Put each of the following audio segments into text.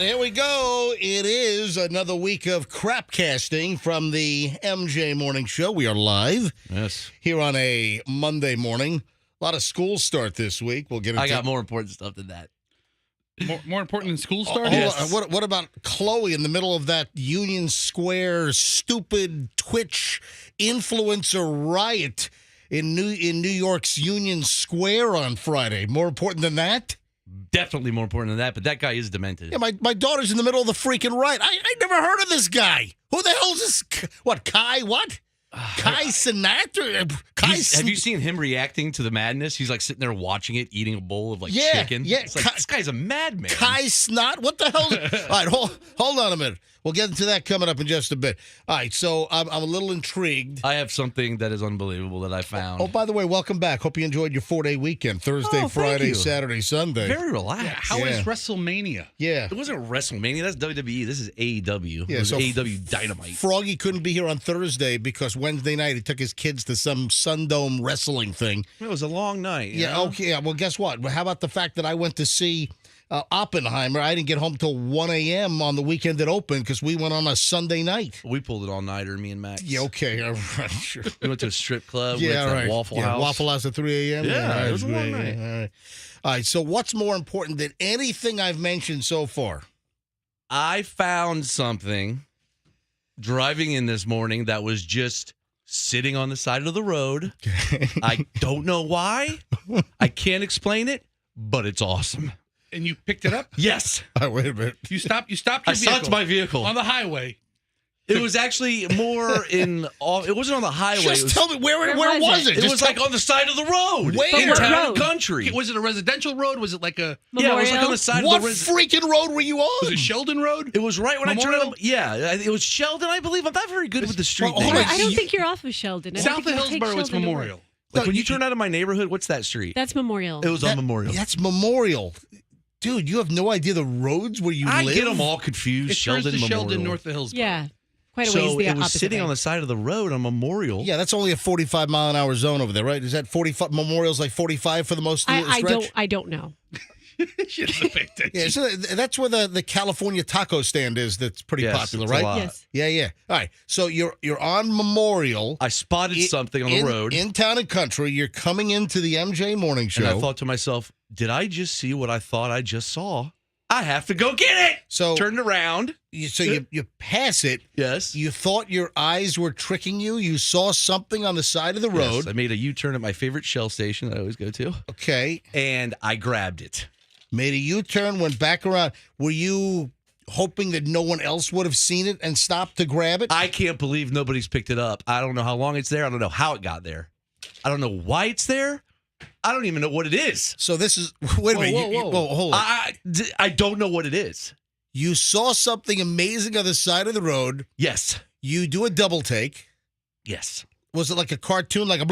right, here we go. It is another week of crapcasting from the MJ Morning Show. We are live. Yes. Here on a Monday morning. A lot of schools start this week. We'll get into I got more important stuff than that. More important than school start? Yes. What about Chloe in the middle of that Union Square stupid Twitch influencer riot in New York's Union Square on Friday? More important than that? Definitely more important than that, but that guy is demented. Yeah, my daughter's in the middle of the freaking riot. I never heard of this guy. Who the hell is this? What, Kai? What? Kai Sinatra? Have you seen him reacting to the madness? He's like sitting there watching it, eating a bowl of chicken. Yeah, it's like, this guy's a madman. Kai Snot? What the hell? All right, hold on a minute. We'll get into that coming up in just a bit. All right, so I'm a little intrigued. I have something that is unbelievable that I found. Oh, by the way, welcome back. Hope you enjoyed your 4-day weekend. Thursday, Friday, Saturday, Sunday. Very relaxed. Yeah, how is WrestleMania? Yeah. It wasn't WrestleMania. That's WWE. This is AEW. Yeah, it was so AEW Dynamite. Froggy couldn't be here on Thursday because Wednesday night he took his kids to some Sundome wrestling thing. It was a long night. Yeah, okay. Yeah, well, guess what? How about the fact that I went to see Oppenheimer? I didn't get home till 1 a.m. on the weekend it opened because we went on a Sunday night. We pulled it all-nighter, me and Max. Yeah, okay. All right, sure. We went to a strip club. Yeah, we went to right. Waffle House. Waffle House at 3 a.m.? Yeah, it was a long night. All right, so what's more important than anything I've mentioned so far? I found something driving in this morning that was just sitting on the side of the road. I don't know why. I can't explain it, but it's awesome. And you picked it up? Yes. All right, wait a minute. You stopped your I vehicle. saw it's my vehicle. On the highway. It was actually more in. It wasn't on the highway. Just tell me, where was it? It was like on the side of the road. Where? In town and country. Was it a residential road? Was it like a Yeah, it was like on the side what of the freaking road were you on? Was it Sheldon Road? It was right when Memorial? I turned. Yeah, it was Sheldon, I believe. I'm not very good with the street Well, hold names. on. I don't think you're off of Sheldon. I don't South think of you take Hillsborough, it's Sheldon to work. Memorial. Like when you turn out of my neighborhood, what's that street? That's Memorial. It was on Memorial. That's Memorial. Dude, you have no idea the roads where you I live? get them all confused. It turns Sheldon to Sheldon Memorial. north of Hillsborough. Yeah. Quite a ways So the it was opposite sitting way. on the side of the road on Memorial. Yeah, that's only a 45-mile-an-hour zone over there, right? Is that 45? Memorial's like 45 for the most of the stretch? I don't know. She doesn't pay attention. Yeah, so that's where the California taco stand is. That's pretty Yes, popular, it's a right? lot. Yes. Yeah. All right. So you're on Memorial. I spotted something on the road. In Town and Country. You're coming into the MJ Morning Show. And I thought to myself, did I just see what I thought I just saw? I have to go get it. So Turned around. you pass it. Yes. You thought your eyes were tricking you. You saw something on the side of the road. Yes, I made a U-turn at my favorite Shell station that I always go to. Okay. And I grabbed it. Made a U-turn, went back around. Were you hoping that no one else would have seen it and stopped to grab it? I can't believe nobody's picked it up. I don't know how long it's there. I don't know how it got there. I don't know why it's there. I don't even know what it is. So this is wait a minute. Hold on. I don't know what it is. You saw something amazing on the side of the road. Yes. You do a double take. Yes. Was it like a cartoon, like a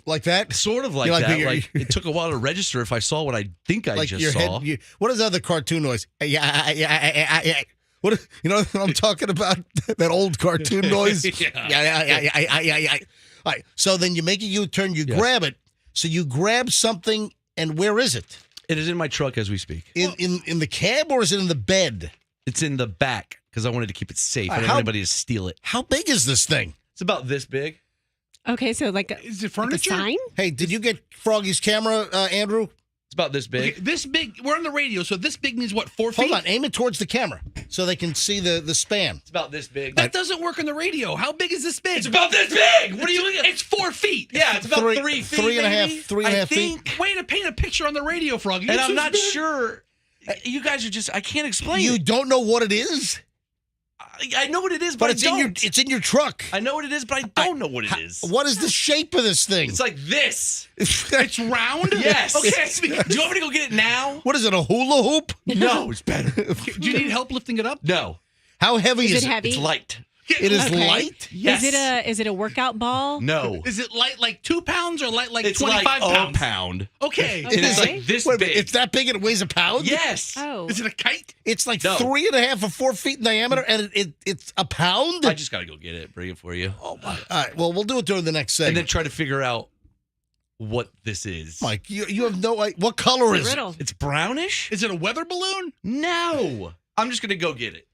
like that? Sort of like You're like, that. you're- Like it took a while to register if I saw what I think I Like just your saw. head. What is that other cartoon noise? Yeah. What you know what I'm talking about? That old cartoon noise. Yeah. All right. So then you make a U-turn. You Yes. grab it. So you grab something, and where is it? It is in my truck as we speak. In the cab, or is it in the bed? It's in the back because I wanted to keep it safe. I don't How- want anybody to steal it. How big is this thing? It's about this big. Okay, so like a, Is it like a furniture? sign? Hey, did you get Froggy's camera, Andrew? It's about this big. Okay, this big. We're on the radio, so this big means what? 4 feet? Hold on, aim it towards the camera so they can see the span. It's about this big. That doesn't work on the radio. How big is this big? It's about this big. What are you looking at? It's 4 feet. Yeah, it's about 3 feet. three and a half- maybe. 3.5 feet. I think. Way to paint a picture on the radio, Froggy. And It's I'm this not big. sure. You guys are just. I can't explain. You it. don't know what it is, I know what it is, but, but it's I in don't. it's in your truck. I know what it is, but I don't know what it is. What is the shape of this thing? It's like this. It's round? Yes. Okay. Do you want me to go get it now? What is it? A hula hoop? No, it's better. Do you need help lifting it up? No, How heavy Is is it heavy? it's light. It is Okay. light. Yes. Is it a workout ball? No. Is it light like 2 pounds or light like It's 25 like pounds? a pound. Okay. And it's Okay. like this Wait a big. minute, it's that big and it weighs a pound? Yes. Oh. Is it a kite? It's like No. 3.5 or 4 feet in diameter, and it's a pound? I just got to go get it, bring it for you. Oh, my. All right, well, we'll do it during the next And then segment. try to figure out what this is. Mike, you have no idea. What color It's is a it? riddle. It's brownish? Is it a weather balloon? No. I'm just going to go get it.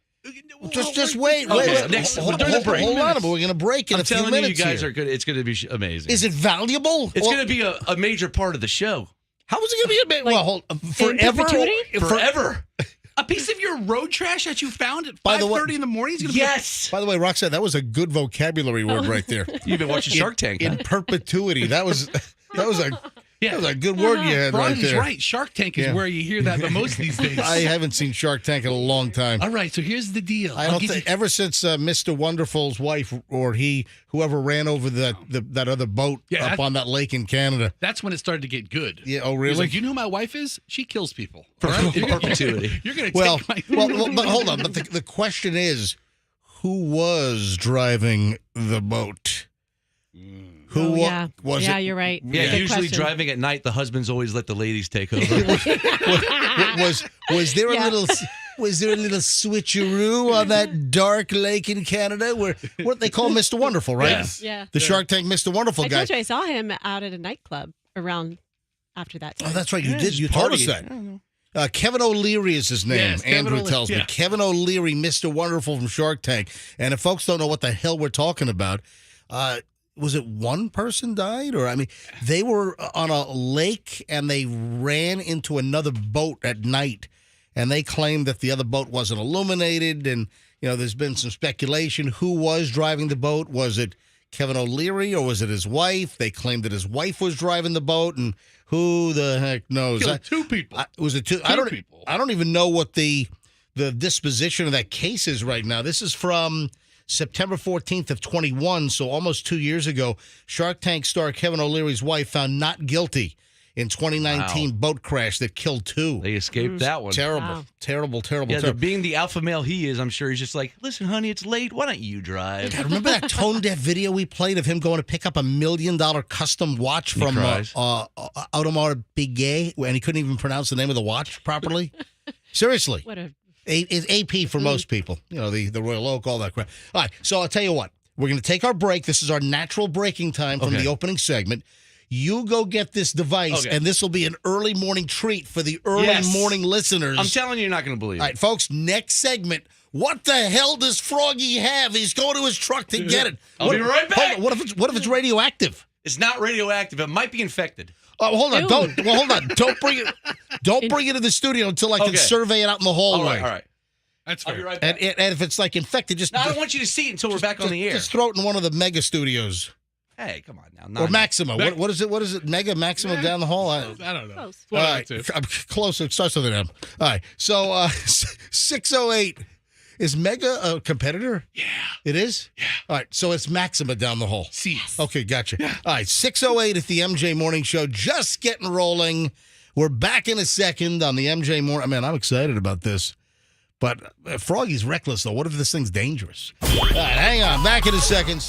Just wait. Okay, Wait. next- Hold during the break. on. We're going to break in I'm a few telling you, you minutes guys here. are good. It's going to be amazing. Is it valuable? It's Or- going to be a major part of the show. How is it going to be a Like, well, forever? perpetuity? Forever. A piece of your road trash that you found at By the way- 5:30 in the morning is going to Yes. By the way, Roxanne, that was a good vocabulary word right there. You've been watching Shark Tank. In huh? perpetuity. That was a be that was a good word you had right Froggy's there. right. Shark Tank is Yeah. where you hear that the most these days. I haven't seen Shark Tank in a long time. All right, so here's the deal. I I'll don't give think you- ever since Mr. Wonderful's wife or whoever ran over that other boat Yeah, up that- on that lake in Canada. That's when it started to get good. Yeah. Oh, He's really? like, you know who my wife is? She kills people. For All right? in perpetuity. You're going to well, take my... but hold on. But the question is, who was driving the boat? Who Oh, wa- yeah. was Yeah, it? you're right. Yeah, Good usually question. driving at night, the husbands always let the ladies take over. Was there a Yeah. little? Was there a little switcheroo on that dark lake in Canada where what they call Mr. Wonderful, right? Yes. Yeah. The Shark Tank Mr. Wonderful I guy. told you I saw him out at a nightclub around after that. Oh, time. that's right. You Yeah, did. just You told us partying. that. Kevin O'Leary is his name. Yes, Kevin Andrew O'Leary, tells me. yeah. Kevin O'Leary, Mr. Wonderful from Shark Tank. And if folks don't know what the hell we're talking about, was it one person died? Or, I mean, they were on a lake and they ran into another boat at night. And they claimed that the other boat wasn't illuminated. And, you know, there's been some speculation. Who was driving the boat? Was it Kevin O'Leary or was it his wife? They claimed that his wife was driving the boat. And who the heck knows? Killed 2 people. Was it two? People. I don't even know what the disposition of that case is right now. This is from September 14th of 21, so almost 2 years ago. Shark Tank star Kevin O'Leary's wife found not guilty in 2019 boat crash that killed 2. They escaped that one. Terrible, Wow. terrible, terrible, Yeah, terrible. being the alpha male he is, I'm sure he's just like, listen, honey, it's late. Why don't you drive? God, remember that tone deaf video we played of him going to pick up $1 million custom watch from Audemars Piguet, and he couldn't even pronounce the name of the watch properly? Seriously. What a It's AP for most people. You know, the Royal Oak, all that crap. All right, so I'll tell you what. We're going to take our break. This is our natural breaking time from the opening segment. You go get this device, and this will be an early morning treat for the early morning listeners. I'm telling you, you're not going to believe it. All right, folks, next segment. What the hell does Froggy have? He's going to his truck to get it. I'll be right back. Hold on, what if it's radioactive? It's not radioactive. It might be infected. Oh, hold on. Ew. Hold on. Don't bring it. Don't bring it to the studio until I can survey it out in the hallway. All right. That's I'll fair. be right back. And if it's like infected, just No, I don't want you to see it until we're back on the air. Just throw it in one of the mega studios Hey, come on now. or Maxima. What is it? What is it? Mega Maxima down the hall. I don't know. Close. It's one All of right, the two. I'm close. It starts with an M. All right, so 608 is Mega a competitor? Yeah. It is. Yeah. All right, so it's Maxima down the hall. See. Okay, gotcha. All right, 608 at the MJ Morning Show, just getting rolling. We're back in a second on the MJ Morning. Man, I'm excited about this. But Froggy's reckless, though. What if this thing's dangerous? All right, hang on. Back in a second.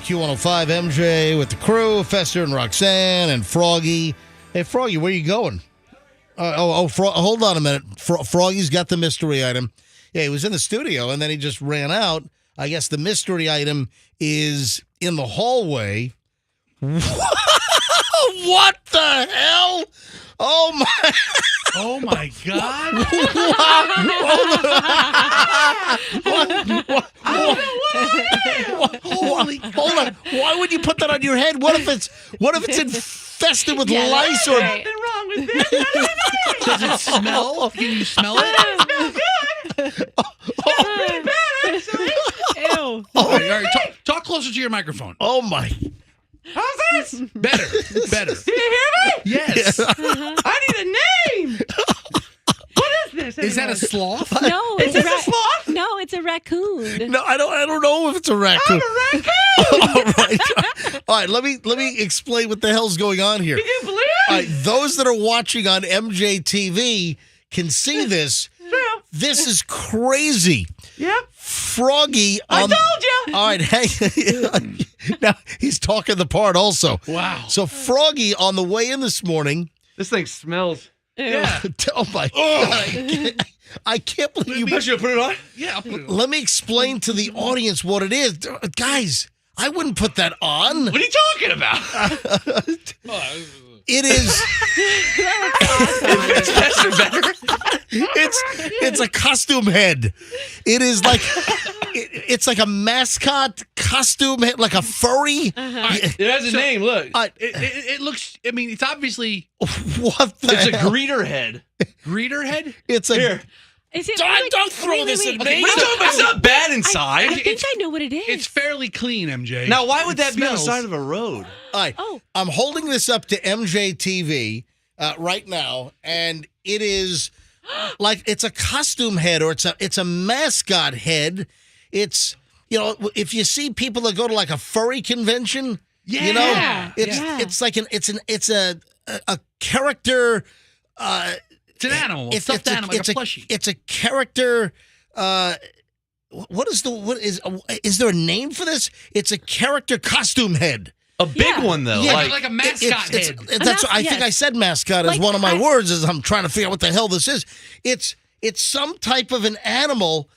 Q105 MJ with the crew, Fester and Roxanne and Froggy. Hey, Froggy, where you going? Hold on a minute. Froggy's got the mystery item. Yeah, he was in the studio, and then he just ran out. I guess the mystery item is in the hallway. What the hell? Oh, my. Oh, my God. Hold on. Why would you put that on your head? What if it's infested with lice or? Right. Nothing wrong with this. Does it smell? Can you smell it? Ew. All right. Talk closer to your microphone. Oh my! How's this? Better. Do you hear me? Yes. I need a name. What is this? Is that a sloth? No, Is it's this a sloth? No, it's a raccoon. No, I don't know if it's a raccoon. I'm a raccoon. All right. Let me explain what the hell's going on here. Can you believe it? All right, those that are watching on MJTV can see this. This is crazy. Yep. Froggy. I told you. All right, hey. Now he's talking the part also. Wow. So Froggy on the way in this morning. This thing smells. Ew. Yeah. Oh my God! I can't believe you. I should put it on. Yeah. I'll put it on. Let me explain to the audience what it is, guys. I wouldn't put that on. What are you talking about? It is. It's best or better. It's a costume head. It is like it's like a mascot costume head, like a furry. It has a name. Look, It looks, I mean, it's obviously What the it's a hell? greeter head. greeter head. It's a. Here, Is it Don't throw this at me. what are you talking about? It's not bad inside. I think I know what it is. It's fairly clean, MJ. Now, why would that be on the smells. side of a road? All right. Oh. I'm holding this up to MJTV right now, and it is like it's a costume head or it's a mascot head. It's if you see people that go to like a furry convention, Yeah. it's like it's a character. It's an animal, a It's stuffed animal, like it's a plushie. It's a character. What is there a name for this? It's a character costume head. A big Yeah. one though. Yeah, like a mascot head. That's I think yes. I said mascot as Like, one of my words as I'm trying to figure out what the hell this is. It's some type of an animal,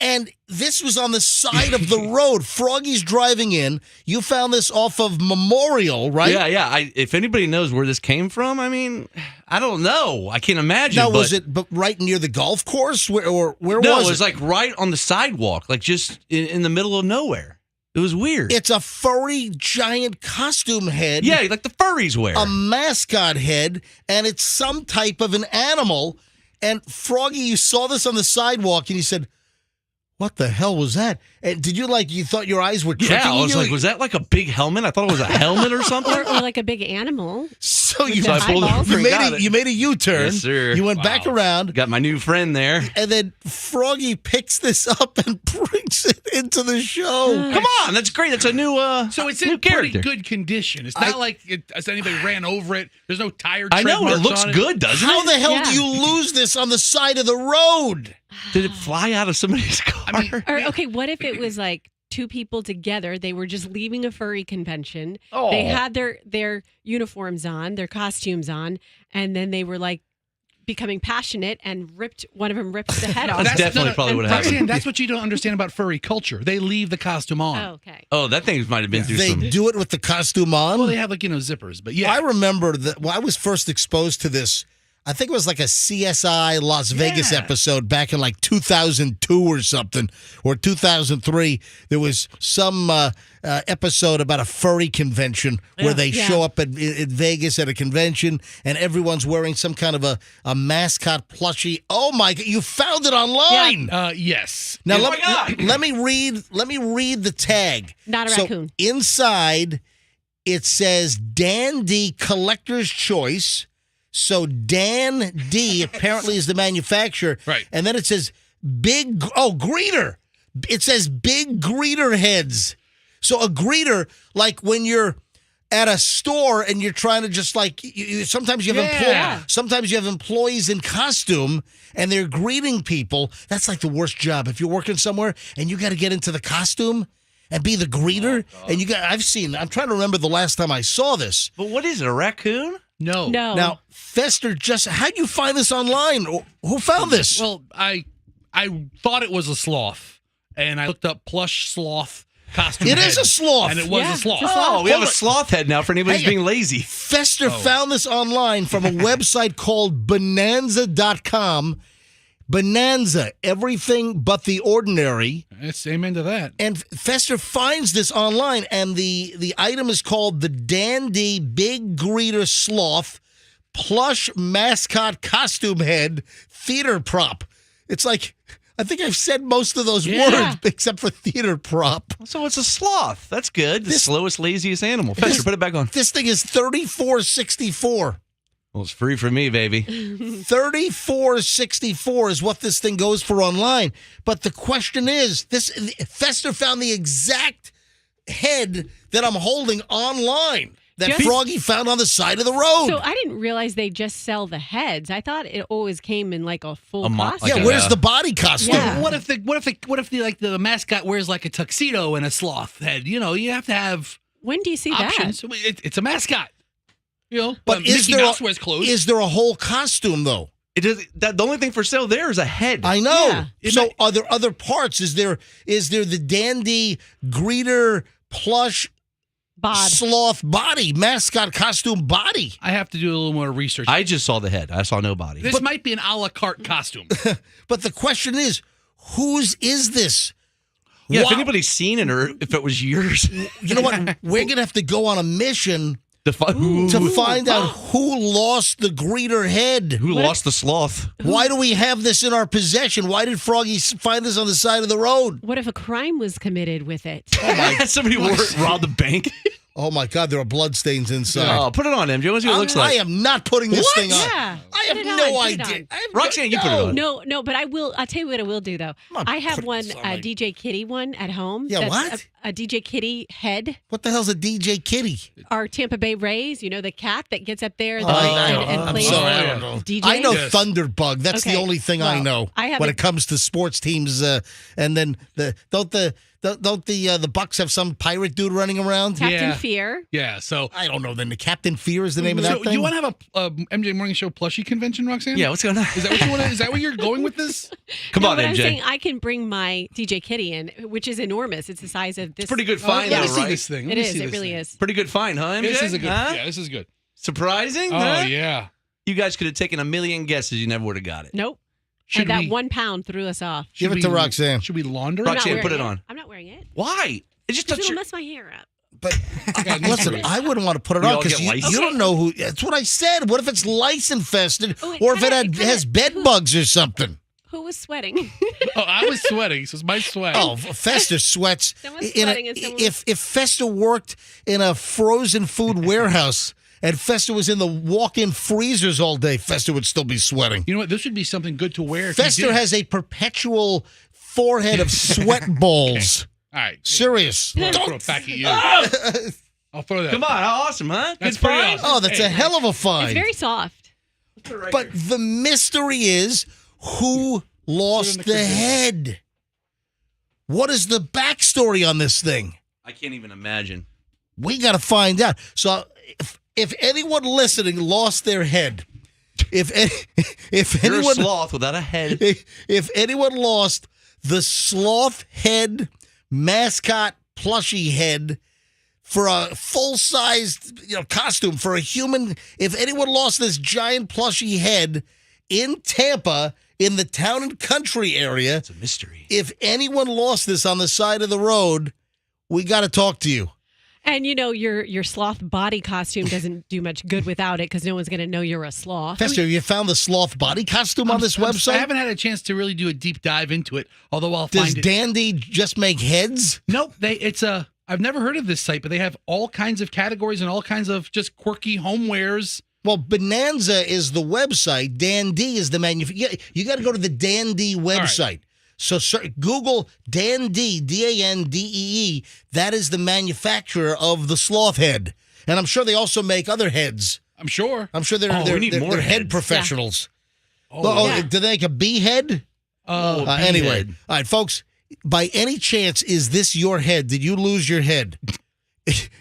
and this was on the side of the road. Froggy's driving in. You found this off of Memorial, right? Yeah. If anybody knows where this came from, I mean, I don't know. I can't imagine. Now, but was it right near the golf course, where no, was it was like right on the sidewalk, like just in the middle of nowhere. It was weird. It's a furry giant costume head. Yeah, like the furries wear. A mascot head, and it's some type of an animal. And Froggy, you saw this on the sidewalk, and you said, "What the hell was that?" And did you thought your eyes were tricking yeah, I was you? like, was that like a big helmet? I thought it was a helmet or something. or like a big animal. So you, So I pulled it you over. made Got a it. you made a U-turn. Yes, sir. You went back around, Got my new friend there. and then Froggy picks this up and brings it into the show. Come on, that's great. That's a new So it's new in pretty character. good condition. It's not like as anybody ran over it. There's no tire I tread know it marks looks on good, doesn't How it? the hell Yeah. do you lose this on the side of the road? Did it fly out of somebody's car? I mean, Or okay, what if it was like two people together? They were just leaving a furry convention. Oh. They had their uniforms on, their costumes on, and then they were like becoming passionate and one of them ripped the head off. That's definitely probably what happened. Roxanne, that's what you don't understand about furry culture. They leave the costume on. Oh, okay. Oh, that thing might have been through They some. do it with the costume on. Well, they have zippers, but yeah. I remember that when I was first exposed to this, I think it was like a CSI Las Vegas Yeah. episode back in like 2002 or something, or 2003. There was some episode about a furry convention where they Yeah. show up in Vegas at a convention and everyone's wearing some kind of a mascot plushie. Oh my God, you found it online. Yes. Now Oh my God. let me read the tag. Not a So raccoon. inside it says Dan D Collector's Choice. So Dan D apparently is the manufacturer. Right. And then it says greeter. It says big greeter heads. So a greeter, like when you're at a store and you're trying to just like sometimes you have Yeah. sometimes you have employees in costume and they're greeting people. That's like the worst job. If you're working somewhere and you got to get into the costume and be the greeter? And I'm trying to remember the last time I saw this. But what is it, a raccoon? No. Now, Fester, how'd you find this online? Who found this? Well, I thought it was a sloth, and I looked up plush sloth costume. It is a sloth. And it was Yeah, a sloth. it's a sloth. Oh, we have a sloth head now for anybody who's Hang being lazy. Fester found this online from a website called bonanza.com. Bonanza, everything but the ordinary. It's amen to that. And Fester finds this online, and the item is called the Dandy Big Greeter Sloth Plush Mascot Costume Head Theater Prop. It's like, I think I've said most of those words except for theater prop. So it's a sloth. That's good. The slowest, laziest animal. Fester, put it back on. This thing is $34.64. Well, it's free for me, baby. $34.64 is what this thing goes for online. But the question is, Fester found the exact head that I'm holding online that Froggy found on the side of the road. So I didn't realize they just sell the heads. I thought it always came in like a full costume. Yeah, where's the body costume? Yeah. What if the mascot wears like a tuxedo and a sloth head? You know, you have to have When do you see options. that? It's a mascot. You know, But Mickey Mouse wears clothes. is there a whole costume, though? The only thing for sale there is a head. I know. Yeah. So are there other parts? Is there the Dandy Greeter Plush Sloth body, mascot costume body? I have to do a little more research. I just saw the head. I saw no body. This might be an a la carte costume. But the question is, whose is this? Yeah, Wow. if anybody's seen it or if it was yours. You know what? We're going to have to go on a mission to find out who lost the greeter head. Who lost the sloth? Why do we have this in our possession? Why did Froggy find this on the side of the road? What if a crime was committed with it? Somebody robbed the bank. Oh, my God, there are bloodstains inside. Oh, put it on, MJ. Let's see what it looks like. I am not putting this thing on. Yeah. I have Put it on, no put it idea. on. I have Roxanne, you put it on. No, but I will. I'll tell you what I will do though. not I have putting one this on my- DJ Kitty one at home. Yeah, that's what? A DJ Kitty head. What the hell's a DJ Kitty? Our Tampa Bay Rays. You know the cat that gets up there I don't and know. I'm plays. sorry, I don't know. DJ? I know Yes. Thunderbug. That's the Okay. only thing I Well, know I have when a- it comes to sports teams. And then don't the Bucks have some pirate dude running around? Captain Yeah. Fear. Yeah, so I don't know. Then the Captain Fear is the name of that so thing. you want to have a MJ Morning Show plushie convention, Roxanne? Yeah, what's going on? Is that what you want? Is that where you're going with this? Come No, on, but I'm MJ. saying I can bring my DJ Kitty in, which is enormous. It's the size of this. Pretty good find, Let me though, see right? this thing. Let It me is. see It this really thing. is. Pretty good find, huh, MJ? This is a good. Huh? Yeah, this is good. Surprising, Oh huh? yeah. You guys could have taken a million guesses. You never would have got it. Nope. Should And that we- 1 pound threw us off. Give should it to we- Roxanne. Should we launder I'm it? not Roxanne, wearing put it on. I'm not wearing it. Why? It just Because touched it'll your... mess my hair up. But listen, I wouldn't want to put it We on all because get lice. you don't know who. That's what I said. What if it's lice infested, Oh, it or if it kinda- has bed bugs or something? Who was sweating? Oh, I was sweating. So it's my sweat. Oh, Fester sweats. Someone's in a- sweating and someone- if Fester worked in a frozen food warehouse and Fester was in the walk-in freezers all day, Fester would still be sweating. You know what? This would be something good to wear. if you Fester did- has a perpetual forehead of sweat balls. All right. Serious. I'll throw it back at you. I'll throw that. Come on, how awesome, huh? That's Good pretty find. awesome. Oh, that's a hell of a It's find. very soft. But the mystery is who lost the head. What is the backstory on this thing? I can't even imagine. We got to find out. So if anyone listening lost their head, if You're a anyone sloth without a head. if anyone lost the sloth head mascot plushie head for a full-sized costume for a human, if anyone lost this giant plushie head in Tampa in the town and country area, It's a mystery. if anyone lost this on the side of the road, we got to talk to you. And your sloth body costume doesn't do much good without it because no one's going to know you're a sloth. Fester, you found the sloth body costume on this I website? haven't had a chance to really do a deep dive into it, although I'll Does find it. Dandy just make heads? Nope, I've never heard of this site, but they have all kinds of categories and all kinds of just quirky homewares. Well, Bonanza is the website. Dandy is the manufacturer. You got to go to the Dandy website. So Google Dandy, Dandee. That is the manufacturer of the sloth head. And I'm sure they also make other heads. I'm sure. I'm sure we need they're more head heads. professionals. Oh, yeah. Do they make a bee head? Oh, Anyway, behead. all right, folks, by any chance, is this your head? Did you lose your head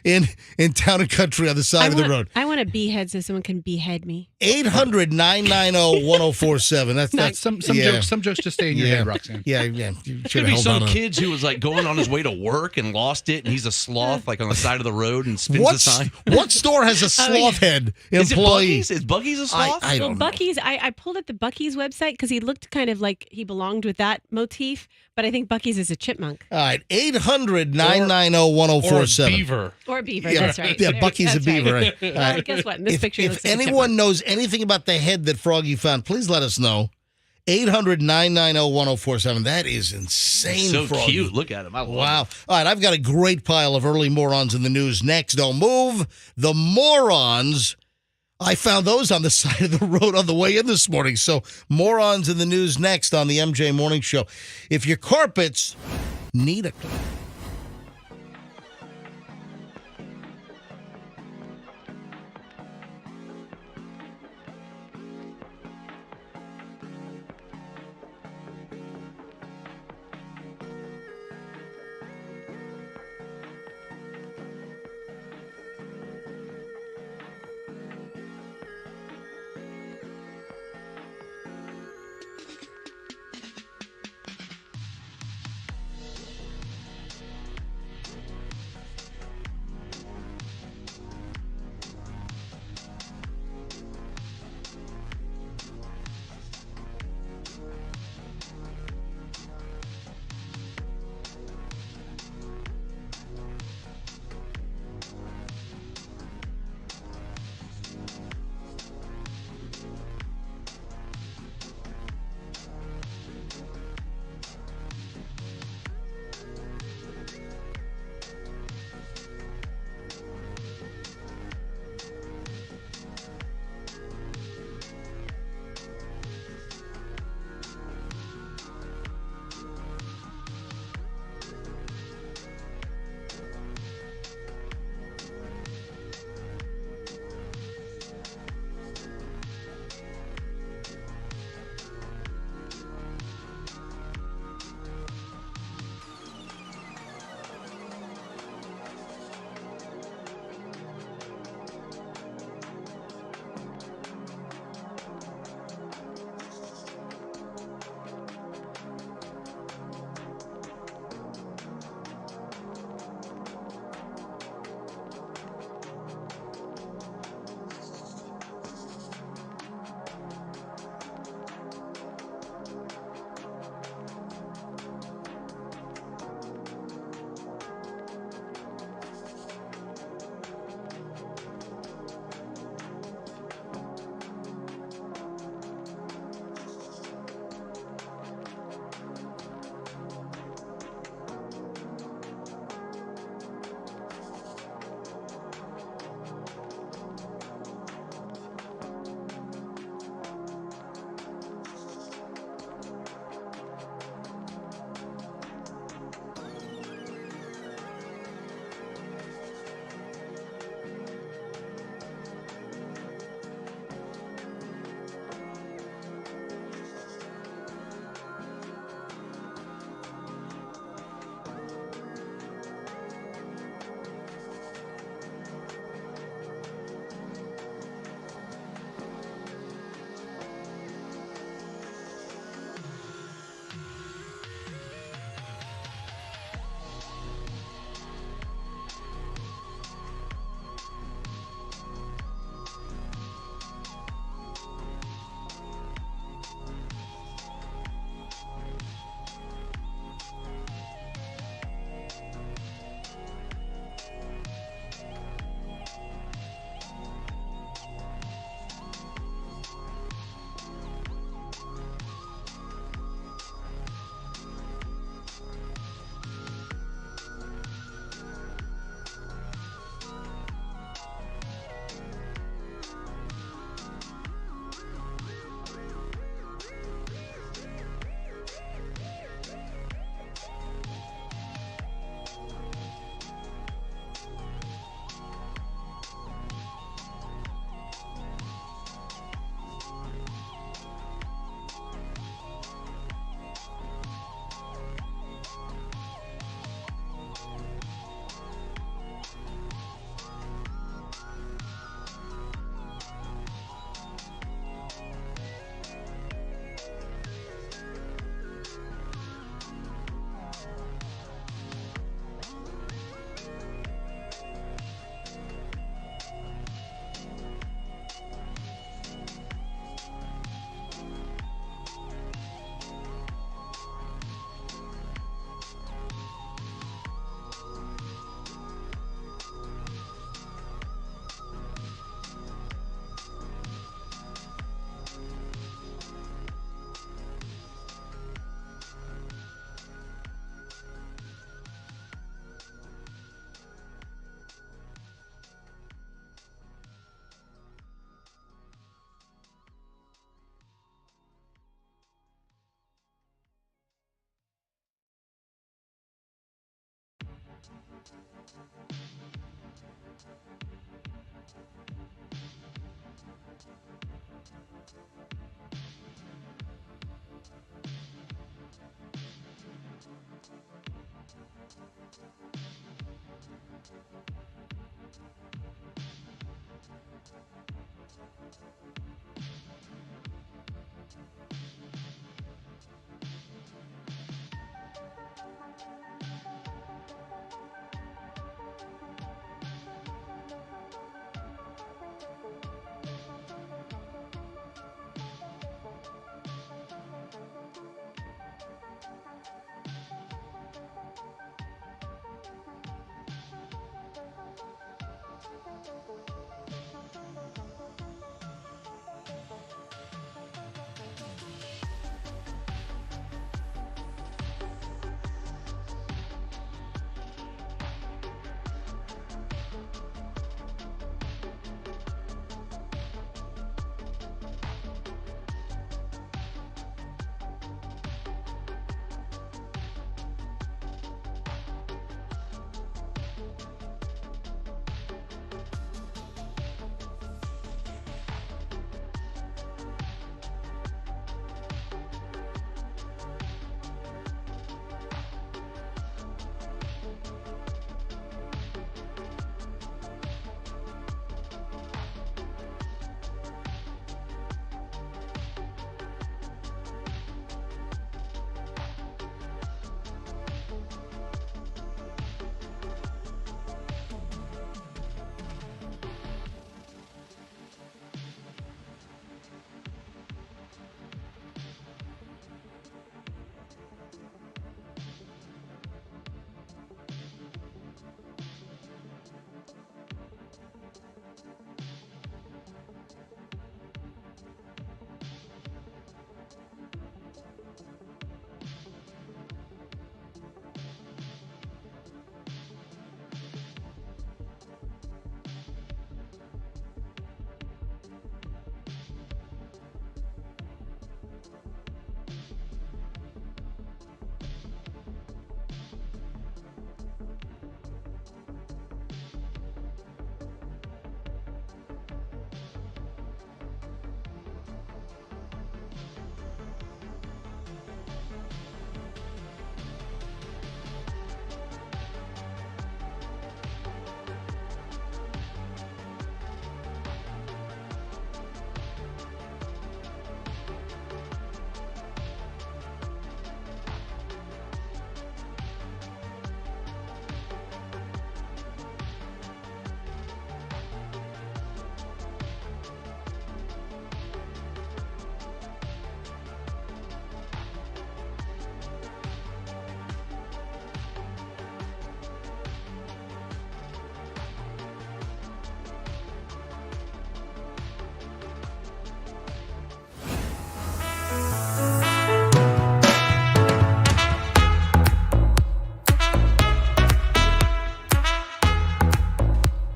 in Town and Country on the side of the road? I want a behead so someone can behead me. 800-990-1047. That's Some yeah. jokes just stay in your head, Roxanne. Yeah. You should Maybe have held some on. kids who was like going on his way to work and lost it, and he's a sloth like on the side of the road and spins the sign. What store has a sloth head employee? Is Buggy's a sloth? I don't know. Bucky's, I pulled up the Bucky's website because he looked kind of like he belonged with that motif, but I think Bucky's is a chipmunk. All right, 800-990-1047. Or beaver. Or a beaver, Yeah, that's right. yeah, Bucky's a That's beaver. Right. Right. Well, guess what? In this picture, he If looks like a anyone chipmunk. knows anything about the head that Froggy found, please let us know. 800-990-1047. That is insane, So Froggy. cute. Look at him. I love Wow. him. All right, I've got a great pile of early morons in the news next. Don't move. The morons. I found those on the side of the road on the way in this morning. So, morons in the news next on the MJ Morning Show. If your carpets need a clean.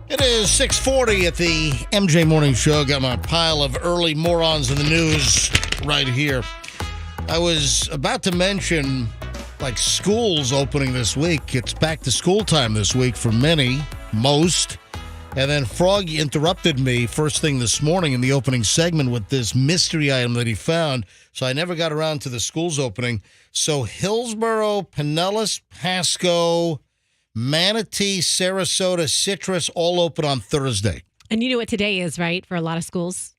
It is 6:40 at the MJ Morning Show. Got my pile of early morons in the news right here. I was about to mention, like, schools opening this week. It's back to school time this week for many, most. And then Froggy interrupted me first thing this morning in the opening segment with this mystery item that he found. So I never got around to the schools opening. So Hillsborough, Pinellas, Pasco, Manatee, Sarasota, Citrus, all open on Thursday. And you know what today is, right? For a lot of schools,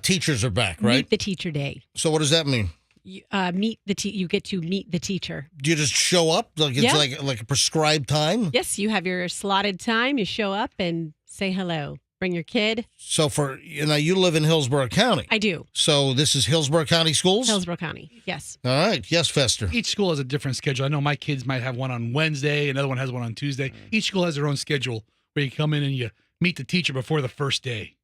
Teachers are back, right? Meet the Teacher Day. So what does that mean? You, you get to meet the teacher. Do you just show up? Like it's Yeah. like a prescribed time? Yes, you have your slotted time. You show up and say hello. Bring your kid. So you live in Hillsborough County. I do. So this is Hillsborough County Schools? Hillsborough County. Yes. All right. Yes, Fester. Each school has a different schedule. I know my kids might have one on Wednesday, another one has one on Tuesday. Each school has their own schedule where you come in and you meet the teacher before the first day.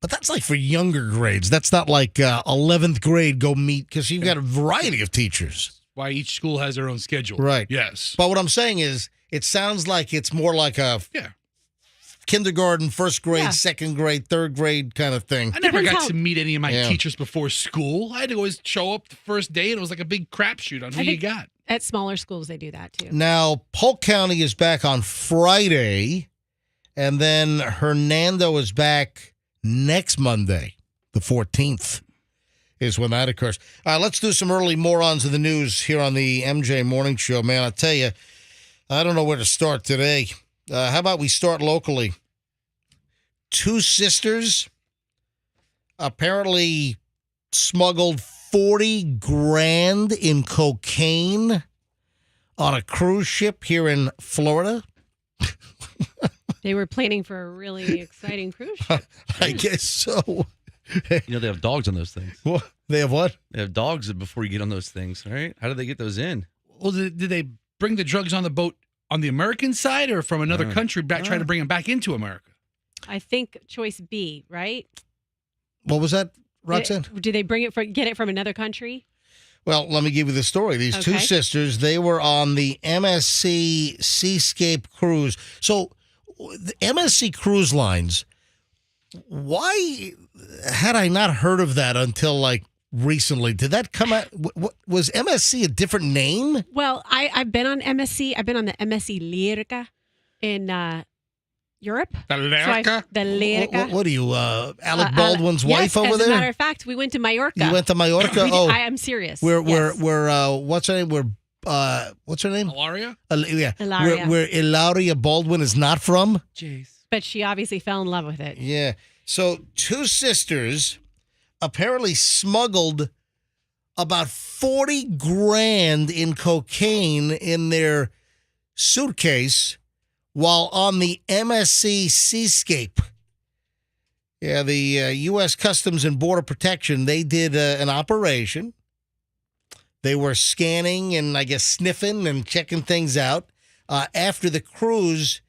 But that's like for younger grades. That's not like 11th grade go meet, because you've got a variety of teachers. Why each school has their own schedule. Right. Yes. But what I'm saying is, it sounds like it's more like a kindergarten, first grade, second grade, third grade kind of thing. I never Depends got how- to meet any of my teachers before school. I had to always show up the first day, and it was like a big crapshoot on who you got. At smaller schools, they do that too. Now, Polk County is back on Friday, and then Hernando is back next Monday, the 14th. is when that occurs. All right, let's do some early morons of the news here on the MJ Morning Show. Man, I tell you, I don't know where to start today. How about we start locally? Two sisters apparently smuggled 40 grand in cocaine on a cruise ship here in Florida. They were planning for a really exciting cruise ship. I guess so. You know, they have dogs on those things. What? They have what? They have dogs before you get on those things, right? How do they get those in? Well, did they bring the drugs on the boat on the American side or from another country trying to bring them back into America? I think choice B, right? What was that, Roxanne? Did they get it from another country? Well, let me give you the story. These two sisters, they were on the MSC Seascape cruise. So the MSC Cruise Lines, why had I not heard of that until like recently? Did that come out? Was MSC a different name? Well, I've been on MSC. I've been on the MSC Lyrica in Europe. The Lyrica? The Lyrica. What are you, Alec Baldwin's wife over as there? As a matter of fact, we went to Mallorca. You went to Mallorca? I am serious. We're what's her name? What's her name? Ilaria? Yeah. Ilaria. Where Ilaria Baldwin is not from. Jeez. But she obviously fell in love with it. Yeah. So two sisters apparently smuggled about 40 grand in cocaine in their suitcase while on the MSC Seascape. Yeah, the U.S. Customs and Border Protection, they did an operation. They were scanning and, I guess, sniffing and checking things out. After the cruise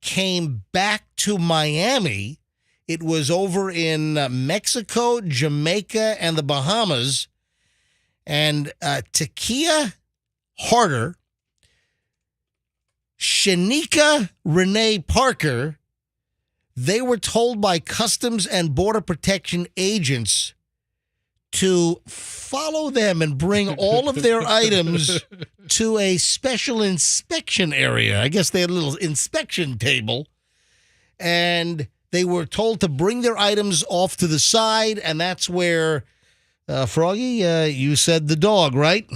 came back to Miami, it was over in Mexico, Jamaica, and the Bahamas. And Takia Harder, Shanika Renee Parker, they were told by Customs and Border Protection agents to follow them and bring all of their items to a special inspection area. I guess they had a little inspection table. And they were told to bring their items off to the side, and that's where, Froggy, you said the dog, right?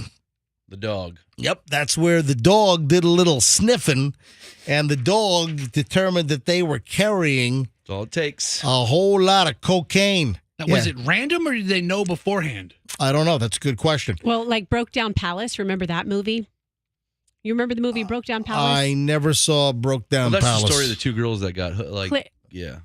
The dog. Yep, that's where the dog did a little sniffing, and the dog determined that they were carrying That's all it takes. a whole lot of cocaine. Now, was it random or did they know beforehand? I don't know. That's a good question. Well, like Broke Down Palace. Remember that movie? You remember the movie Broke Down Palace? I never saw Broke Down Well, that's Palace. the story of the two girls that got like,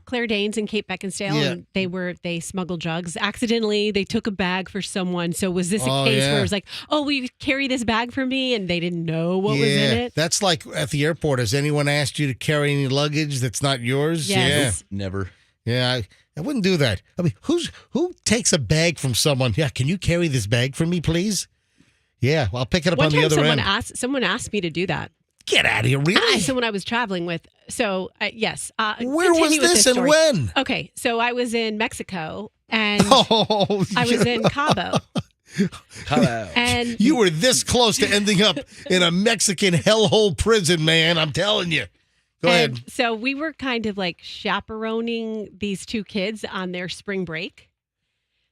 Claire Danes and Kate Beckinsale, and they smuggled drugs. Accidentally, they took a bag for someone. So was this a case where it was like, oh, will you carry this bag for me? And they didn't know what was in it? That's like at the airport. Has anyone asked you to carry any luggage that's not yours? Yes. Never. Yeah, I wouldn't do that. I mean, who takes a bag from someone? Yeah, can you carry this bag for me, please? Yeah, well, I'll pick it up One on the time other end. someone asked me to do that. Get out of here, really? Someone I was traveling with. So, yes. Where was continue with this and story. when? Okay, so I was in Mexico, and Oh, I was in Cabo. Hello. And you were this close to ending up in a Mexican hellhole prison, man. I'm telling you. Go ahead. And so we were kind of like chaperoning these two kids on their spring break.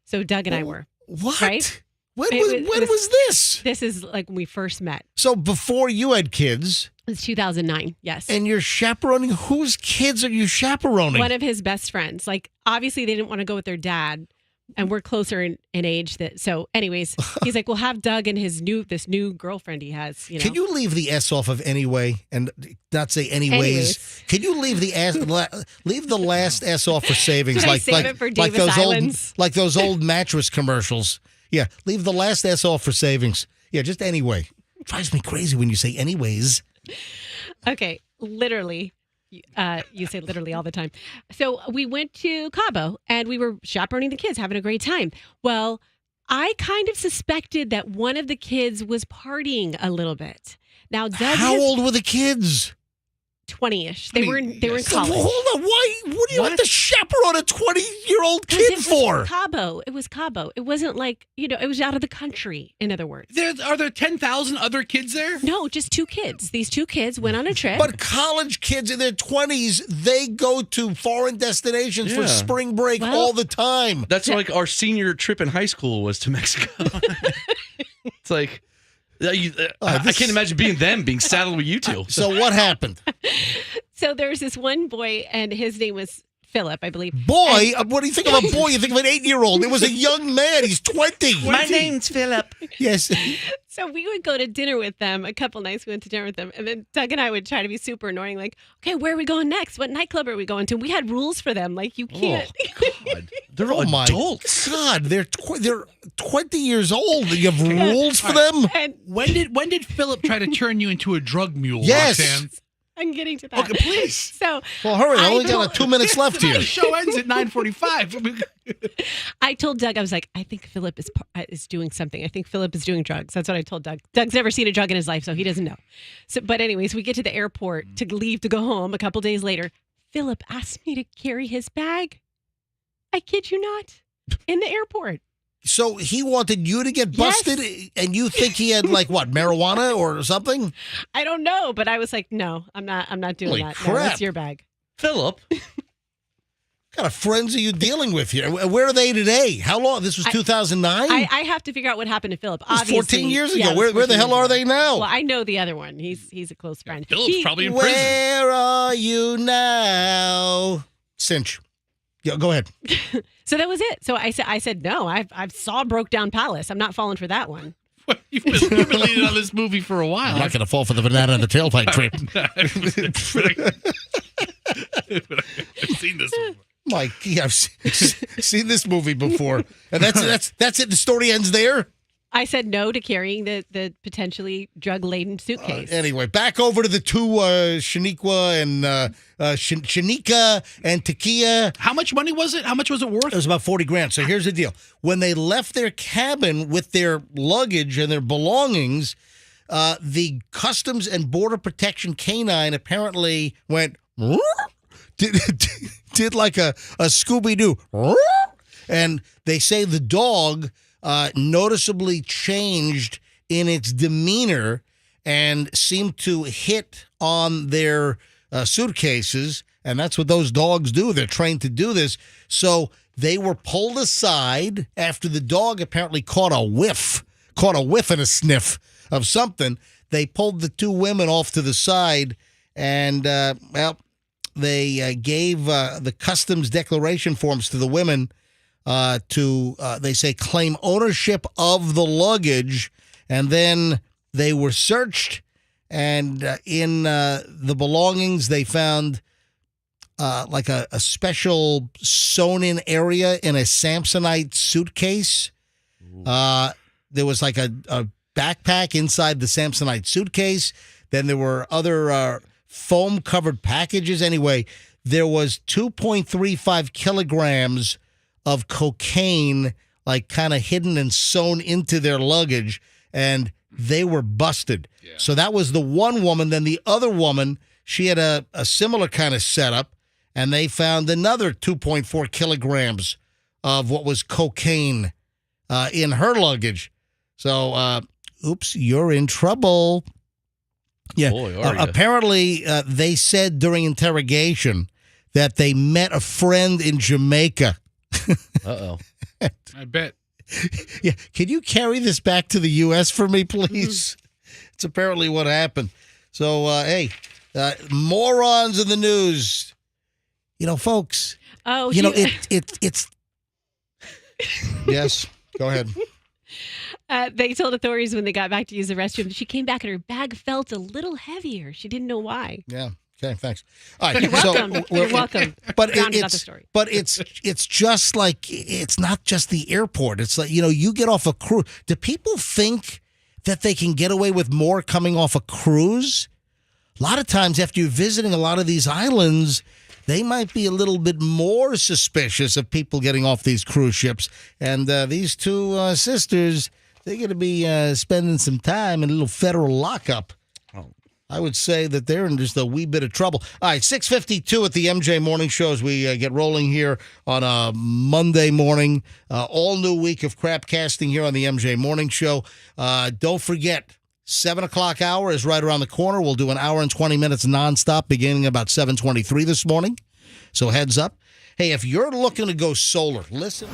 So Doug and I were. What? Right? When It was this? This is like when we first met. So before you had kids, It's 2009. Yes. and you're chaperoning. Whose kids are you chaperoning? One of his best friends. Like, obviously, they didn't want to go with their dad, and we're closer in age. So, anyways, he's like, "We'll have Doug and this new girlfriend he has." You know. Can you leave the S off of anyway and not say anyways? Can you leave the S, leave the last S off for savings, Should I save it for Davis Islands? like those old mattress commercials? Yeah, leave the last S off for savings. Yeah, just anyway. Drives me crazy when you say anyways. Okay, literally. You say literally all the time. So we went to Cabo and we were chaperoning the kids, having a great time. Well, I kind of suspected that one of the kids was partying a little bit. Now, Doug How old were the kids? 20-ish. They I mean, were in So, college. hold on. Why? What do you have to chaperone a 20-year-old 'Cause kid it was for? Cabo. It was Cabo. It wasn't like, it was out of the country, in other words. Are there 10,000 other kids there? No, just 2 kids. These 2 kids went on a trip. But college kids in their 20s, they go to foreign destinations for Yeah. spring break Well- all the time. That's like our senior trip in high school was to Mexico. It's like, I can't imagine being saddled with you two. So what happened? So there's this one boy, and his name was Philip, I believe. Boy, what do you think of a boy? You think of an 8-year-old. It was a young man. He's 20. My name's Philip. Yes. So we would go to dinner with them. A couple nights we went to dinner with them. And then Doug and I would try to be super annoying, like, okay, where are we going next? What nightclub are we going to? We had rules for them. Like, you can't. God. They're Oh my adults. God, they're 20 years old. You have rules for them? And When did Philip try to turn you into a drug mule, Yes. Roxanne? I'm getting to that. Okay, please. So Well, hurry. I only got told- like 2 minutes left The here. show ends at 9:45. I told Doug, I was like, I think Philip is doing something. I think Philip is doing drugs. That's what I told Doug. Doug's never seen a drug in his life, so he doesn't know. So, but anyways, we get to the airport to leave to go home. A couple days later, Philip asked me to carry his bag. I kid you not, in the airport. So he wanted you to get busted, and you think he had like what, marijuana or something? I don't know, but I was like, no, I'm not doing Holy that. crap. No, that's your bag. Philip. What kind of friends are you dealing with here? Where are they today? How long? This was 2009? I have to figure out what happened to Philip. This was Obviously, 14 years ago. yeah, it was Where 14 the hell years are ago. they now? Well, I know the other one. He's a close friend. Philip's probably in prison. Where are you now? Cinch. Yeah, go ahead. So that was it. So I said no. I've saw Broke Down Palace. I'm not falling for that one. You've been leading on this movie for a while. I'm not going to fall for the banana in the tailpipe trip. I've seen this before. Mike, yeah, I've seen this movie before. And that's it. The story ends there. I said no to carrying the potentially drug-laden suitcase. Anyway, back over to the two Shaniqua and Shanika and Takia. How much money was it? How much was it worth? It was about 40 grand. So here's the deal. When they left their cabin with their luggage and their belongings, the Customs and Border Protection canine apparently went, did like a Scooby-Doo. And they say the dog noticeably changed in its demeanor and seemed to hit on their suitcases. And that's what those dogs do. They're trained to do this. So they were pulled aside after the dog apparently caught a whiff and a sniff of something. They pulled the two women off to the side and, they gave the customs declaration forms to the women to, they say, claim ownership of the luggage. And then they were searched. And in the belongings, they found like a special sewn-in area in a Samsonite suitcase. There was like a backpack inside the Samsonite suitcase. Then there were other foam-covered packages. Anyway, there was 2.35 kilograms of cocaine, like kind of hidden and sewn into their luggage, and they were busted. Yeah. So that was the one woman. Then the other woman, she had a similar kind of setup, and they found another 2.4 kilograms of what was cocaine in her luggage. So, oops, you're in trouble. Yeah. Boy, are ya. Apparently, they said during interrogation that they met a friend in Jamaica. Uh-oh. I bet. Yeah. Can you carry this back to the U.S. for me, please? It's apparently what happened. So, hey, morons in the news. You know, folks. Oh, you know, it's. Yes. Go ahead. They told authorities when they got back to use the restroom, she came back and her bag felt a little heavier. She didn't know why. Yeah. Okay. Thanks. All right. You're welcome. You're welcome. But Rounded out the story. it's just like, it's not just the airport. It's like, you get off a cruise. Do people think that they can get away with more coming off a cruise? A lot of times after you're visiting a lot of these islands, they might be a little bit more suspicious of people getting off these cruise ships. And these two sisters, they're going to be spending some time in a little federal lockup. I would say that they're in just a wee bit of trouble. All right, 6:52 at the MJ Morning Show as we get rolling here on a Monday morning. All new week of crap casting here on the MJ Morning Show. Don't forget, 7 o'clock hour is right around the corner. We'll do an hour and 20 minutes nonstop beginning about 7:23 this morning. So heads up. Hey, if you're looking to go solar, listen.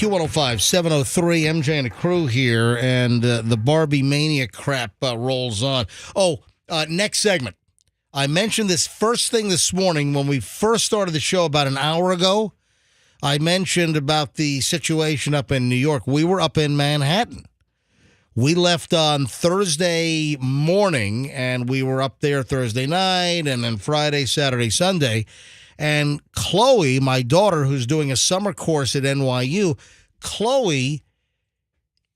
Q105 703 MJ and the crew here, and the Barbie mania crap rolls on. Next segment. I mentioned this first thing this morning when we first started the show about an hour ago. I mentioned about the situation up in New York. We were up in Manhattan. We left on Thursday morning, and we were up there Thursday night, and then Friday, Saturday, Sunday. And Chloe, my daughter, who's doing a summer course at NYU, Chloe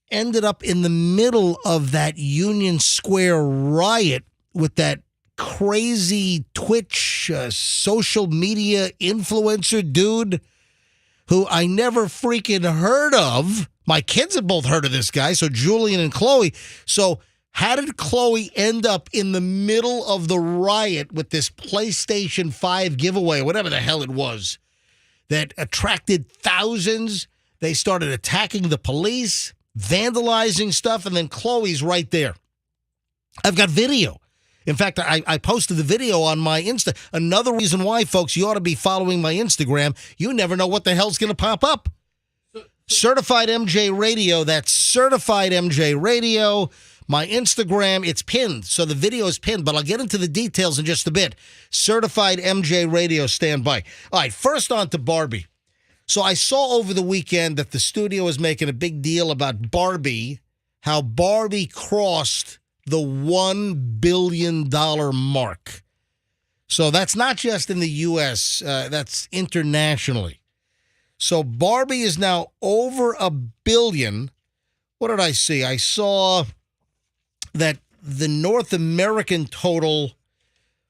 ended up in the middle of that Union Square riot with that crazy Twitch social media influencer dude who I never freaking heard of. My kids have both heard of this guy, so Julian and Chloe. So how did Chloe end up in the middle of the riot with this PlayStation 5 giveaway, whatever the hell it was, that attracted thousands? They started attacking the police, vandalizing stuff, and then Chloe's right there. I've got video. In fact, I posted the video on my Insta. Another reason why, folks, you ought to be following my Instagram. You never know what the hell's going to pop up. Certified MJ Radio. That's Certified MJ Radio. My Instagram, it's pinned, so the video is pinned, but I'll get into the details in just a bit. Certified MJ Radio, stand by. All right, first on to Barbie. So I saw over the weekend that the studio is making a big deal about Barbie, how Barbie crossed the $1 billion mark. So that's not just in the U.S., that's internationally. So Barbie is now over $1 billion. What did I see? I saw that the North American total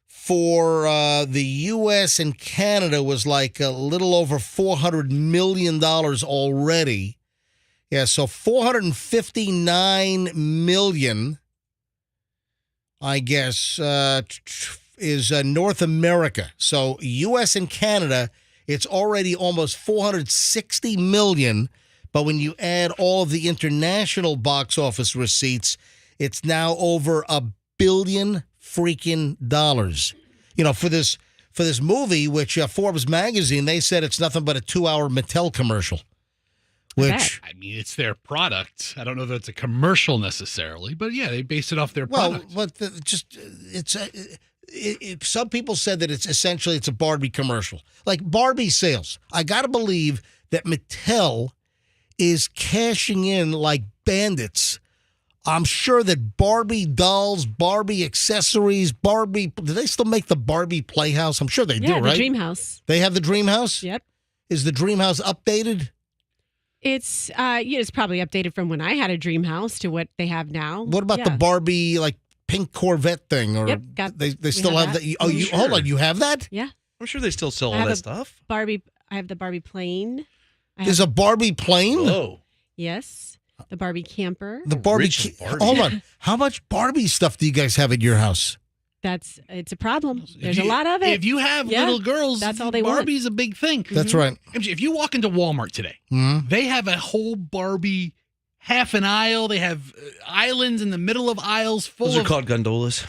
for the U.S. and Canada was like a little over $400 million already. Yeah, so $459 million, I guess, is North America. So U.S. and Canada, it's already almost $460 million. But when you add all of the international box office receipts, it's now over $1 billion freaking dollars. You know, for this movie, which Forbes magazine, they said it's nothing but a 2-hour Mattel commercial. Which, I mean, it's their product. I don't know that it's a commercial necessarily, but yeah, they base it off their product. Well, but some people said that it's a Barbie commercial. Like Barbie sales. I got to believe that Mattel is cashing in like bandits. I'm sure that Barbie dolls, Barbie accessories, do they still make the Barbie Playhouse? I'm sure they do, right? Yeah, the Dream House. They have the Dream House? Yep. Is the Dream House updated? It's it's probably updated from when I had a Dream House to what they have now. What about the Barbie like pink Corvette thing? Or yep, they still have that? Oh, sure. Hold on, you have that? Yeah. I'm sure they still sell all that stuff. I have the Barbie plane. There's a Barbie plane? Whoa. Yes. The Barbie camper. The Barbie. Barbie. Hold on. How much Barbie stuff do you guys have at your house? It's a problem. There's a lot of it. If you have little girls, that's all they want. Barbie's a big thing. That's right. If you walk into Walmart today, they have a whole Barbie half an aisle. They have islands in the middle of aisles full Those are called gondolas.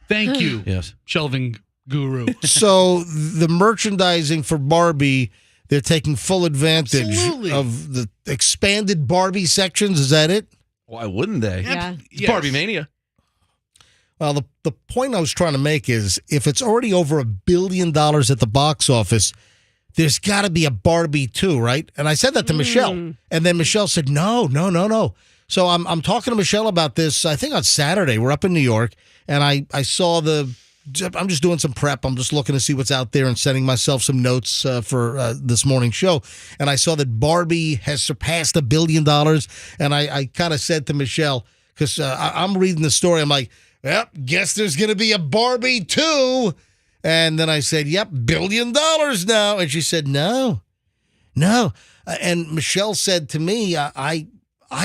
Thank you. Yes. Shelving guru. So the merchandising for Barbie, they're taking full advantage Absolutely. of the expanded Barbie sections. Is that it? Why wouldn't they? Yeah. It's Barbie Mania. Well, the point I was trying to make is if it's already over $1 billion at the box office, there's got to be a Barbie too, right? And I said that to Michelle, and then Michelle said, no. So I'm talking to Michelle about this, I think on Saturday. We're up in New York, and I saw I'm just doing some prep. I'm just looking to see what's out there and sending myself some notes for this morning's show. And I saw that Barbie has surpassed $1 billion. And I kind of said to Michelle, because I'm reading the story, I'm like, yep, guess there's going to be a Barbie too. And then I said, yep, $1 billion now. And she said, no. And Michelle said to me, I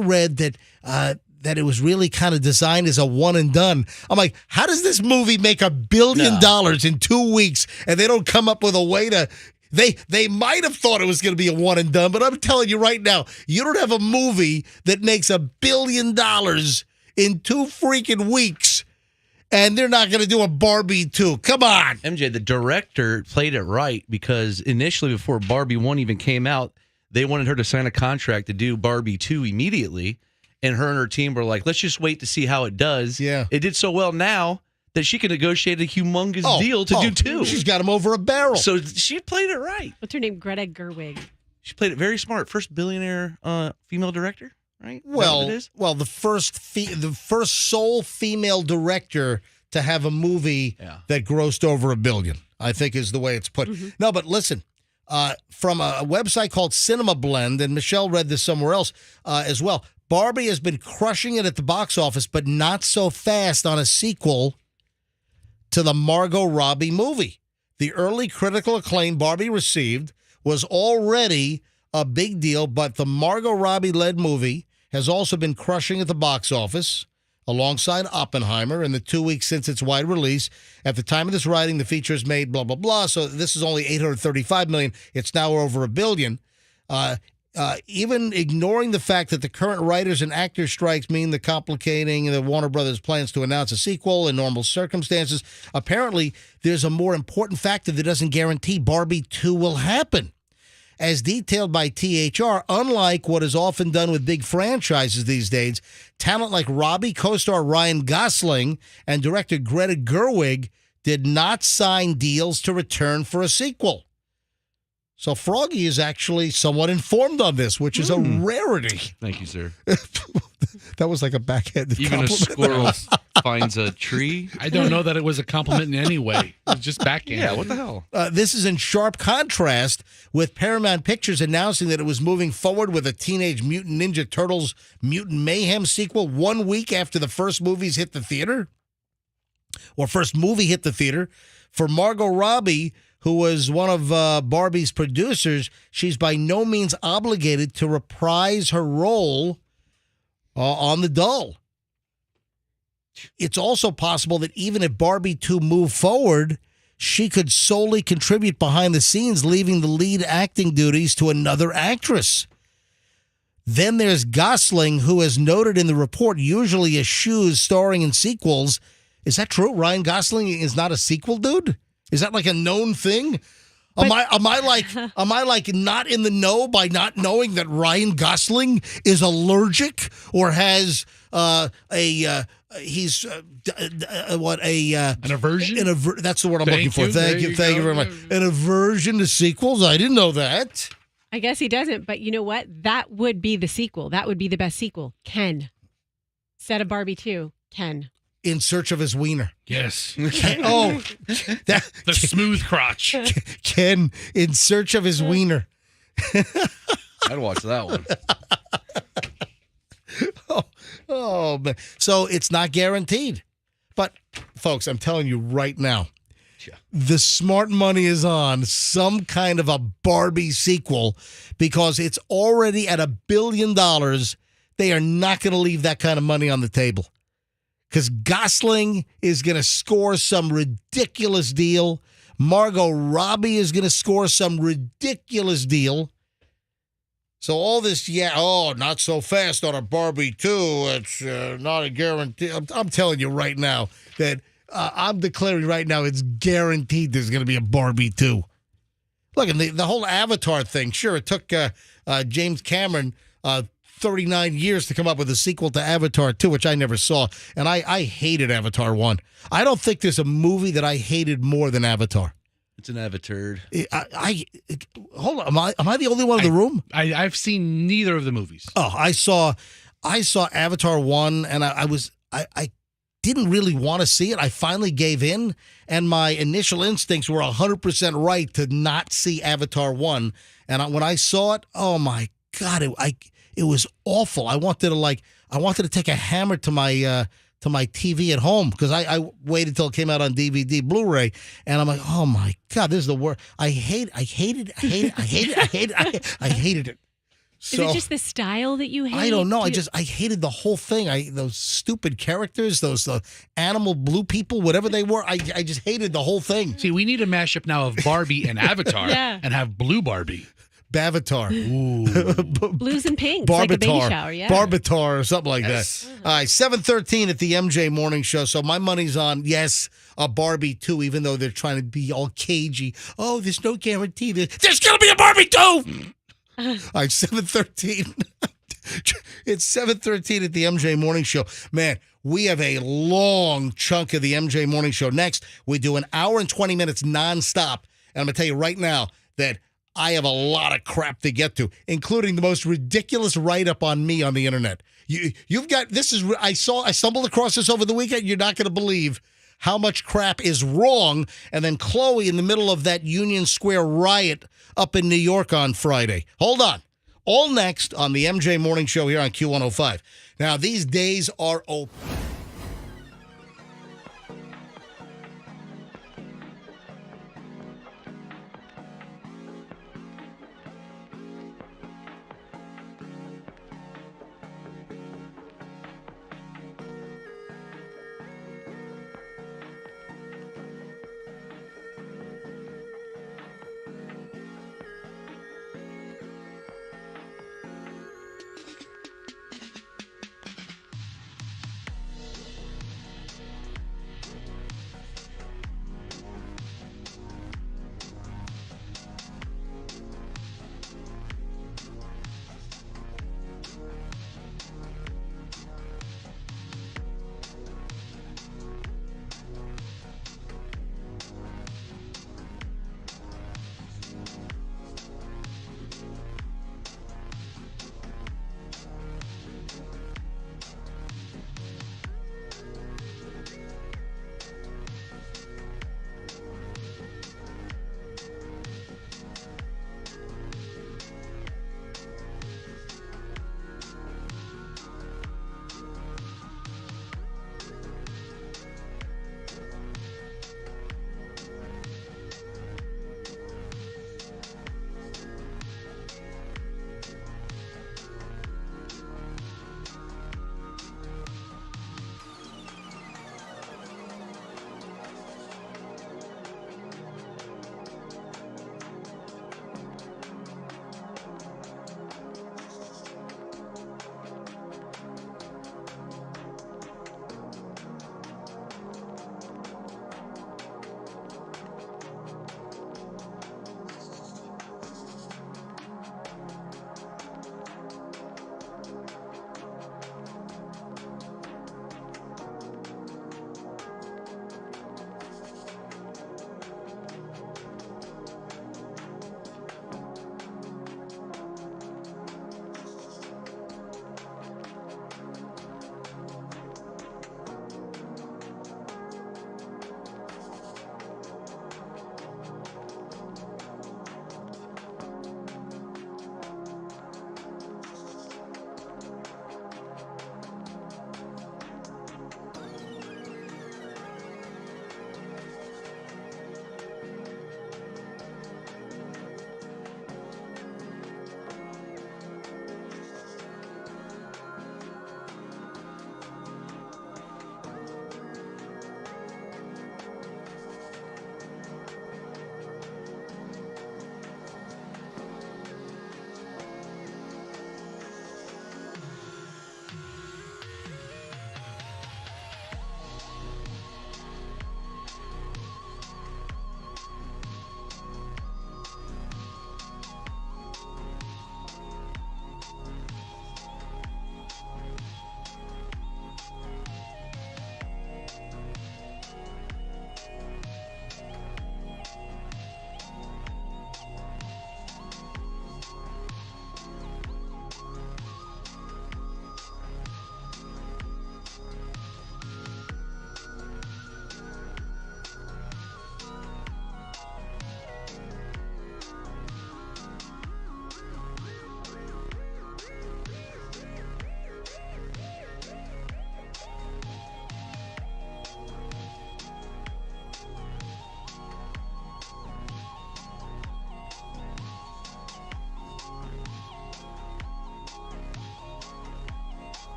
read that it was really kind of designed as a one and done. I'm like, how does this movie make $1 billion in 2 weeks and they don't come up with a way to... They might have thought it was going to be a one and done, but I'm telling you right now, you don't have a movie that makes $1 billion in 2 freaking weeks, and they're not going to do a Barbie 2. Come on. MJ, the director played it right because initially before Barbie 1 even came out, they wanted her to sign a contract to do Barbie 2 immediately. And her team were like, let's just wait to see how it does. Yeah. It did so well now that she can negotiate a humongous deal to do 2. She's got him over a barrel. So she played it right. What's her name? Greta Gerwig. She played it very smart. First billionaire female director, right? Is that Well, what it is? the first sole female director to have a movie that grossed over $1 billion, I think is the way it's put. No, but listen, from a website called Cinema Blend, and Michelle read this somewhere else as well, Barbie has been crushing it at the box office, but not so fast on a sequel to the Margot Robbie movie. The early critical acclaim Barbie received was already a big deal, but the Margot Robbie-led movie has also been crushing at the box office alongside Oppenheimer in the 2 weeks since its wide release. At the time of this writing, the feature has made blah, blah, blah, so this is only $835 million. It's now over $1 billion. Even ignoring the fact that the current writers and actors strikes mean the complicating the Warner Brothers plans to announce a sequel in normal circumstances, apparently there's a more important factor that doesn't guarantee Barbie 2 will happen. As detailed by THR, unlike what is often done with big franchises these days, talent like Robbie, co-star Ryan Gosling, and director Greta Gerwig did not sign deals to return for a sequel. So Froggy is actually somewhat informed on this, which is a rarity. Thank you, sir. That was like a backhanded Even compliment. a squirrel finds a tree. I don't know that it was a compliment in any way. It was just backhanded. Yeah, what the hell? This is in sharp contrast with Paramount Pictures announcing that it was moving forward with a Teenage Mutant Ninja Turtles Mutant Mayhem sequel 1 week after the first movie hit the theater. For Margot Robbie, who was one of Barbie's producers, she's by no means obligated to reprise her role on the doll. It's also possible that even if Barbie 2 moved forward, she could solely contribute behind the scenes, leaving the lead acting duties to another actress. Then there's Gosling, who, as noted in the report, usually eschews starring in sequels. Is that true? Ryan Gosling is not a sequel dude? Is that like a known thing? Am I like not in the know by not knowing that Ryan Gosling is allergic or has an aversion? That's the word I'm looking for. Thank you very much. An aversion to sequels? I didn't know that. I guess he doesn't, but you know what? That would be the sequel. That would be the best sequel. Ken. Instead of Barbie 2, Ken. In Search of His Wiener. Yes. The smooth crotch. Ken, In Search of His Wiener. I'd watch that one. Oh, man. So it's not guaranteed. But, folks, I'm telling you right now, the smart money is on some kind of a Barbie sequel because it's already at $1 billion. They are not going to leave that kind of money on the table. Because Gosling is going to score some ridiculous deal. Margot Robbie is going to score some ridiculous deal. So all this, not so fast on a Barbie 2. It's not a guarantee. I'm telling you right now that I'm declaring right now it's guaranteed there's going to be a Barbie 2. Look, and the whole Avatar thing, sure, it took James Cameron 39 years to come up with a sequel to Avatar 2, which I never saw. And I hated Avatar 1. I don't think there's a movie that I hated more than Avatar. It's an Avatar. Hold on. Am I the only one in the room? I've seen neither of the movies. Oh, I saw Avatar 1, and I didn't really want to see it. I finally gave in, and my initial instincts were 100% right to not see Avatar 1. And when I saw it, oh my God, it was awful. I wanted to take a hammer to my TV at home because I waited till it came out on DVD, Blu-ray, and I'm like, oh my God, this is the worst. I hated it. So, is it just the style that you hate? I don't know. I hated the whole thing. Those stupid characters, those animal blue people, whatever they were. I just hated the whole thing. See, we need a mashup now of Barbie and Avatar and have Blue Barbie. Bavatar. Ooh. Blues and pinks, Barbitar. like a baby shower, yeah. Barbitar or something like that. All right, 7:13 at the MJ Morning Show. So my money's on, yes, a Barbie 2, even though they're trying to be all cagey. Oh, there's no guarantee. There's going to be a Barbie 2! All right, 7:13. It's 7:13 at the MJ Morning Show. Man, we have a long chunk of the MJ Morning Show. Next, we do an hour and 20 minutes nonstop. And I'm going to tell you right now that I have a lot of crap to get to, including the most ridiculous write-up on me on the internet. You've got, this is, I stumbled across this over the weekend. You're not going to believe how much crap is wrong. And then Chloe in the middle of that Union Square riot up in New York on Friday. Hold on. All next on the MJ Morning Show here on Q105. Now, these days are open.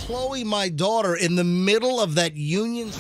Chloe, my daughter, in the middle of that Union.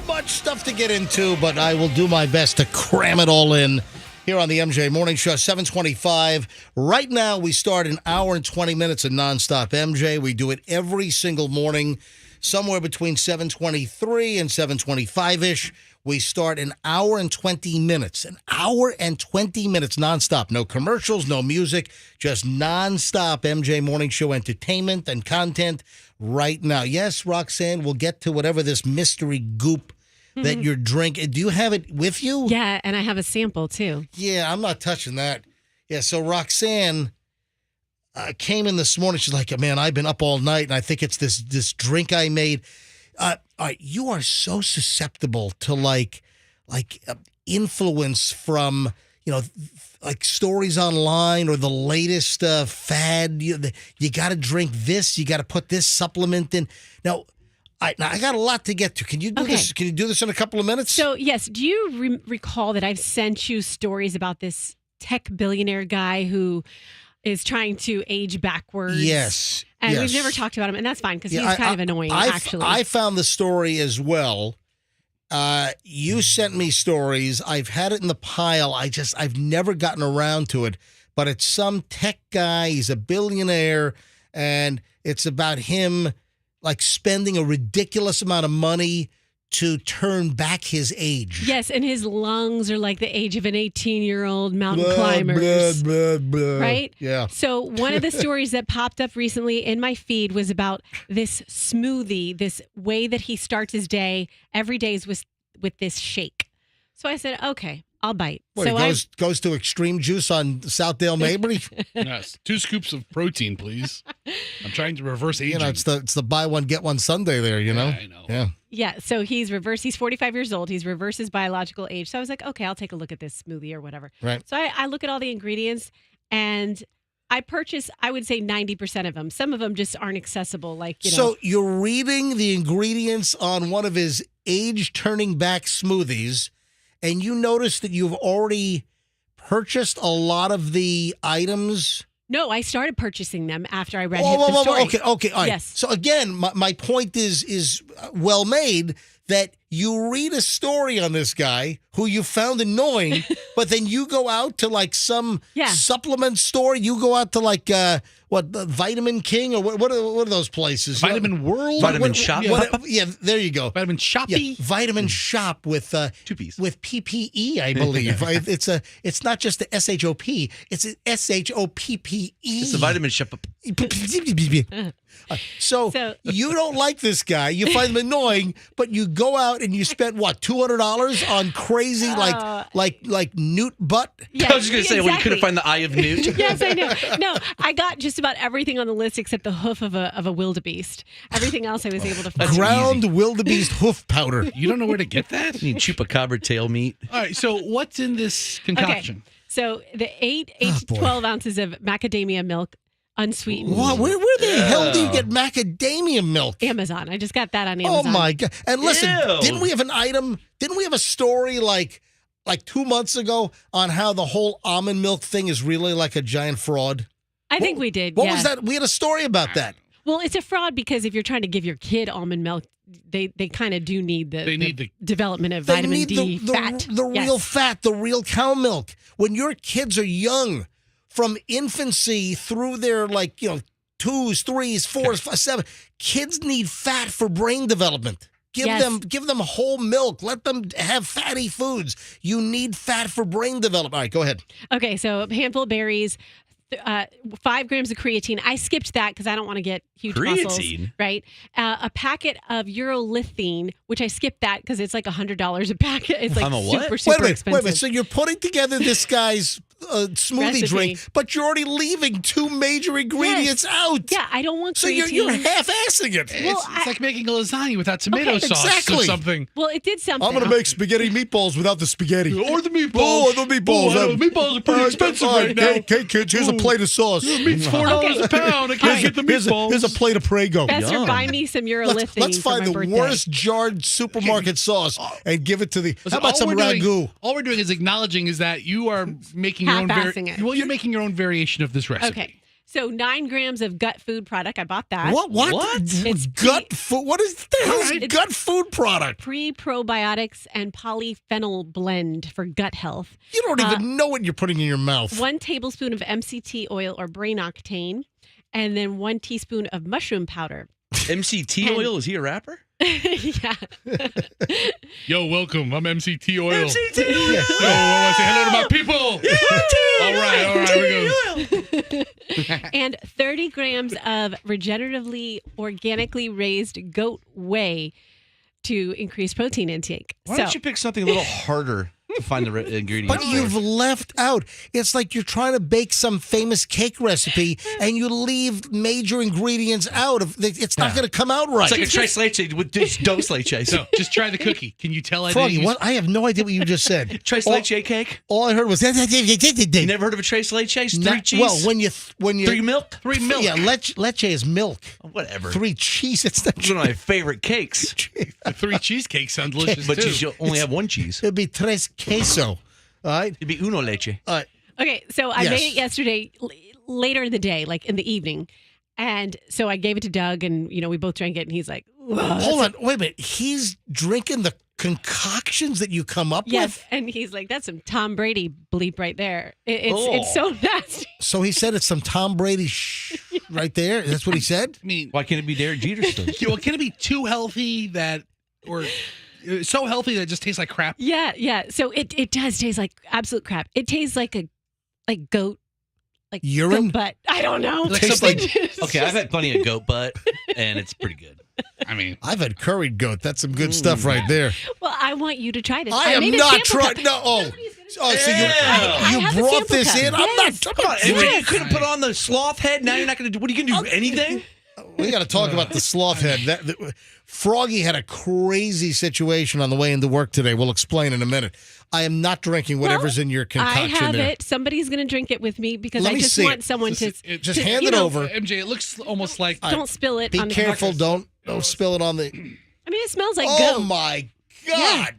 much stuff to get into, but I will do my best to cram it all in here on the MJ Morning Show, 725. Right now, we start an hour and 20 minutes of nonstop MJ. We do it every single morning, somewhere between 7:23 and 7:25-ish. We start an hour and 20 minutes, nonstop. No commercials, no music, just nonstop MJ Morning Show entertainment and content right now. Yes, Roxanne, we'll get to whatever this mystery goop that you're drinking. Do you have it with you? Yeah, and I have a sample too. Yeah, I'm not touching that. Yeah, so Roxanne came in this morning. She's like, man, I've been up all night, and I think it's this drink I made. All right, you are so susceptible to like influence from, like stories online or the latest fad. You got to drink this. You got to put this supplement in. Now I got a lot to get to. Can you do this? Can you do this in a couple of minutes? So, yes. Do you recall that I've sent you stories about this tech billionaire guy who is trying to age backwards? Yes. And we've never talked about him, and that's fine because he's kind of annoying, actually. I found the story as well. You sent me stories. I've had it in the pile. I've never gotten around to it. But it's some tech guy. He's a billionaire, and it's about him like spending a ridiculous amount of money to turn back his age. Yes, and his lungs are like the age of an 18-year-old mountain climbers. Right? Yeah. So one of the stories that popped up recently in my feed was about this smoothie, this way that he starts his day. Every day is with this shake. So I said, okay, I'll bite. What, so he goes to Extreme Juice on Southdale Mabry? Yes. 2 scoops of protein, please. I'm trying to reverse aging. It's the buy one, get one Sunday there, Yeah, I know. Yeah. Yeah, so he's 45 years old. He's reversed his biological age. So I was like, okay, I'll take a look at this smoothie or whatever. Right. So I look at all the ingredients, and I purchase, I would say 90% of them. Some of them just aren't accessible. So you're reading the ingredients on one of his age-turning back smoothies, and you notice that you've already purchased a lot of the items. No, I started purchasing them after I read the story. Okay, all right. Yes. So again, my point is well made, that you read a story on this guy who you found annoying, but then you go out to like some supplement store. You go out to like the Vitamin King or what are those places? Vitamin World? Vitamin Shop? Yeah, there you go. Vitamin Shoppy? Yeah, Vitamin Shop with 2Ps. with PPE, I believe. It's not just the SHOP, it's a SHOPPE. It's a Vitamin Shop. So you don't like this guy. You find him annoying, but you go out and you spend what, $200 on crazy like newt butt? Yeah, I was just gonna say, well, you couldn't find the eye of newt. Yes, I know. No, I got just about everything on the list except the hoof of a wildebeest. Everything else I was able to find. Ground wildebeest hoof powder. You don't know where to get that? You need chupacabra tail meat. All right, so what's in this concoction? Okay. So the 8 to 12 ounces of macadamia milk, unsweetened. What? Where the hell do you get macadamia milk? Amazon. I just got that on Amazon. Oh my God. And listen, Ew. didn't we have a story like 2 months ago on how the whole almond milk thing is really like a giant fraud? I think we did. What was that? We had a story about that. Well, it's a fraud because if you're trying to give your kid almond milk, they kind of do need the development of vitamin D fat. The real fat, the real cow milk. When your kids are young, from infancy through their 2s, 3s, 4s, 5, 7, kids need fat for brain development. Give them whole milk. Let them have fatty foods. You need fat for brain development. All right, go ahead. Okay, so a handful of berries, 5 grams of creatine. I skipped that because I don't want to get huge muscles. Right. A packet of urolithine, which I skipped that because it's like $100 a packet. It's like super expensive. Wait a minute. So you're putting together this guy's smoothie drink, but you're already leaving 2 major ingredients out. Yeah, I don't want creatine. So you're half-assing it. Well, it's like making a lasagna without tomato sauce or something. Well, it did something. I'm going to make spaghetti meatballs without the spaghetti. Or the meatballs. Oh, the meatballs. The meatballs are pretty expensive right now. Okay, kids, here's a plate of sauce. Meat's $4 a pound. I can't get the meatballs. Here's a plate of Prego. Bester, buy me some urolithine. Let's find the worst jarred supermarket sauce and give it to the. How about some ragu? All we're doing is acknowledging is that you are making your own half-assing it. Well, you're making your own variation of this recipe. Okay. So 9 grams of gut food product. I bought that. What? It's gut food. What is the hell is It's- gut food product? Pre-probiotics and polyphenol blend for gut health. You don't even know what you're putting in your mouth. 1 tablespoon of MCT oil or brain octane, and then 1 teaspoon of mushroom powder. MCT oil? Is he a rapper? Yeah. Yo, welcome. I'm MCT Oil. MCT Yo, I want to say hello to my people. All right, we go. And 30 grams of regeneratively organically raised goat whey to increase protein intake. Why don't you pick something a little harder to find the ingredients? But you've left out. It's like you're trying to bake some famous cake recipe and you leave major ingredients out. It's not going to come out right. It's like a tres leche with dos leches. No, just try the cookie. Can you tell I Froggy, didn't use- what? I have no idea what you just said. Tres leche cake? All I heard was You never heard of a tres leches? 3 cheese? Well, when you 3 milk? 3 milk. Yeah, leche is milk. Whatever. 3 cheese. It's not It's one of my favorite cakes. The 3 cheesecakes sound delicious But too. you only have 1 cheese. It'd be tres queso. All right. It'd be uno leche. Okay, so I Yes. made it yesterday, later in the day, like in the evening. And so I gave it to Doug, and, we both drank it, and he's like, Hold on. Wait a minute. He's drinking the concoctions that you come up yes. with? And he's like, that's some Tom Brady bleep right there. It's so nasty. So he said it's some Tom Brady right there? That's what he said? I mean, Why can't it be Derek Jeter's stuff? well, can it be too healthy or so healthy that it just tastes like crap? Yeah. So it does taste like absolute crap. It tastes like goat, like Urine? goat butt. I don't know. Like Tastes something- like- Okay, I've had plenty of goat butt, and it's pretty good. I mean, I've had curried goat. That's some good stuff right there. Well, I want you to try this. I am made a not sample trying. cup. No. Oh, so I you have a brought sample this cup. in? I'm Yes. not. Come on, MJ, you couldn't put on the sloth head. Now you're not going to do. What are you going to do? Anything? We got to talk about the sloth head. Froggy had a crazy situation on the way into work today. We'll explain in a minute. I am not drinking whatever's in your concoction I have there. it. Somebody's going to drink it with me because Let I me just see want it. someone Just- to Just to, hand you it know, over. MJ, it looks almost like Don't spill it. Be on the careful. crackers. Don't spill it on the. I mean, it smells like Oh goat. my God!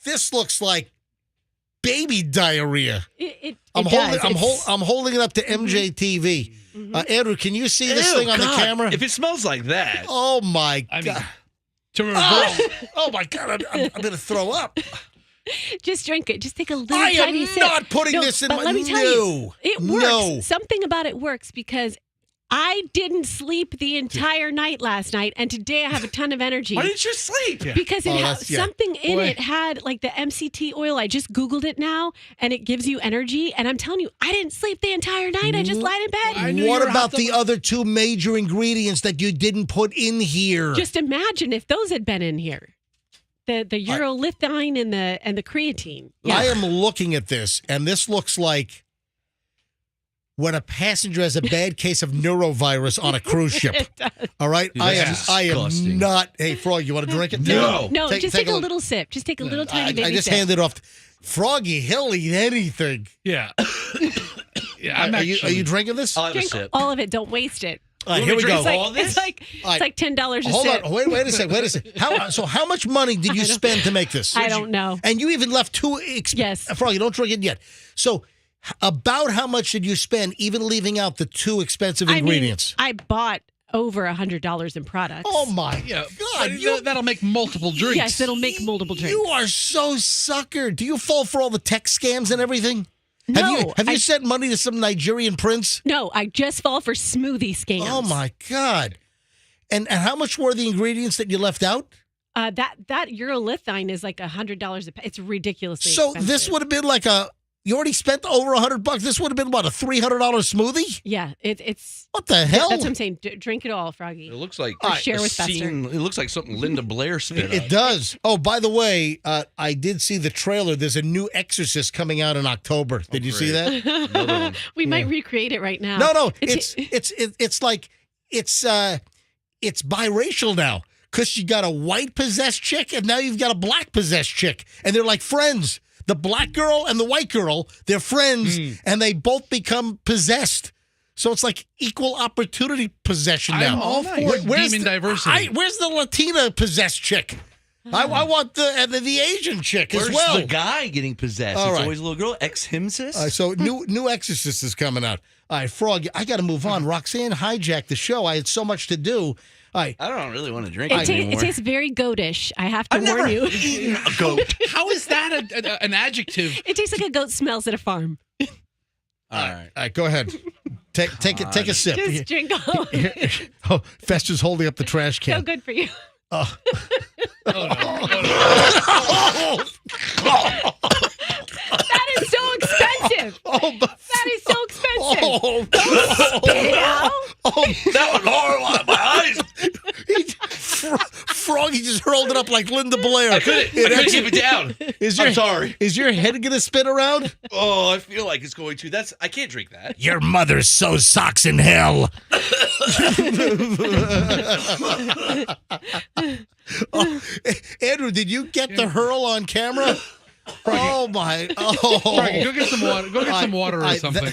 This looks like baby diarrhea. It I'm does. holding. It's- I'm holding it up to MJTV. Andrew, can you see this Ew, thing on God. the camera? If it smells like that, Oh my I mean, God! to reverse. Oh my God! I'm going to throw up. Just drink it. Just take a little I tiny am sip. not putting No, this in but my. let me tell you, it works. No. Something about it works because I didn't sleep the entire night last night, and today I have a ton of energy. why didn't you sleep? Because Oh, that's- yeah. something in Boy. it had like the MCT oil. I just Googled it now, and it gives you energy. And I'm telling you, I didn't sleep the entire night. I just lied in bed. I knew you What were about hopped the up- other 2 major ingredients that you didn't put in here? Just imagine if those had been in here. The urolithine and the creatine. Yeah. I am looking at this, and this looks like when a passenger has a bad case of neurovirus on a cruise ship. It does. All right, Dude, I that's am disgusting. not. Hey, Frog, you want to drink it? No. No, just take a look. little sip. Just take a little tiny I baby just sip. handed off. Froggy, he'll eat anything. Yeah. Yeah, I'm Are you actually. drinking this? I'll have a Drink sip. all of it. Don't waste it. All right, You here want we me go. to drink all It's like All right. $10 a Hold sip. on. Wait a second. How much money did you spend to make this? I don't know. And you even left 2 Yes. Froggy, don't drink it yet. So, about how much did you spend, even leaving out the 2 expensive ingredients? I bought over $100 in products. Oh my Yeah, God! that'll make multiple drinks. Yes, it'll make multiple drinks. You are so sucker. Do you fall for all the tech scams and everything? No, Have you I- sent money to some Nigerian prince? No, I just fall for smoothie scams. Oh my God! And how much were the ingredients that you left out? That urolithine is like $100 a. It's ridiculously. So expensive. this would have been like you already spent over $100. This would have been what, a $300 smoothie? Yeah, it's. What the hell? That's what I'm saying. Drink it all, Froggy. It looks like Or share a with Fester. scene. It looks like something Linda Blair spit It out. does. Oh, by the way, I did see the trailer. There's a new Exorcist coming out in October. Did you see great. that? Another one. We might recreate it right now. No. It's like it's biracial now because you got a white possessed chick and now you've got a black possessed chick, and they're like friends. The black girl and the white girl, they're friends, and they both become possessed. So it's like equal opportunity possession now. I'm all for Where's demon the- diversity. Where's the Latina possessed chick? I want the Asian chick Where's as well. the guy getting possessed? All It's right. always a little girl. Ex-himsis? So new Exorcist is coming out. All right, Frog, I got to move on. Roxanne hijacked the show. I had so much to do. All right. I don't really want to drink It anymore. tastes very goatish. I have to I've never warn you. eaten a goat. How is that an adjective? It tastes like a goat smells at a farm. All right. All right, go ahead. Take a sip. Just drink all of it. Oh, Fester's holding up the trash can. So good for you. Oh. That is so expensive. That is so expensive. Spit it out. That was horrible. My eyes. Froggy just hurled it up like Linda Blair. I couldn't keep it down. I'm sorry. Is your head going to spin around? Oh, I feel like it's going to. I can't drink that. Your mother sews socks in hell. Andrew, did you get the hurl on camera? Oh my! Froggy, go get some water. Go get some water or something.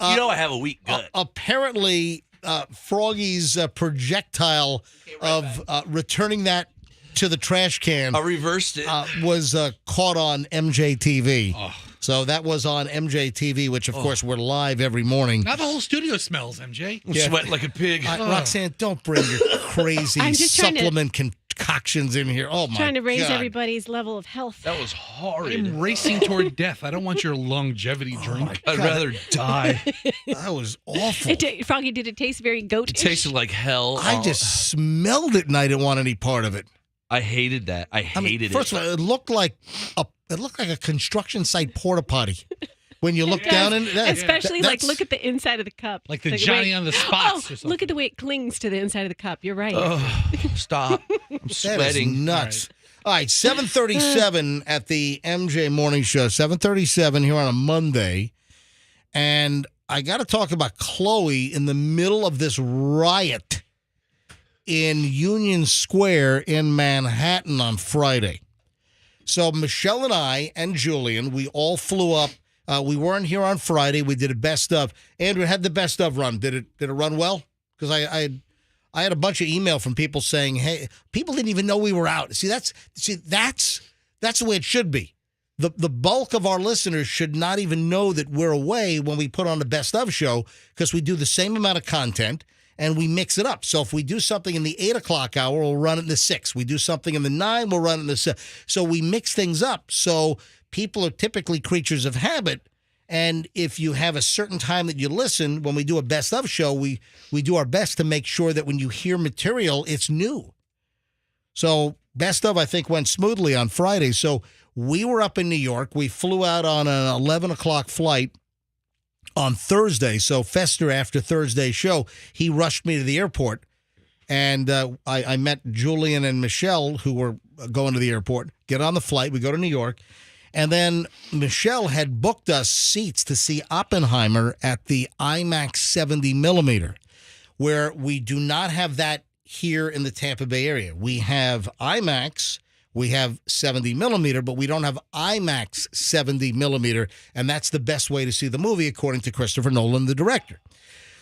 You know I have a weak gut. Apparently, Froggy's projectile of returning that to the trash can I reversed it. was caught on MJTV. So that was on MJTV, which, of course, we're live every morning. Now the whole studio smells, MJ. I'm sweating like a pig. Roxanne, don't bring your crazy I'm just trying to- supplement concoctions in here. Oh, my God. Trying to raise everybody's level of health. That was horrid. I'm racing toward death. I don't want your longevity drink. I'd rather die. That was awful. Froggy, did it taste very goatish? It tasted like hell. I just smelled it and I didn't want any part of it. I hated that. I hated First it. of all, it looked like a construction site porta potty. When you look down in that, Especially look at the inside of the cup. Like the way- Johnny on the spots or something. Look at the way it clings to the inside of the cup. You're right. Stop. I'm that is sweating. nuts. All right, 7:37 at the MJ Morning Show. 7:37 here on a Monday, and I got to talk about Chloe in the middle of this riot in Union Square in Manhattan on Friday. So Michelle and I and Julian, we all flew up. We weren't here on Friday. We did a best of. Andrew had the best of run. Did it run well? Because I had a bunch of email from people saying, "Hey, people didn't even know we were out." See, that's the way it should be. The bulk of our listeners should not even know that we're away when we put on the best of show because we do the same amount of content and we mix it up. So if we do something in the 8 o'clock hour, we'll run it in the 6. We do something in the 9, we'll run it in the 7. So we mix things up. So people are typically creatures of habit. And if you have a certain time that you listen, when we do a best of show, we do our best to make sure that when you hear material, it's new. So best of, I think, went smoothly on Friday. So we were up in New York. We flew out on an 11 o'clock flight on Thursday. So Fester, after Thursday's show, he rushed me to the airport. And I met Julian and Michelle, who were going to the airport, get on the flight. We go to New York. And then Michelle had booked us seats to see Oppenheimer at the IMAX 70 millimeter, where we do not have that here in the Tampa Bay area. We have IMAX, we have 70 millimeter, but we don't have IMAX 70 millimeter, and that's the best way to see the movie, according to Christopher Nolan, the director.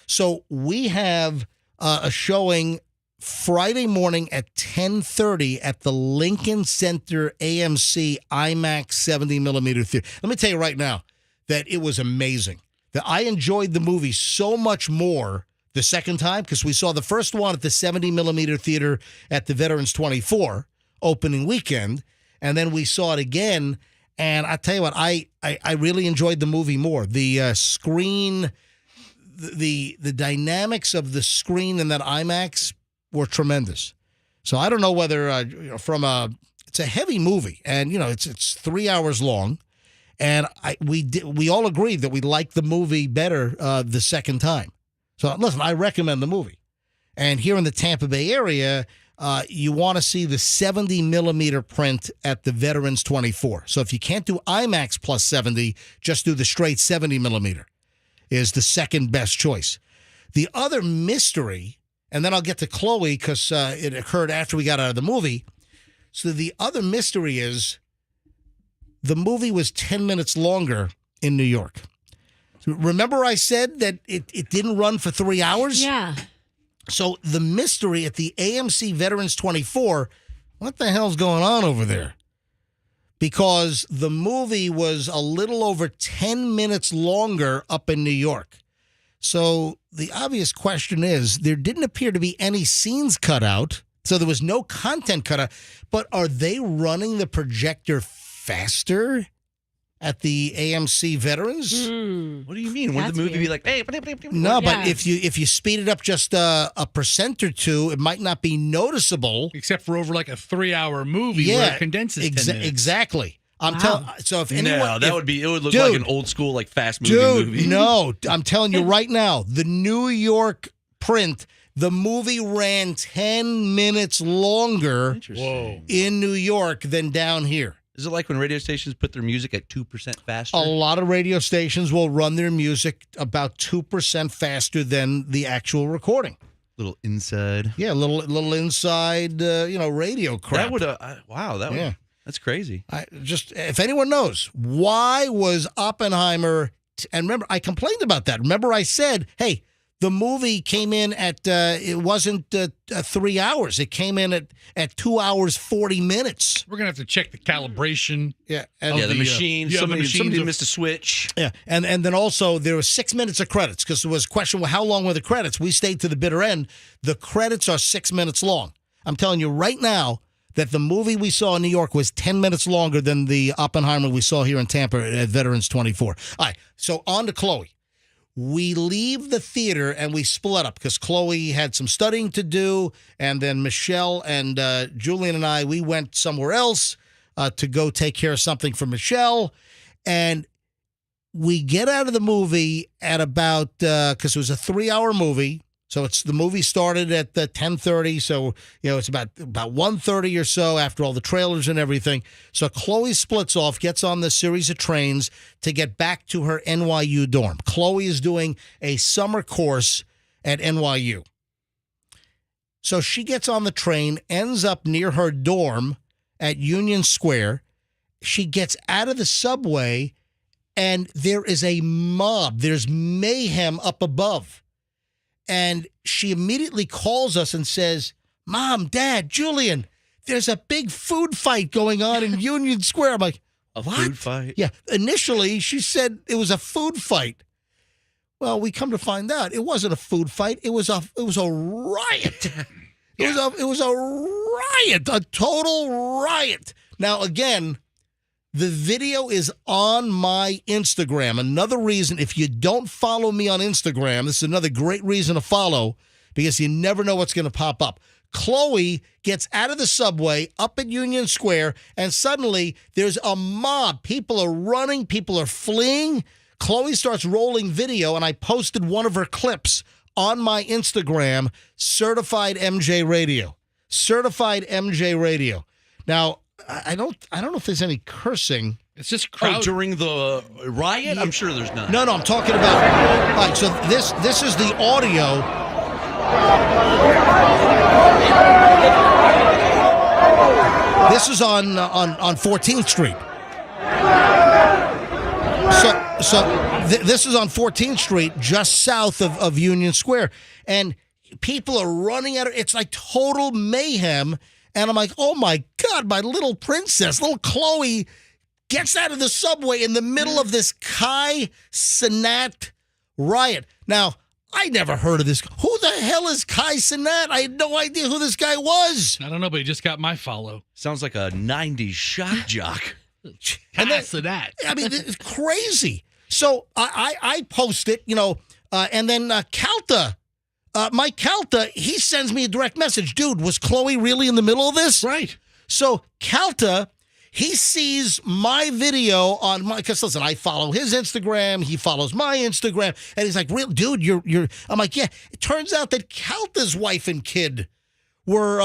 So we have a showing Friday morning at 10:30 at the Lincoln Center AMC IMAX 70 millimeter theater. Let me tell you right now that it was amazing. That I enjoyed the movie so much more the second time because we saw the first one at the 70 millimeter theater at the Veterans 24 opening weekend, and then we saw it again. And I tell you what, I really enjoyed the movie more. The screen, the dynamics of the screen in that IMAX were tremendous. So I don't know whether it's a heavy movie, and it's 3 hours long, and we all agreed that we liked the movie better the second time. So listen, I recommend the movie. And here in the Tampa Bay area, you want to see the 70 millimeter print at the Veterans 24. So if you can't do IMAX plus 70, just do the straight 70 millimeter is the second best choice. The other mystery, and then I'll get to Chloe because it occurred after we got out of the movie. So the other mystery is the movie was 10 minutes longer in New York. So remember I said that it didn't run for 3 hours? Yeah. So the mystery at the AMC Veterans 24, what the hell's going on over there? Because the movie was a little over 10 minutes longer up in New York. So the obvious question is, there didn't appear to be any scenes cut out, so there was no content cut out. But are they running the projector faster at the AMC Veterans? What do you mean? Would That's the movie be weird. like, hey, No, Yeah. but if you speed it up just a percent or two, it might not be noticeable. Except for over like a 3-hour movie where it condenses 10 minutes. Exactly. I'm Wow. telling. So if anyone, no, that if- would be, it would look Dude. like an old school, like fast movie. no, I'm telling you right now, the New York print, the movie ran 10 minutes longer Interesting. Whoa. in New York than down here. Is it like when radio stations put their music at 2% faster? A lot of radio stations will run their music about 2% faster than the actual recording. Little inside. Yeah, little inside, radio crap. That would, wow, that would, Yeah. that's crazy. If anyone knows, why was Oppenheimer, and remember, I complained about that. Remember I said, hey, the movie came in at, it wasn't 3 hours. It came in at 2 hours, 40 minutes. We're going to have to check the calibration. Yeah. Yeah, And, the machine. yeah, the somebody machines of- missed a switch. yeah. And then also there was 6 minutes of credits because there was a question, well, how long were the credits? We stayed to the bitter end. The credits are 6 minutes long. I'm telling you right now that the movie we saw in New York was 10 minutes longer than the Oppenheimer we saw here in Tampa at Veterans 24. All right, so on to Chloe. We leave the theater and we split up because Chloe had some studying to do, and then Michelle and Julian and I, we went somewhere else to go take care of something for Michelle, and we get out of the movie at about, because it was a 3-hour movie, so the movie started at 10:30, so it's about 1:30 or so after all the trailers and everything. So Chloe splits off, gets on the series of trains to get back to her NYU dorm. Chloe is doing a summer course at NYU. So she gets on the train, ends up near her dorm at Union Square. She gets out of the subway, and there is a mob. There's mayhem up above. And she immediately calls us and says, Mom, Dad, Julian, there's a big food fight going on in Union Square. I'm like, A what? food fight? Yeah. Initially, she said it was a food fight. Well, we come to find out it wasn't a food fight. It was a riot. It was a riot, a total riot. Now, again, the video is on my Instagram. Another reason, if you don't follow me on Instagram, this is another great reason to follow because you never know what's going to pop up. Chloe gets out of the subway up at Union Square, and suddenly there's a mob. People are running. People are fleeing. Chloe starts rolling video, and I posted one of her clips on my Instagram, Certified MJ Radio. Certified MJ Radio. Now, I don't know if there's any cursing. It's just Oh, crowd. during the riot? I'm sure there's none. No, I'm talking about. All right, so this is the audio. This is on 14th Street. This is on 14th Street, just south of Union Square, and people are running at it. It's like total mayhem. And I'm like, oh my God, my little princess, little Chloe gets out of the subway in the middle of this Kai Cenat riot. Now, I never heard of this. Who the hell is Kai Cenat? I had no idea who this guy was. I don't know, but he just got my follow. Sounds like a 90s shock jock. And then- So that. I mean, it's crazy. So I post it, and then Calta, Mike Calta, he sends me a direct message. Dude, was Chloe really in the middle of this? Right. So Calta, he sees my video on my, because listen, I follow his Instagram, he follows my Instagram, and he's like, real dude, you're, I'm like, yeah. It turns out that Calta's wife and kid were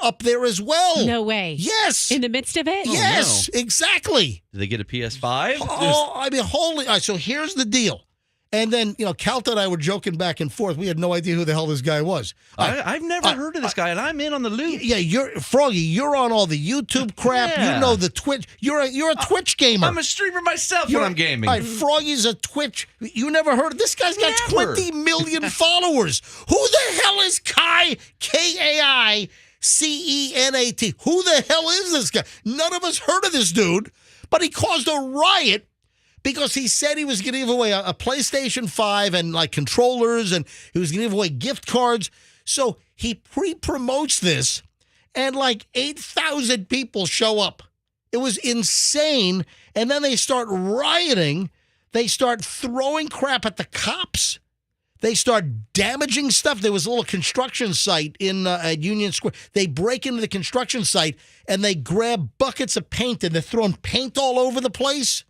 up there as well. No way. Yes. In the midst of it? Yes, exactly. Did they get a PS5? Oh, I mean, holy. All right, so here's the deal. And then, Calta and I were joking back and forth. We had no idea who the hell this guy was. I've never heard of this guy, and I'm in on the loop. Yeah, Froggy, you're on all the YouTube crap. Yeah. You know the Twitch. You're a Twitch gamer. I'm a streamer myself when I'm gaming. All right, Froggy's a Twitch. You never heard of this guy's got Never. 20 million followers. Who the hell is Kai, Kai C-E-N-A-T. Who the hell is this guy? None of us heard of this dude, but he caused a riot because he said he was going to give away a PlayStation 5 and like controllers, and he was going to give away gift cards. So he pre-promotes this, and like 8,000 people show up. It was insane. And then they start rioting. They start throwing crap at the cops. They start damaging stuff. There was a little construction site at Union Square. They break into the construction site, and they grab buckets of paint, and they're throwing paint all over the place.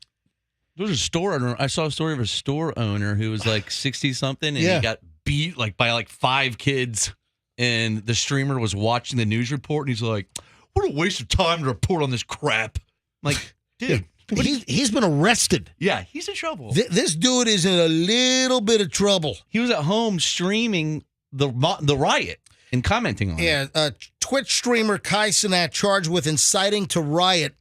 There was a store owner. I saw a story of a store owner who was like 60-something, and Yeah. he got beat like by like 5 kids. And the streamer was watching the news report, and he's like, "What a waste of time to report on this crap." I'm like, dude, He's been arrested. yeah, he's in trouble. This dude is in a little bit of trouble. He was at home streaming the riot and commenting on it. Yeah, Twitch streamer Kai Cenat charged with inciting to riot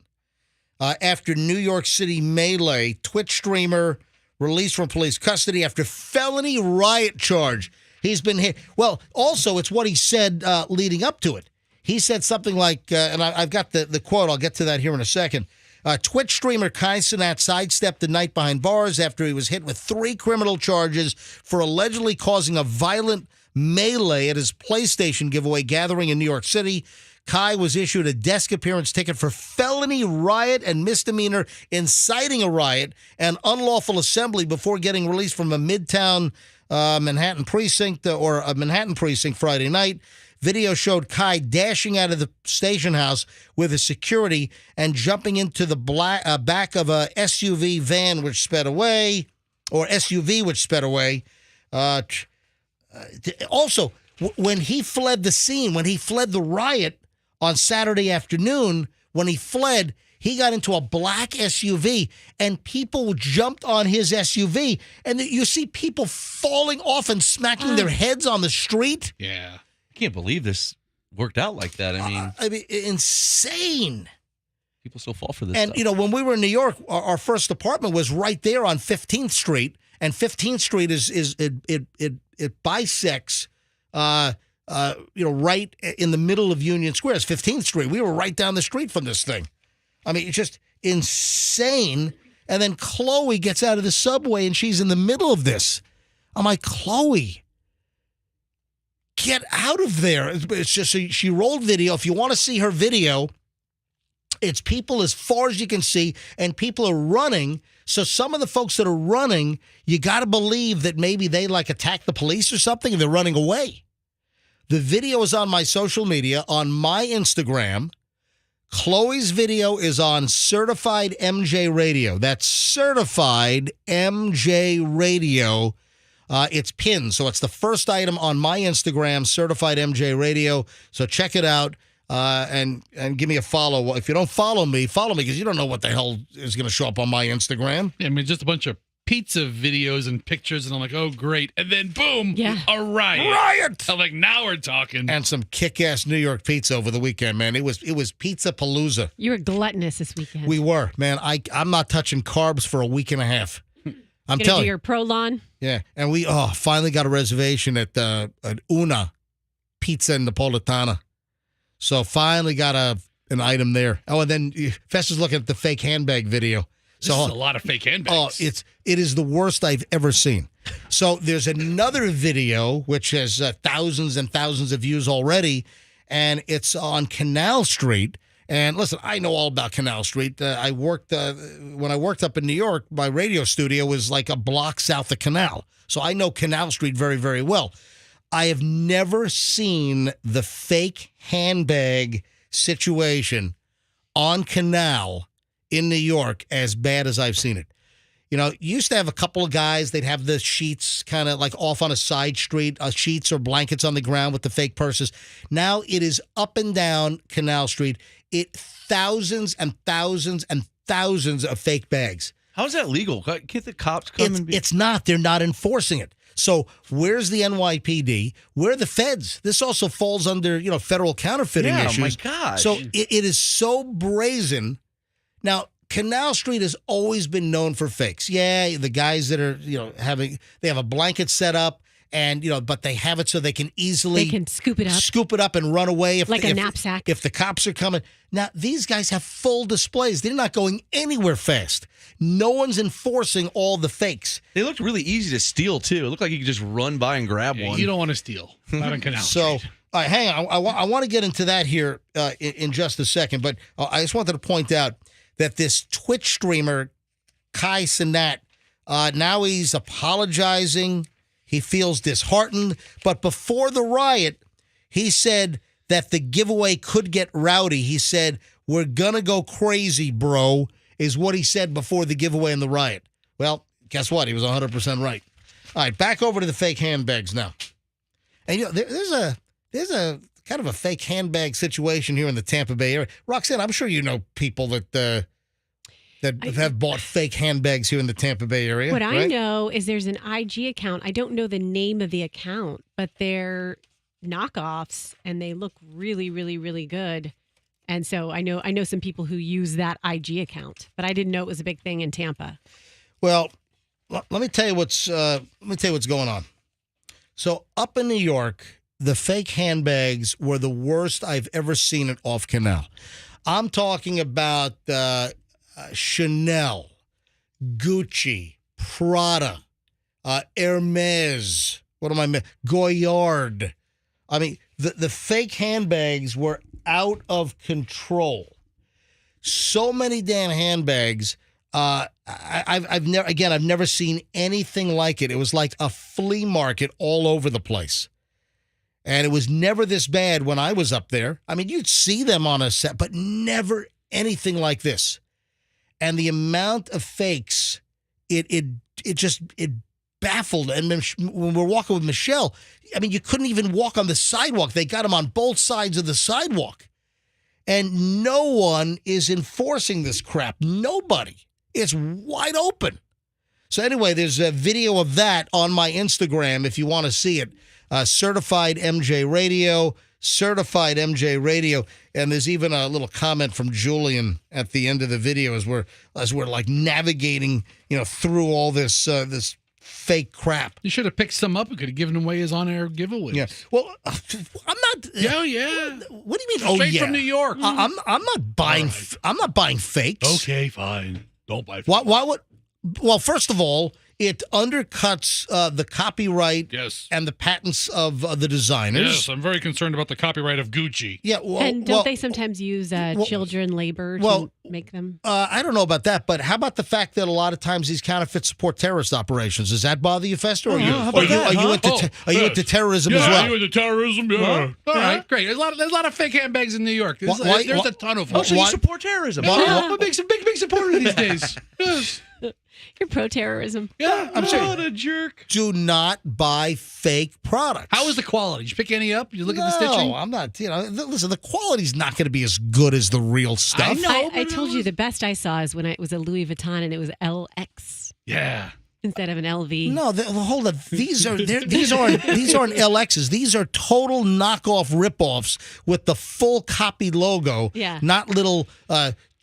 after New York City melee. Twitch streamer released from police custody after felony riot charge. He's been hit. Well, also, it's what he said leading up to it. He said something like, and I've got the quote. I'll get to that here in a second. Twitch streamer Kai Cenat sidestepped the night behind bars after he was hit with 3 criminal charges for allegedly causing a violent melee at his PlayStation giveaway gathering in New York City. Kai was issued a desk appearance ticket for felony riot and misdemeanor inciting a riot and unlawful assembly before getting released from a Midtown Manhattan precinct Friday night. Video showed Kai dashing out of the station house with a security and jumping into the back of a SUV van which sped away, or SUV which sped away. Also, when he fled the scene, when he fled the riot on Saturday afternoon, when he fled, he got into a black SUV, and people jumped on his SUV, and you see people falling off and smacking their heads on the street. Yeah. I can't believe this worked out like that. I mean, Insane. people still fall for this And, stuff. you know, when we were in New York, our first apartment was right there on 15th Street, and 15th Street it bisects, right in the middle of Union Square. It's 15th Street. We were right down the street from this thing. I mean, it's just insane. And then Chloe gets out of the subway, and she's in the middle of this. I'm like, Chloe, get out of there. It's just, she rolled video. If you want to see her video, it's people as far as you can see, and people are running. So some of the folks that are running, you got to believe that maybe they like attack the police or something, and they're running away. The video is on my social media, on my Instagram. Chloe's video is on Certified MJ Radio. That's Certified MJ Radio. It's pinned, so it's the first item on my Instagram, Certified MJ Radio. So check it out and give me a follow. If you don't follow me because you don't know what the hell is going to show up on my Instagram. Yeah, I mean, just a bunch of pizza videos and pictures, and I'm like, oh, great. And then, boom, a riot. Riot! I'm like, now we're talking. And some kick-ass New York pizza over the weekend, man. It was Pizza Palooza. You were gluttonous this weekend. We were, man. I'm not touching carbs for a week and a half. I'm Gonna telling do you. your Prolon. Yeah, and we finally got a reservation at Una Pizza Napolitana. So finally got an item there. Oh, and then Fester's looking at the fake handbag video. This is a lot of fake handbags. Oh, it is the worst I've ever seen. So there's another video which has thousands and thousands of views already, and it's on Canal Street. And listen, I know all about Canal Street. When I worked up in New York, my radio studio was like a block south of Canal. So I know Canal Street very, very well. I have never seen the fake handbag situation on Canal in New York as bad as I've seen it. You know, you used to have a couple of guys, they'd have the sheets kind of like off on a side street, sheets or blankets on the ground with the fake purses. Now it is up and down Canal Street. Thousands and thousands and thousands of fake bags. How is that legal? Can't the cops come and be... It's not. They're not enforcing it. So where's the NYPD? Where are the feds? This also falls under, federal counterfeiting issues. Oh, my gosh. So it is so brazen. Now, Canal Street has always been known for fakes. Yeah, the guys that are, they have a blanket set up and but they have it so they can easily They can scoop it up and run away if like a knapsack. if the cops are coming. Now these guys have full displays. They're not going anywhere fast. No one's enforcing all the fakes. They looked really easy to steal too. It looked like you could just run by and grab one. You don't want to steal. Not on Canal So, Street. hang on. I want to get into that here in just a second, but I just wanted to point out that this Twitch streamer, Kai Cenat, now he's apologizing. He feels disheartened. But before the riot, he said that the giveaway could get rowdy. He said, "We're going to go crazy, bro," is what he said before the giveaway and the riot. Well, guess what? He was 100% right. All right, back over to the fake handbags now. And there's a kind of a fake handbag situation here in the Tampa Bay area. Roxanne, I'm sure you know people that have bought fake handbags here in the Tampa Bay area. What I right? know is there's an IG account. I don't know the name of the account, but they're knockoffs and they look really, really, really good. And so I know some people who use that IG account, but I didn't know it was a big thing in Tampa. Well, let me tell you what's going on. So up in New York, the fake handbags were the worst I've ever seen it off Canal. I'm talking about Chanel, Gucci, Prada, Hermes. What am I missing? Goyard. I mean, the fake handbags were out of control. So many damn handbags. I've never seen anything like it. It was like a flea market all over the place. And it was never this bad when I was up there. I mean, you'd see them on a set, but never anything like this. And the amount of fakes, it baffled. And when we're walking with Michelle, I mean, you couldn't even walk on the sidewalk. They got them on both sides of the sidewalk. And no one is enforcing this crap. Nobody. It's wide open. So anyway, there's a video of that on my Instagram if you want to see it. Certified MJ Radio. And there's even a little comment from Julian at the end of the video as we're like navigating, through all this this fake crap. You should have picked some up. You could have given away as on-air giveaways. Yeah. Well, I'm not. Yeah. What do you mean? Straight from New York. I'm not buying. Right. I'm not buying fakes. Okay, fine. Don't buy. Why would? Well, first of all, it undercuts the copyright Yes. and the patents of the designers. Yes, I'm very concerned about the copyright of Gucci. Yeah. Well, And don't they sometimes use children labor to make them? I don't know about that, but how about the fact that a lot of times these counterfeits support terrorist operations? Does that bother you, Fester? Or are you into terrorism as well? Are you into terrorism? Yeah. All right, great. There's a lot of fake handbags in New York. There's a ton of them. Oh, so you support terrorism? I'm a big supporter these days. Yes. You're pro-terrorism. Yeah, I'm saying. What a jerk. Do not buy fake products. How is the quality? Did you pick any up? You look at the stitching? No, I'm not. Listen, the quality's not going to be as good as the real stuff. I told you the best I saw is when it was a Louis Vuitton and it was LX Yeah. instead of an LV. No, hold on. These aren't LXs. These are total knockoff ripoffs with the full copy logo. Yeah. Not little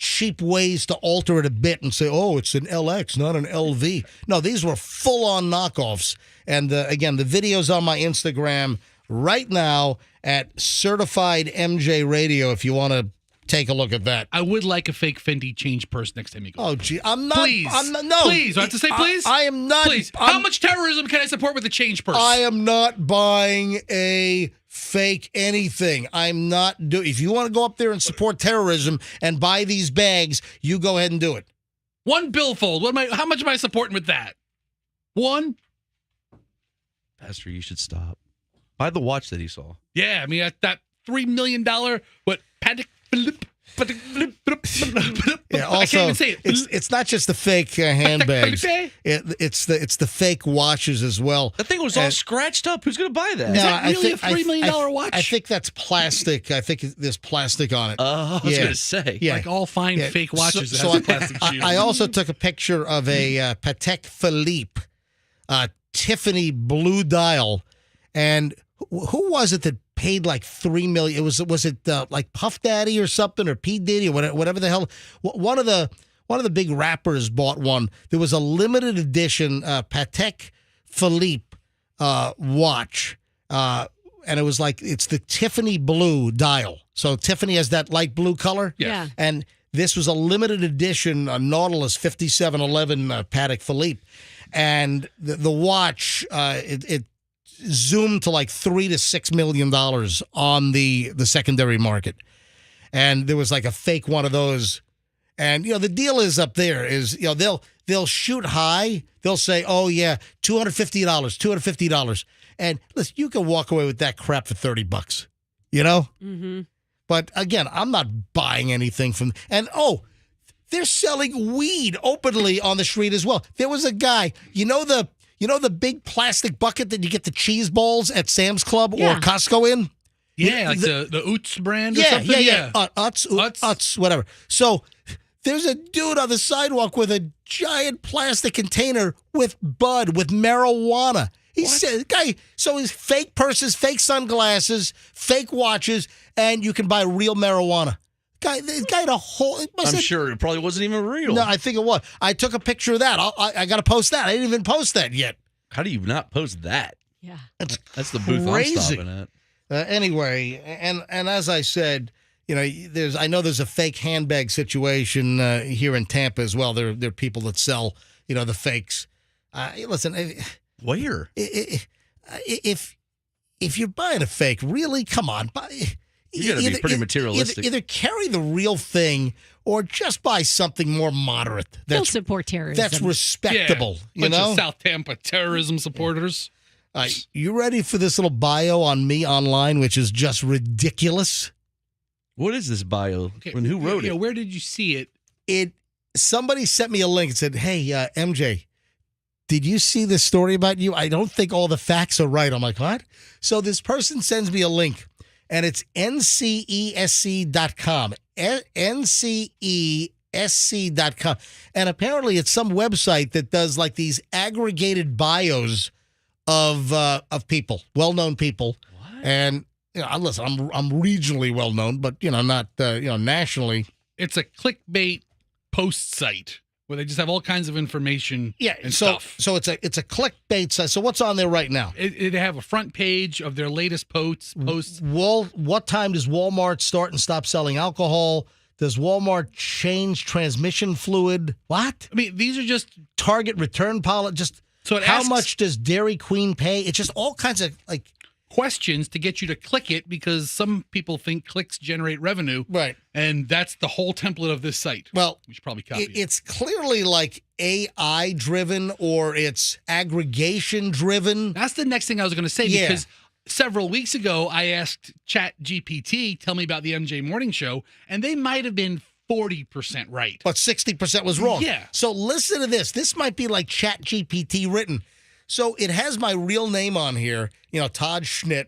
cheap ways to alter it a bit and say, oh, it's an LX, not an LV. No, these were full-on knockoffs. And again, the video's on my Instagram right now at Certified MJ Radio if you want to take a look at that. I would like a fake Fendi change purse next time you go. Oh, gee, I'm not. Please. No. Please. Do I have to say please? I am not. Please. How much terrorism can I support with a change purse? I am not buying a fake anything. I'm not if you want to go up there and support terrorism and buy these bags, you go ahead and do it. One billfold. How much am I supporting with that? One? Pastor, you should stop. Buy the watch that he saw. Yeah, I mean that $3 million Patek Philippe. Yeah, also, I can't even say it. It's not just the fake handbags. It's the fake watches as well. That thing was all scratched up. Who's going to buy that? Is that really a $3 million watch? I think that's plastic. I think there's plastic on it. I was going to say. Yeah. Like all fine fake watches that So has a plastic shield. I also took a picture of a Patek Philippe Tiffany blue dial. And who was it that paid like $3 million? Was it like Puff Daddy or something, or P Diddy or whatever the hell? One of the big rappers bought one. There was a limited edition Patek Philippe watch. And it was like, it's the Tiffany blue dial. So Tiffany has that light blue color. Yeah. And this was a limited edition Nautilus 5711 Patek Philippe. And the watch, it zoomed to like $3 to $6 million on the secondary market. And there was like a fake one of those. And, the deal is up there is, they'll shoot high. They'll say, oh, yeah, $250. And listen, you can walk away with that crap for $30, Mm-hmm. But again, I'm not buying anything from, and they're selling weed openly on the street as well. There was a guy, the big plastic bucket that you get the cheese balls at Sam's Club or Costco in? Yeah, like the Utz brand or something? Yeah. Utz, whatever. So there's a dude on the sidewalk with a giant plastic container with bud, with marijuana. He said, so his fake purses, fake sunglasses, fake watches, and you can buy real marijuana. The guy had a whole. I'm sure it probably wasn't even real. No, I think it was. I took a picture of that. I got to post that. I didn't even post that yet. How do you not post that? Yeah. That's the booth crazy. I'm stopping at. Anyway, and as I said, I know there's a fake handbag situation here in Tampa as well. There are people that sell, the fakes. Listen, where? If you're buying a fake, really, come on, You got to be pretty materialistic. Either carry the real thing or just buy something more moderate. Don't support terrorism. That's respectable. Bunch of South Tampa terrorism supporters. You ready for this little bio on me online, which is just ridiculous? What is this bio? Okay. And who wrote it? Where did you see it? Somebody sent me a link and said, hey, MJ, did you see this story about you? I don't think all the facts are right. I'm like, what? So this person sends me a link, and it's ncesc.com. ncesc.com. And apparently it's some website that does like these aggregated bios of people, well-known people. What? And listen, I'm regionally well-known, but not nationally. It's a clickbait post site where they just have all kinds of information and stuff. So it's a clickbait site. So what's on there right now? They have a front page of their latest posts. What time does Walmart start and stop selling alcohol? Does Walmart change transmission fluid? What? I mean, these are just Target return policy. Just how much does Dairy Queen pay? It's just all kinds of questions to get you to click it because some people think clicks generate revenue. Right. And that's the whole template of this site. Well, we should probably copy it. It's clearly like AI driven or it's aggregation driven. That's the next thing I was going to say because several weeks ago I asked ChatGPT, tell me about the MJ Morning Show, and they might have been 40% right. But 60% was wrong. Yeah. So listen to this. This might be like ChatGPT written. So it has my real name on here, Todd Schnitt,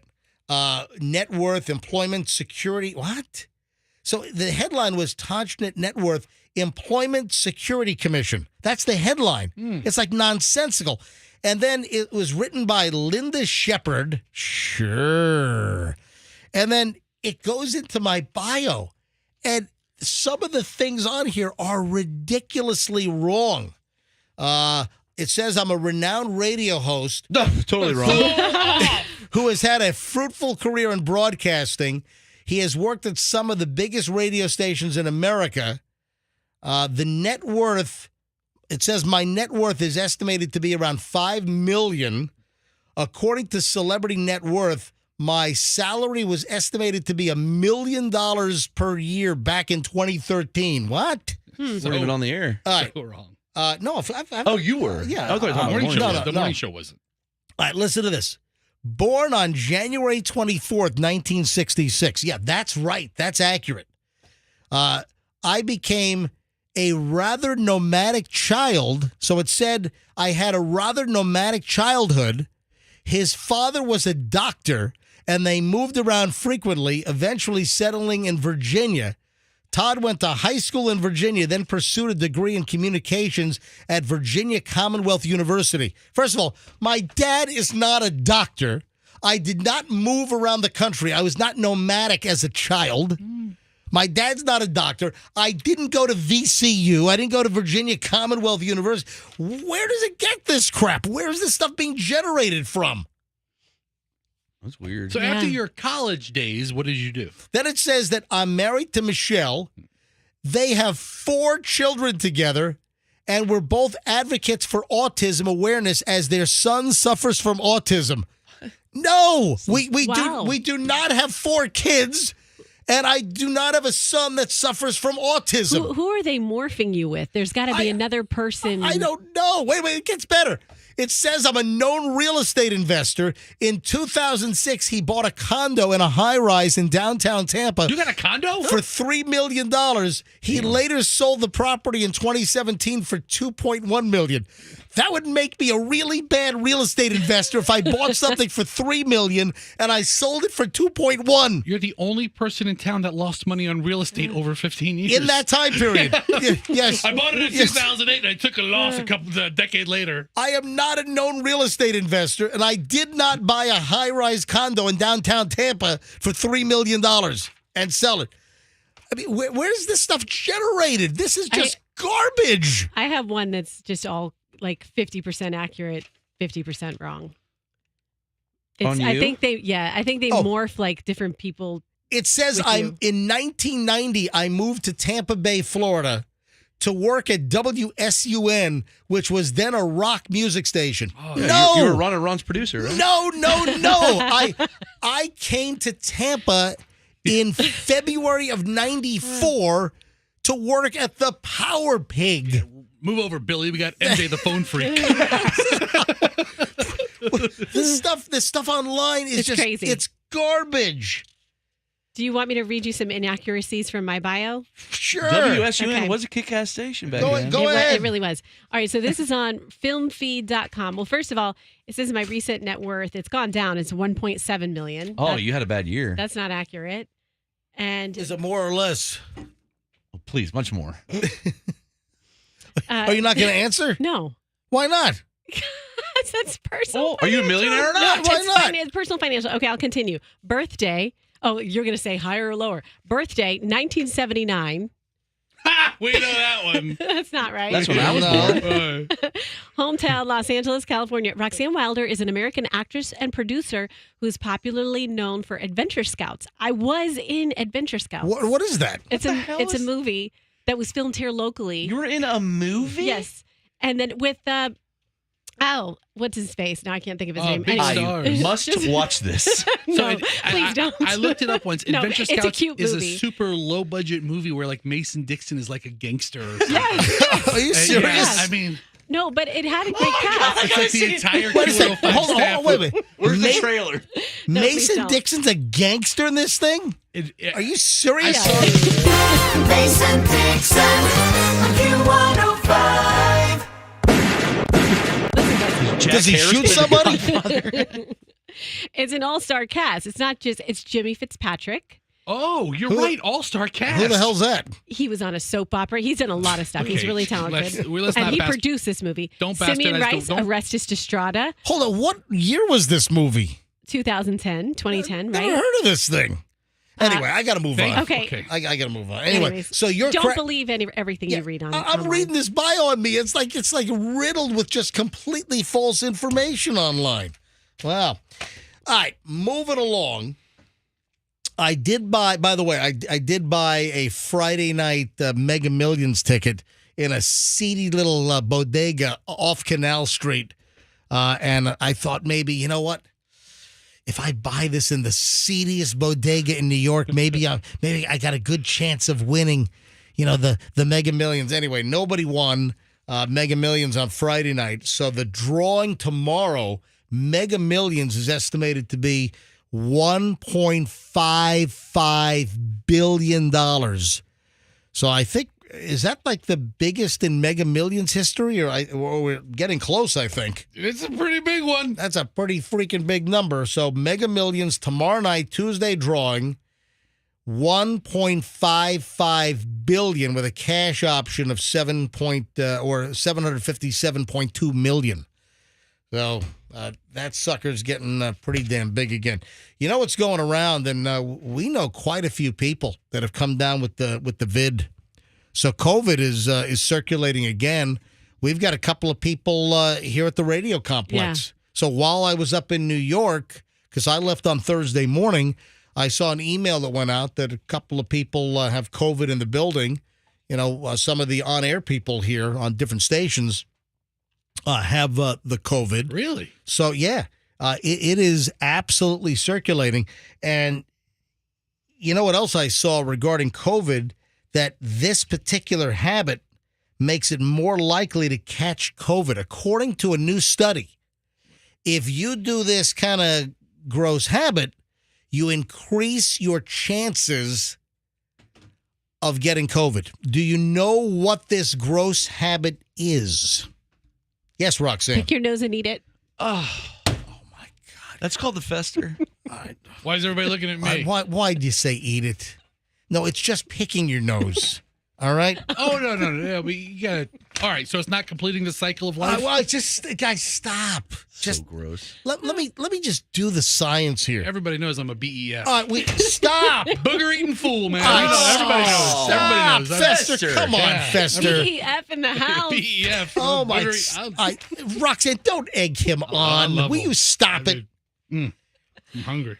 net worth, employment, security. What? So the headline was Todd Schnitt net worth, Employment Security Commission. That's the headline. It's like nonsensical. And then it was written by Linda Shepard. Sure. And then it goes into my bio. And some of the things on here are ridiculously wrong. It says I'm a renowned radio host. No, totally wrong. Who has had a fruitful career in broadcasting. He has worked at some of the biggest radio stations in America. The net worth, it says my net worth is estimated to be around $5 million. According to Celebrity Net Worth, my salary was estimated to be $1 million per year back in 2013. What? Weren't even on the air. All right. So wrong. No. You were? Yeah. I thought you were talking Morning about show. The morning show wasn't. All right, listen to this. Born on January 24th, 1966. Yeah, that's right. That's accurate. I became a rather nomadic child. So it said I had a rather nomadic childhood. His father was a doctor, and they moved around frequently, eventually settling in Virginia. Todd went to high school in Virginia, then pursued a degree in communications at Virginia Commonwealth University. First of all, my dad is not a doctor. I did not move around the country. I was not nomadic as a child. My dad's not a doctor. I didn't go to VCU. I didn't go to Virginia Commonwealth University. Where does it get this crap? Where is this stuff being generated from? That's weird. So Yeah. after your college days, what did you do? Then it says that I'm married to Michelle. They have 4 children together, and we're both advocates for autism awareness as their son suffers from autism. No, Wow. we do not have 4 kids, and I do not have a son that suffers from autism. Who are they morphing you with? There's got to be another person. I don't know. Wait, it gets better. It says I'm a known real estate investor. In 2006, he bought a condo in a high-rise in downtown Tampa. You got a condo? For $3 million. He later sold the property in 2017 for $2.1 million. That would make me a really bad real estate investor if I bought something for $3 million and I sold it for $2.1 You're the only person in town that lost money on real estate over 15 years. in that time period. Yes. I bought it in 2008 and I took a loss a decade later. I am not a known real estate investor, and I did not buy a high-rise condo in downtown Tampa for $3 million and sell it. I mean, where is this stuff generated? This is just garbage. I have one that's just all like 50% accurate, 50% wrong. On you? I think they Oh. morph like different people. It says With I'm you. in 1990, I moved to Tampa Bay, Florida, to work at WSUN, which was then a rock music station. Oh, Yeah, no, you were Ron and Ron's producer, right? no. I came to Tampa in February of '94 to work at the Power Pig. Move over, Billy. We got MJ the phone freak. This stuff online is It's just crazy. It's garbage. Do you want me to read you some inaccuracies from my bio? Sure. WSUN Okay. was a kick-ass station back Go- then. go It ahead. really was. All right, so this is on filmfeed.com. Well, first of all, it says my recent net worth, it's gone down. It's 1.7 million. Oh, you had a bad year. That's not accurate. And Is it more or less? Oh, please, much more. Are you not going to answer? No. Why not? That's personal. Oh, are you a millionaire or No, not? why It's not? personal financial. Okay, I'll continue. Birthday. Oh, you're going to say higher or lower. Birthday, 1979. Ha! We know that one. That's not right. That's when I was No. born. Hometown, Los Angeles, California. Roxanne Wilder is an American actress and producer who's popularly known for Adventure Scouts. I was in Adventure Scouts. What is that? It's the a hell it's a is- movie that was filmed here locally. You were in a movie? Yes, and then with what's his face? Now I can't think of his name. Big Anyway. Star. I must watch this. No, I- please don't. I looked it up once. No, Adventure it's a Scouts cute is a movie. super low budget movie where like Mason Dixon is like a gangster. Or something. Yes. Are you And, serious? yeah, I mean, No, but it had a great cast. it's like the entire Wait a second. Q105 Hold staff. on. Wait. Where's the Ma- trailer? No, please Mason don't. Dixon's a gangster in this thing? Are you serious? I saw it. Mason Dixon, Q105. Does he shoot somebody? It's an all-star cast. It's not just. It's Jimmy Fitzpatrick. Oh, you're Who- right. All-star cast. Who the hell's that? He was on a soap opera. He's done a lot of stuff. He's Okay, really talented. let's and not he bas- produced this movie. Don't Simeon bastardize- Rice, don't- Arrestus Estrada, Hold on. What year was this movie? 2010, 2010, Never right? heard of this thing. Anyway, I got to move on. Okay. I got to move on. Anyway, Anyways, so you're don't cra- believe everything you read on. I'm online. reading this bio on me. It's like riddled with just completely false information online. Wow. All right, moving along. I did buy, by the way, I did buy a Friday night Mega Millions ticket in a seedy little bodega off Canal Street. And I thought maybe, you know what? If I buy this in the seediest bodega in New York, maybe I got a good chance of winning, the Mega Millions. Anyway, nobody won Mega Millions on Friday night. So the drawing tomorrow, Mega Millions is estimated to be $1.55 billion. So I think, is that like the biggest in Mega Millions history? Or we're getting close, I think. It's a pretty big one. That's a pretty freaking big number. So Mega Millions tomorrow night, Tuesday drawing, $1.55 billion with a cash option of $757.2 million. So that sucker's getting pretty damn big again. You know what's going around, and we know quite a few people that have come down with the vid. So COVID is circulating again. We've got a couple of people here at the radio complex. Yeah. So while I was up in New York because I left on Thursday morning. I saw an email that went out that a couple of people have COVID in the building. You know, some of the on-air people here on different stations have the COVID. Really? So, yeah, it is absolutely circulating. And you know what else I saw regarding COVID? That this particular habit makes it more likely to catch COVID. According to a new study, if you do this kind of gross habit, you increase your chances of getting COVID. Do you know what this gross habit is? Yes, Roxanne. Pick your nose and eat it. Oh my God. That's called the fester. Why is everybody looking at me? Why do you say eat it? No, it's just picking your nose. All right? Oh, no. Yeah, but you got to. All right, so it's not completing the cycle of life? Well, guys, stop. So gross. Let me just do the science here. Everybody knows I'm a BEF. All right, stop. Booger eating fool, man. I I know, everybody knows. Everybody knows. Fester, come on, Yeah. Fester. BEF in the house. BEF. Oh my! Roxanne, don't egg him on. love Will him. you stop it? I'm hungry.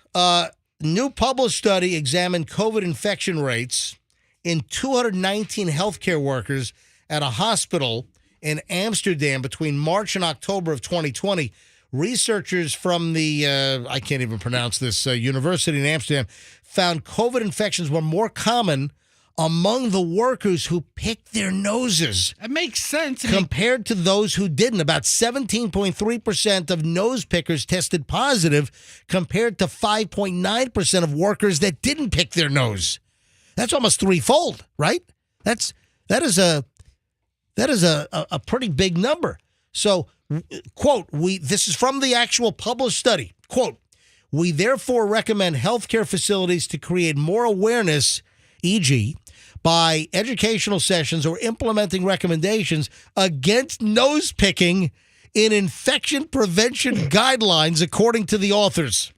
New published study examined COVID infection rates in 219 healthcare workers at a hospital in Amsterdam between March and October of 2020. Researchers from the, I can't even pronounce this, university in Amsterdam found COVID infections were more common among the workers who picked their noses That makes sense. compared to those who didn't. About 17.3% of nose pickers tested positive compared to 5.9% of workers that didn't pick their nose. That's almost threefold, right? That is a pretty big number. So, quote, this is from the actual published study. Quote, we therefore recommend healthcare facilities to create more awareness, e.g., by educational sessions or implementing recommendations against nose picking in infection prevention guidelines, according to the authors.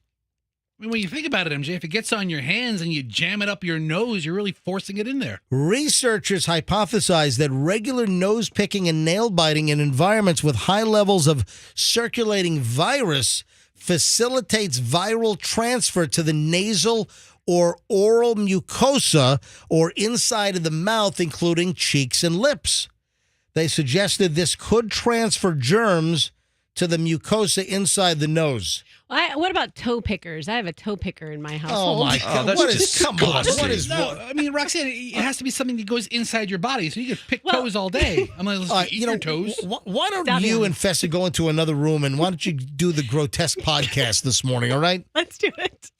I mean, when you think about it, MJ, if it gets on your hands and you jam it up your nose, you're really forcing it in there. Researchers hypothesize that regular nose picking and nail biting in environments with high levels of circulating virus facilitates viral transfer to the nasal or oral mucosa or inside of the mouth, including cheeks and lips. They suggested this could transfer germs to the mucosa inside the nose. What about toe pickers? I have a toe picker in my household. Oh, my God. that's What is, come on. disgusting. What is, No, I mean, Roxanne, it has to be something that goes inside your body, so you could pick toes all day. I'm like, let's eat your toes. Why don't Stop you it. and Fessa go into another room and why don't you do the grotesque podcast this morning, all right? Let's do it.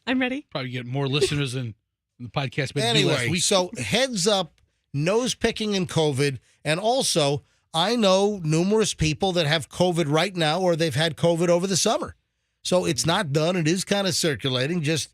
I'm ready. Probably get more listeners than the podcast we had to do last Anyway, week. so heads up, nose picking and COVID. And also, I know numerous people that have COVID right now or they've had COVID over the summer. So it's not done. It is kind of circulating. Just,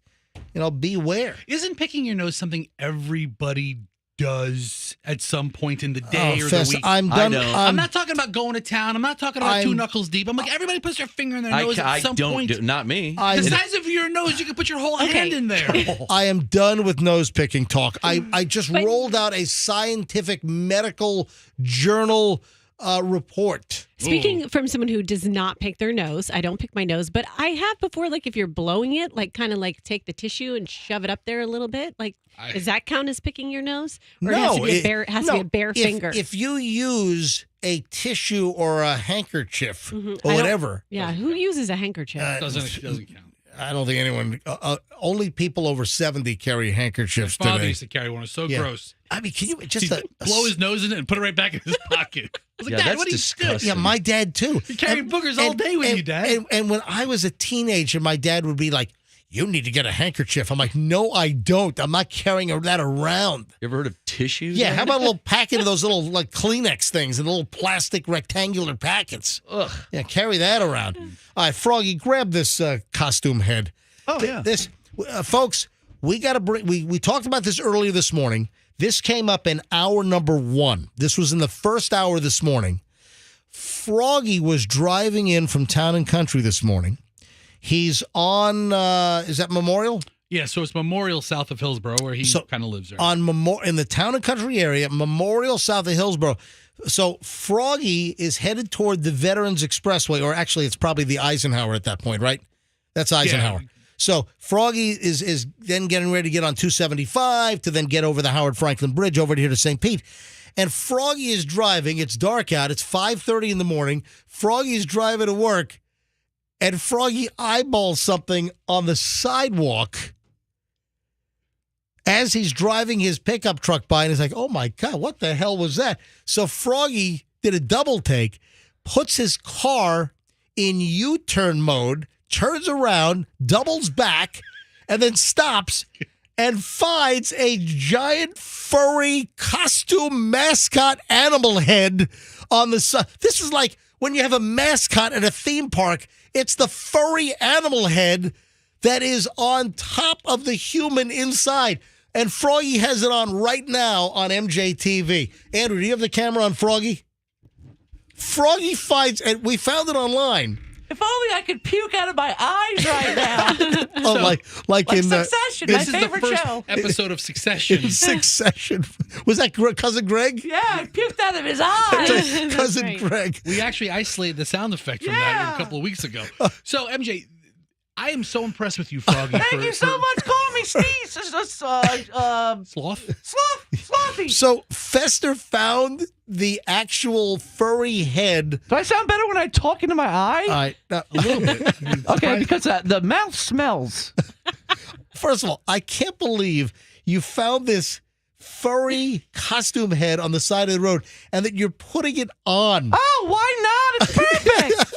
beware. Isn't picking your nose something everybody does at some point in the day or Fess, the week? I'm I done. know. I'm not talking about going to town. I'm not talking about two knuckles deep. I'm like, everybody puts their finger in their nose I at some don't point. do, not me. The size of your nose, you can put your whole hand in there. I am done with nose picking talk. I just rolled out a scientific medical journal report. Speaking from someone who does not pick their nose, I don't pick my nose, but I have before, like if you're blowing it, like kind of like take the tissue and shove it up there a little bit. Like, does that count as picking your nose? Or it has to be a bare, finger. If you use a tissue or a handkerchief or whatever. Yeah, who uses a handkerchief? Doesn't count. I don't think anyone, only people over 70 carry handkerchiefs My father today. used to carry one. It's so Yeah. gross. I mean, can you just He'd blow his nose in it and put it right back in his pocket. I was like, Yeah, Dad, that's what are you disgusting. Yeah, my dad too. You're carrying boogers all day with you, Dad. And when I was a teenager, my dad would be like, you need to get a handkerchief. I'm like, no, I don't. I'm not carrying that around. You ever heard of tissues? Yeah, how about a little packet of those little like Kleenex things in little plastic rectangular packets? Ugh. Yeah, carry that around. All right, Froggy, grab this costume head. Oh, yeah. This, folks, we got to bring. We talked about this earlier this morning. This came up in hour number 1. This was in the first hour this morning. Froggy was driving in from Town and Country this morning. He's on. Is that Memorial? Yeah, so it's Memorial south of Hillsborough where he kind of lives there. In the Town and Country area, Memorial south of Hillsborough. So Froggy is headed toward the Veterans Expressway, or actually, it's probably the Eisenhower at that point, right? That's Eisenhower. So Froggy is then getting ready to get on 275 to then get over the Howard Franklin Bridge over here to St. Pete. And Froggy is driving. It's dark out. It's 5:30 in the morning. Froggy's driving to work, and Froggy eyeballs something on the sidewalk as he's driving his pickup truck by, and he's like, oh, my God, what the hell was that? So Froggy did a double take, puts his car in U-turn mode, turns around, doubles back, and then stops and finds a giant furry costume mascot animal head on the side. This is like when you have a mascot at a theme park. It's the furry animal head that is on top of the human inside. And Froggy has it on right now on MJTV. Andrew, do you have the camera on Froggy? Froggy finds, and we found it online. If only I could puke out of my eyes right now. Oh, like in Succession, my favorite show. Episode of Succession. In Succession. Was that Cousin Greg? Yeah, I puked out of his eyes. Cousin right. Greg. We actually isolated the sound effect from that a couple of weeks ago. So, MJ, I am so impressed with you, Froggy. Thank you so much. Call me Steve. Sloth? Slothy. So Fester found the actual furry head. Do I sound better when I talk into my eye? A little bit. Okay, because the mouth smells. First of all, I can't believe you found this furry costume head on the side of the road and that you're putting it on. Oh, why not? It's perfect.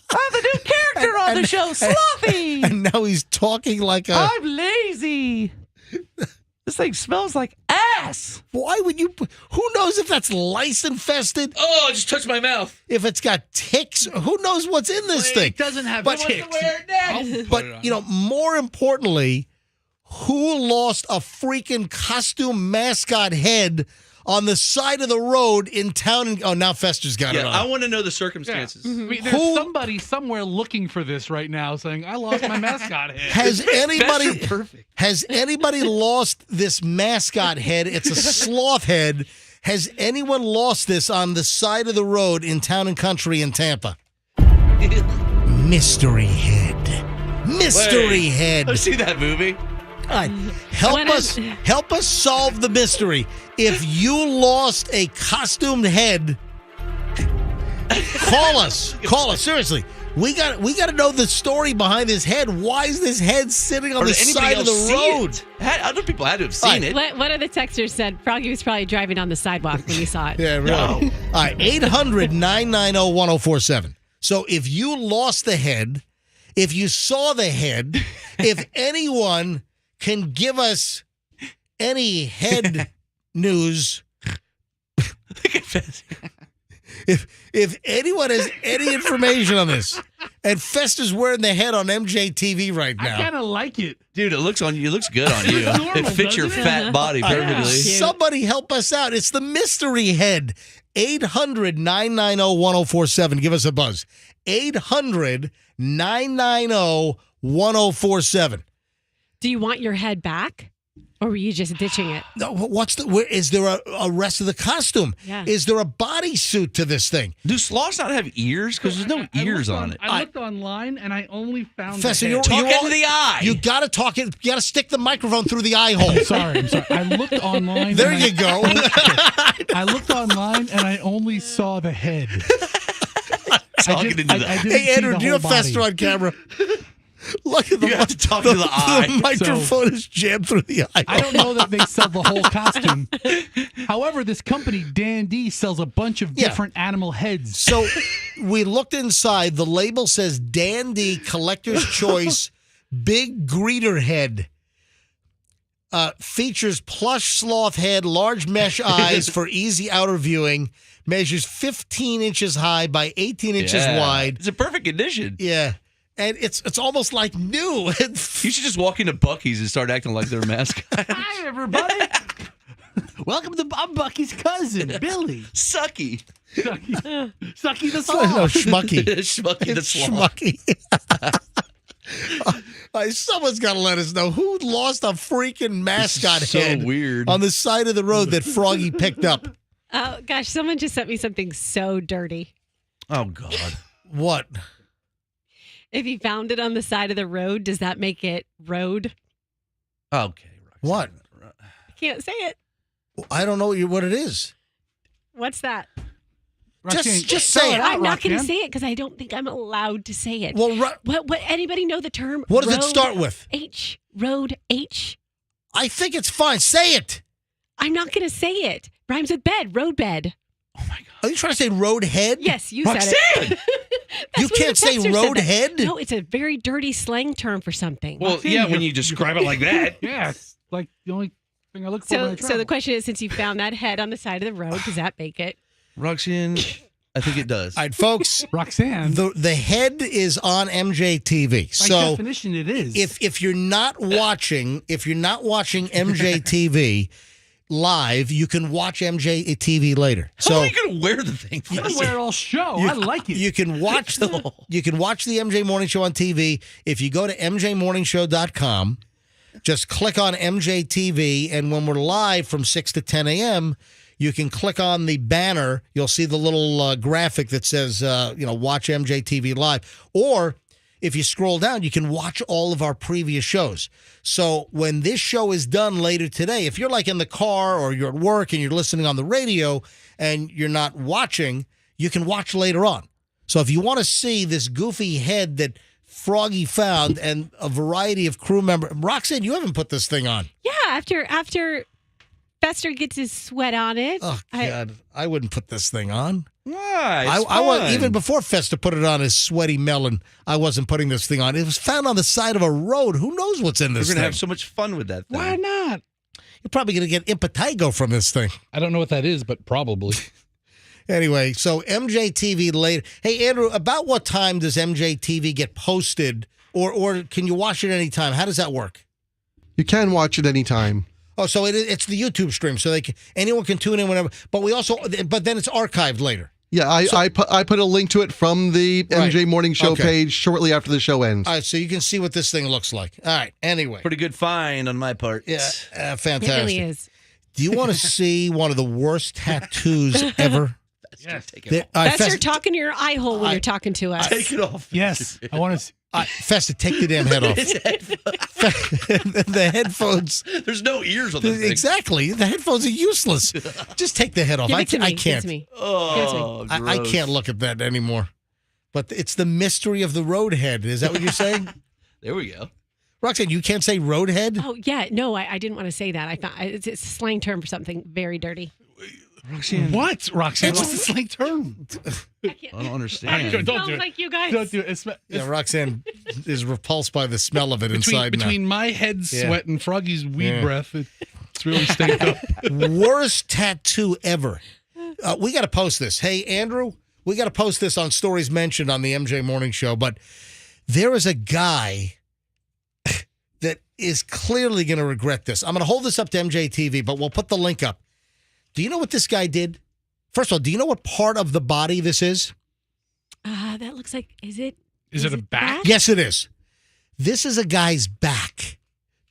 I'm the new character on the show, Slothy. And now he's talking like a... I'm lazy. This thing smells like ass. Why would you... Who knows if that's lice infested? Oh, I just touched my mouth. If it's got ticks? Who knows what's in this thing? It doesn't have But- ticks. But, you know, more importantly, who lost a freaking costume mascot head on the side of the road in town? Oh, now Fester's got it Yeah, on. I want to know the circumstances. I mean, there's somebody somewhere looking for this right now saying, I lost my mascot head. Has anybody lost this mascot head? It's a sloth head. Has anyone lost this on the side of the road in Town and Country in Tampa? Mystery head. Mystery head. I've seen that movie. All right. Help us solve the mystery. If you lost a costumed head, call us. Call us. Seriously. We got to know the story behind this head. Why is this head sitting on the side of the road? Other people had to have seen it. One of the texters said Froggy was probably driving on the sidewalk when he saw it. Yeah, really. No. All right, 800-990-1047. So if you lost the head, if you saw the head, if anyone can give us any head news, if anyone has any information on this, and Fester's wearing the head on MJTV right I now. kind of like it. Dude, it looks good on you. normal, It fits your doesn't it? fat body perfectly. Somebody help us out. It's the mystery head. 800-990-1047. Give us a buzz. 800-990-1047. Do you want your head back? Or were you just ditching it? No, is there a rest of the costume? Yeah. Is there a bodysuit to this thing? Do sloths not have ears? Because there's no ears on it. I looked online and I only found Fester, the head. Talk into the eye. You got to talk it. You got to stick the microphone through the eye hole. I'm sorry. I looked online. There and you go. I looked online and I only saw the head. Talking into the eye. Hey, Andrew, do you have Fester on camera? Look at the You have to talk to the eye. The microphone is jammed through the eye. I don't know that they sell the whole costume. However, this company, Dan D, sells a bunch of different animal heads. So we looked inside. The label says Dandy Collector's Choice Big Greeter Head. Features plush sloth head, large mesh eyes for easy outer viewing. Measures 15 inches high by 18 inches wide. It's a perfect condition. Yeah. And it's almost like new. You should just walk into Buc-ee's and start acting like their mascot. Hi, everybody. Welcome to I'm Bucky's cousin, Billy. Sucky. Sucky the Oh, sloth. no, Schmucky. Schmucky the It's sloth. Schmucky. Someone's got to let us know who lost a freaking mascot So head weird. on the side of the road that Froggy picked up. Oh, gosh, someone just sent me something so dirty. Oh, God. What? If you found it on the side of the road, does that make it road? Okay. Roxanne. What? I can't say it. I don't know what it is. What's that? Roxanne, Just spell say it. I'm not going to Roxanne. say it because I don't think I'm allowed to say it. Well, What? Anybody know the term? what does it road start with? H. Road H. I think it's fine. Say it. I'm not going to say it. Rhymes with bed. Road bed. Oh my God. Are you trying to say road head? Yes, you said Roxanne! it. That's You what can't the say texter said road that. head? No, it's a very dirty slang term for something. Well, Roxanne, yeah, you're- when you describe it like that. Yeah, it's like the only thing I look for when I so travel. the question is, since you found that head on the side of the road, does that make it? Roxanne, I think it does. All right, folks. Roxanne, The head is on MJTV. by So definition, it is. if you're not watching MJTV live, you can watch MJTV later. How So are you going to wear the thing? you can wear it all show. I like it. you can watch the MJ Morning Show on TV. If you go to mjmorningshow.com, just click on MJTV, and when we're live from 6 to 10 a.m., you can click on the banner. You'll see the little graphic that says, watch MJTV live. Or if you scroll down, you can watch all of our previous shows. So when this show is done later today, if you're like in the car or you're at work and you're listening on the radio and you're not watching, you can watch later on. So if you want to see this goofy head that Froggy found and a variety of crew members, Roxanne, you haven't put this thing on. Yeah, after Fester gets his sweat on it. Oh, God. I wouldn't put this thing on. Why? I was even before Festa put it on his sweaty melon. I wasn't putting this thing on. It was found on the side of a road. Who knows what's in We're this going thing? to have so much fun with that thing. Why not? You're probably going to get impetigo from this thing. I don't know what that is, but probably. Anyway, so MJTV later. Hey, Andrew, about what time does MJTV get posted, or can you watch it anytime? How does that work? You can watch it anytime. Oh, so it's the YouTube stream, so anyone can tune in whenever. But then it's archived later. Yeah, I put a link to it from the Right. MJ Morning Show Okay. page shortly after the show ends. All right, so you can see what this thing looks like. All right. Anyway, Pretty good find on my part. yeah, It fantastic. really is. Do you want to see one of the worst tattoos ever? Yes. Take it off. All right, Fester, Festa, talking to your eye hole when you're talking to us. Take it off. Yes. I want to. Festa, take the damn head off. The headphones. There's no ears on this thing. Exactly. The headphones are useless. Just take the head off. Give I it to me. Give it can't. to me. Oh, I gross. can't look at that anymore. But it's the mystery of the road head. Is that what you're saying? There we go. Roxanne, you can't say road head? Oh yeah, no, I didn't want to say that. I thought it's a slang term for something very dirty. Roxanne. What, Roxanne? What's the slang term? I can't. I don't understand. Don't Smells do it. like you guys. Don't do it. It's Yeah, Roxanne is repulsed by the smell of it inside between my head Yeah. sweat and Froggy's weed Yeah. breath. It's really stank up. now. Worst tattoo ever. We got to post this. Hey, Andrew, we got to post this on Stories Mentioned on the MJ Morning Show. But there is a guy that is clearly going to regret this. I'm going to hold this up to MJTV, but we'll put the link up. Do you know what this guy did? First of all, do you know what part of the body this is? That looks like. Is it? Is it a back? Yes, it is. This is a guy's back.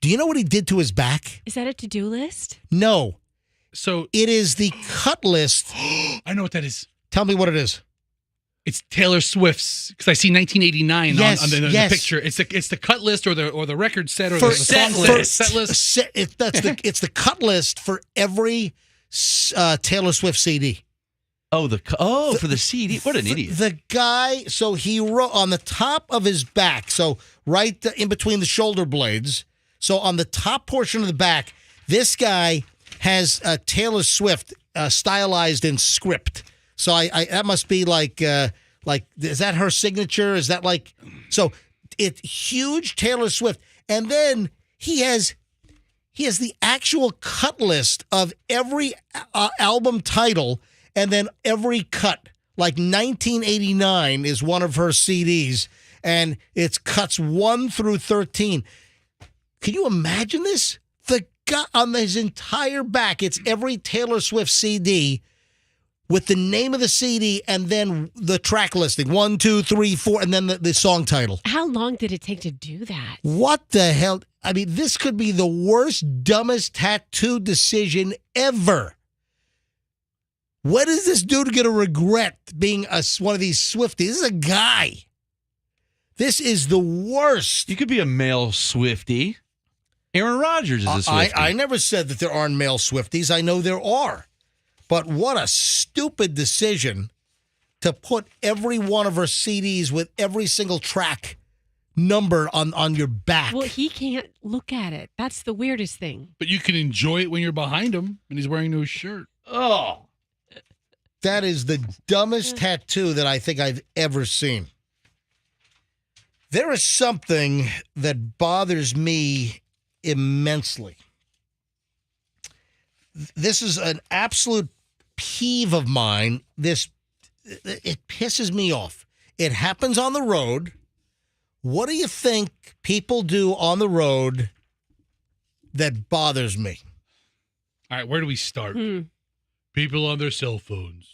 Do you know what he did to his back? Is that a to-do list? No. So It is the cut list. I know what that is. Tell me what it is. It's Taylor Swift's because I see 1989 Yes, on the yes. picture. It's the cut list or the record set or For- the song set list. list. Set list. It's the cut list for every Taylor Swift CD. Oh, for the CD. What an idiot. The guy, so he wrote on the top of his back, so right in between the shoulder blades, so on the top portion of the back, this guy has Taylor Swift stylized in script. So I that must be like is that her signature? Is that like so? It's huge Taylor Swift, and then he has the actual cut list of every album title, and then every cut. Like 1989 is one of her CDs, and it's cuts 1 through 13. Can you imagine this? The guy on his entire back, it's every Taylor Swift CD with the name of the CD and then the track listing 1, 2, 3, 4, and then the song title. How long did it take to do that? What the hell? I mean, this could be the worst, dumbest tattoo decision ever. What is this dude going to regret being one of these Swifties? This is a guy. This is the worst. You could be a male Swiftie. Aaron Rodgers is a Swiftie. I never said that there aren't male Swifties. I know there are. But what a stupid decision to put every one of her CDs with every single track number on your back. Well, he can't look at it. That's the weirdest thing. But you can enjoy it when you're behind him and he's wearing no shirt. Oh. That is the dumbest tattoo that I think I've ever seen. There is something that bothers me immensely. This is an absolute peeve of mine. It pisses me off. It happens on the road. What do you think people do on the road that bothers me? All right, where do we start? People on their cell phones.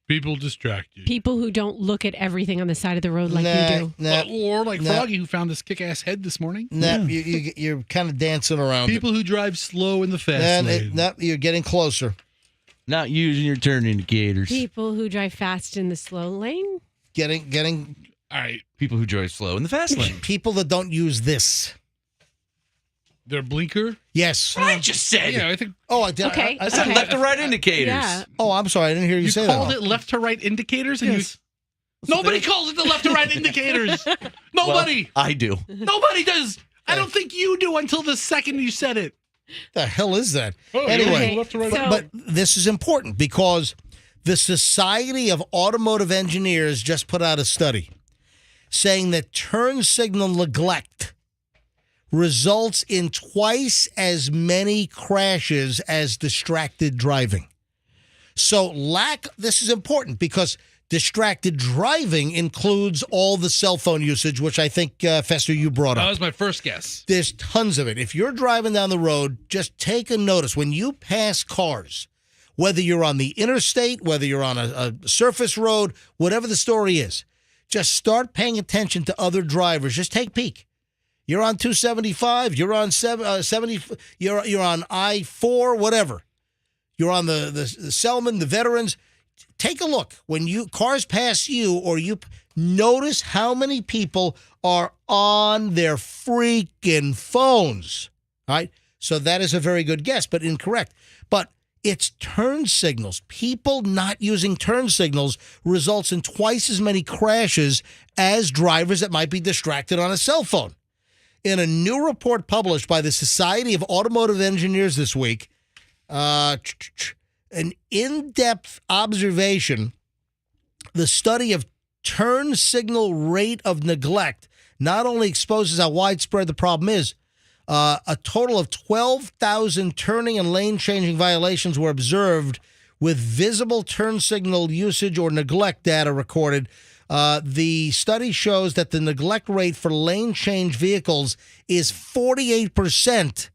People distracted. People who don't look at everything on the side of the road like you do. Or like Froggy, who found this kick-ass head this morning. You're kind of dancing around. People who drive slow in the fast lane. You're getting closer. Not using your turn indicators. People who drive fast in the slow lane. Getting. All right. People who drive slow in the fast lane. People that don't use this. Their blinker. Yes. I just said. Yeah, I think. Oh, I did. Okay. I said left to right indicators. Yeah. Oh, I'm sorry. I didn't hear you say called that. it left to right indicators. And Yes. Nobody calls it the left to right indicators. Nobody. Well, I do. Nobody does. I don't think you do until the second you said it. The hell is that? Oh, Anyway, Okay, left to right. so- but this is important because the Society of Automotive Engineers just put out a study saying that turn signal neglect results in twice as many crashes as distracted driving. So this is important because distracted driving includes all the cell phone usage, which I think, Fester, you brought That up. was my first guess. There's tons of it. If you're driving down the road, just take a notice. When you pass cars, whether you're on the interstate, whether you're on a surface road, whatever the story is, just start paying attention to other drivers. Just take a peek. You're on 275, you're on 70, you're on I-4, whatever. You're on the Selman, the veterans. Take a look. When cars pass you, or you notice how many people are on their freaking phones. All right? So that is a very good guess, but incorrect. But it's turn signals. People not using turn signals results in twice as many crashes as drivers that might be distracted on a cell phone. In a new report published by the Society of Automotive Engineers this week, an in-depth observation, the study of turn signal rate of neglect not only exposes how widespread the problem is, a total of 12,000 turning and lane-changing violations were observed with visible turn signal usage or neglect data recorded. The study shows that the neglect rate for lane change vehicles is 48%,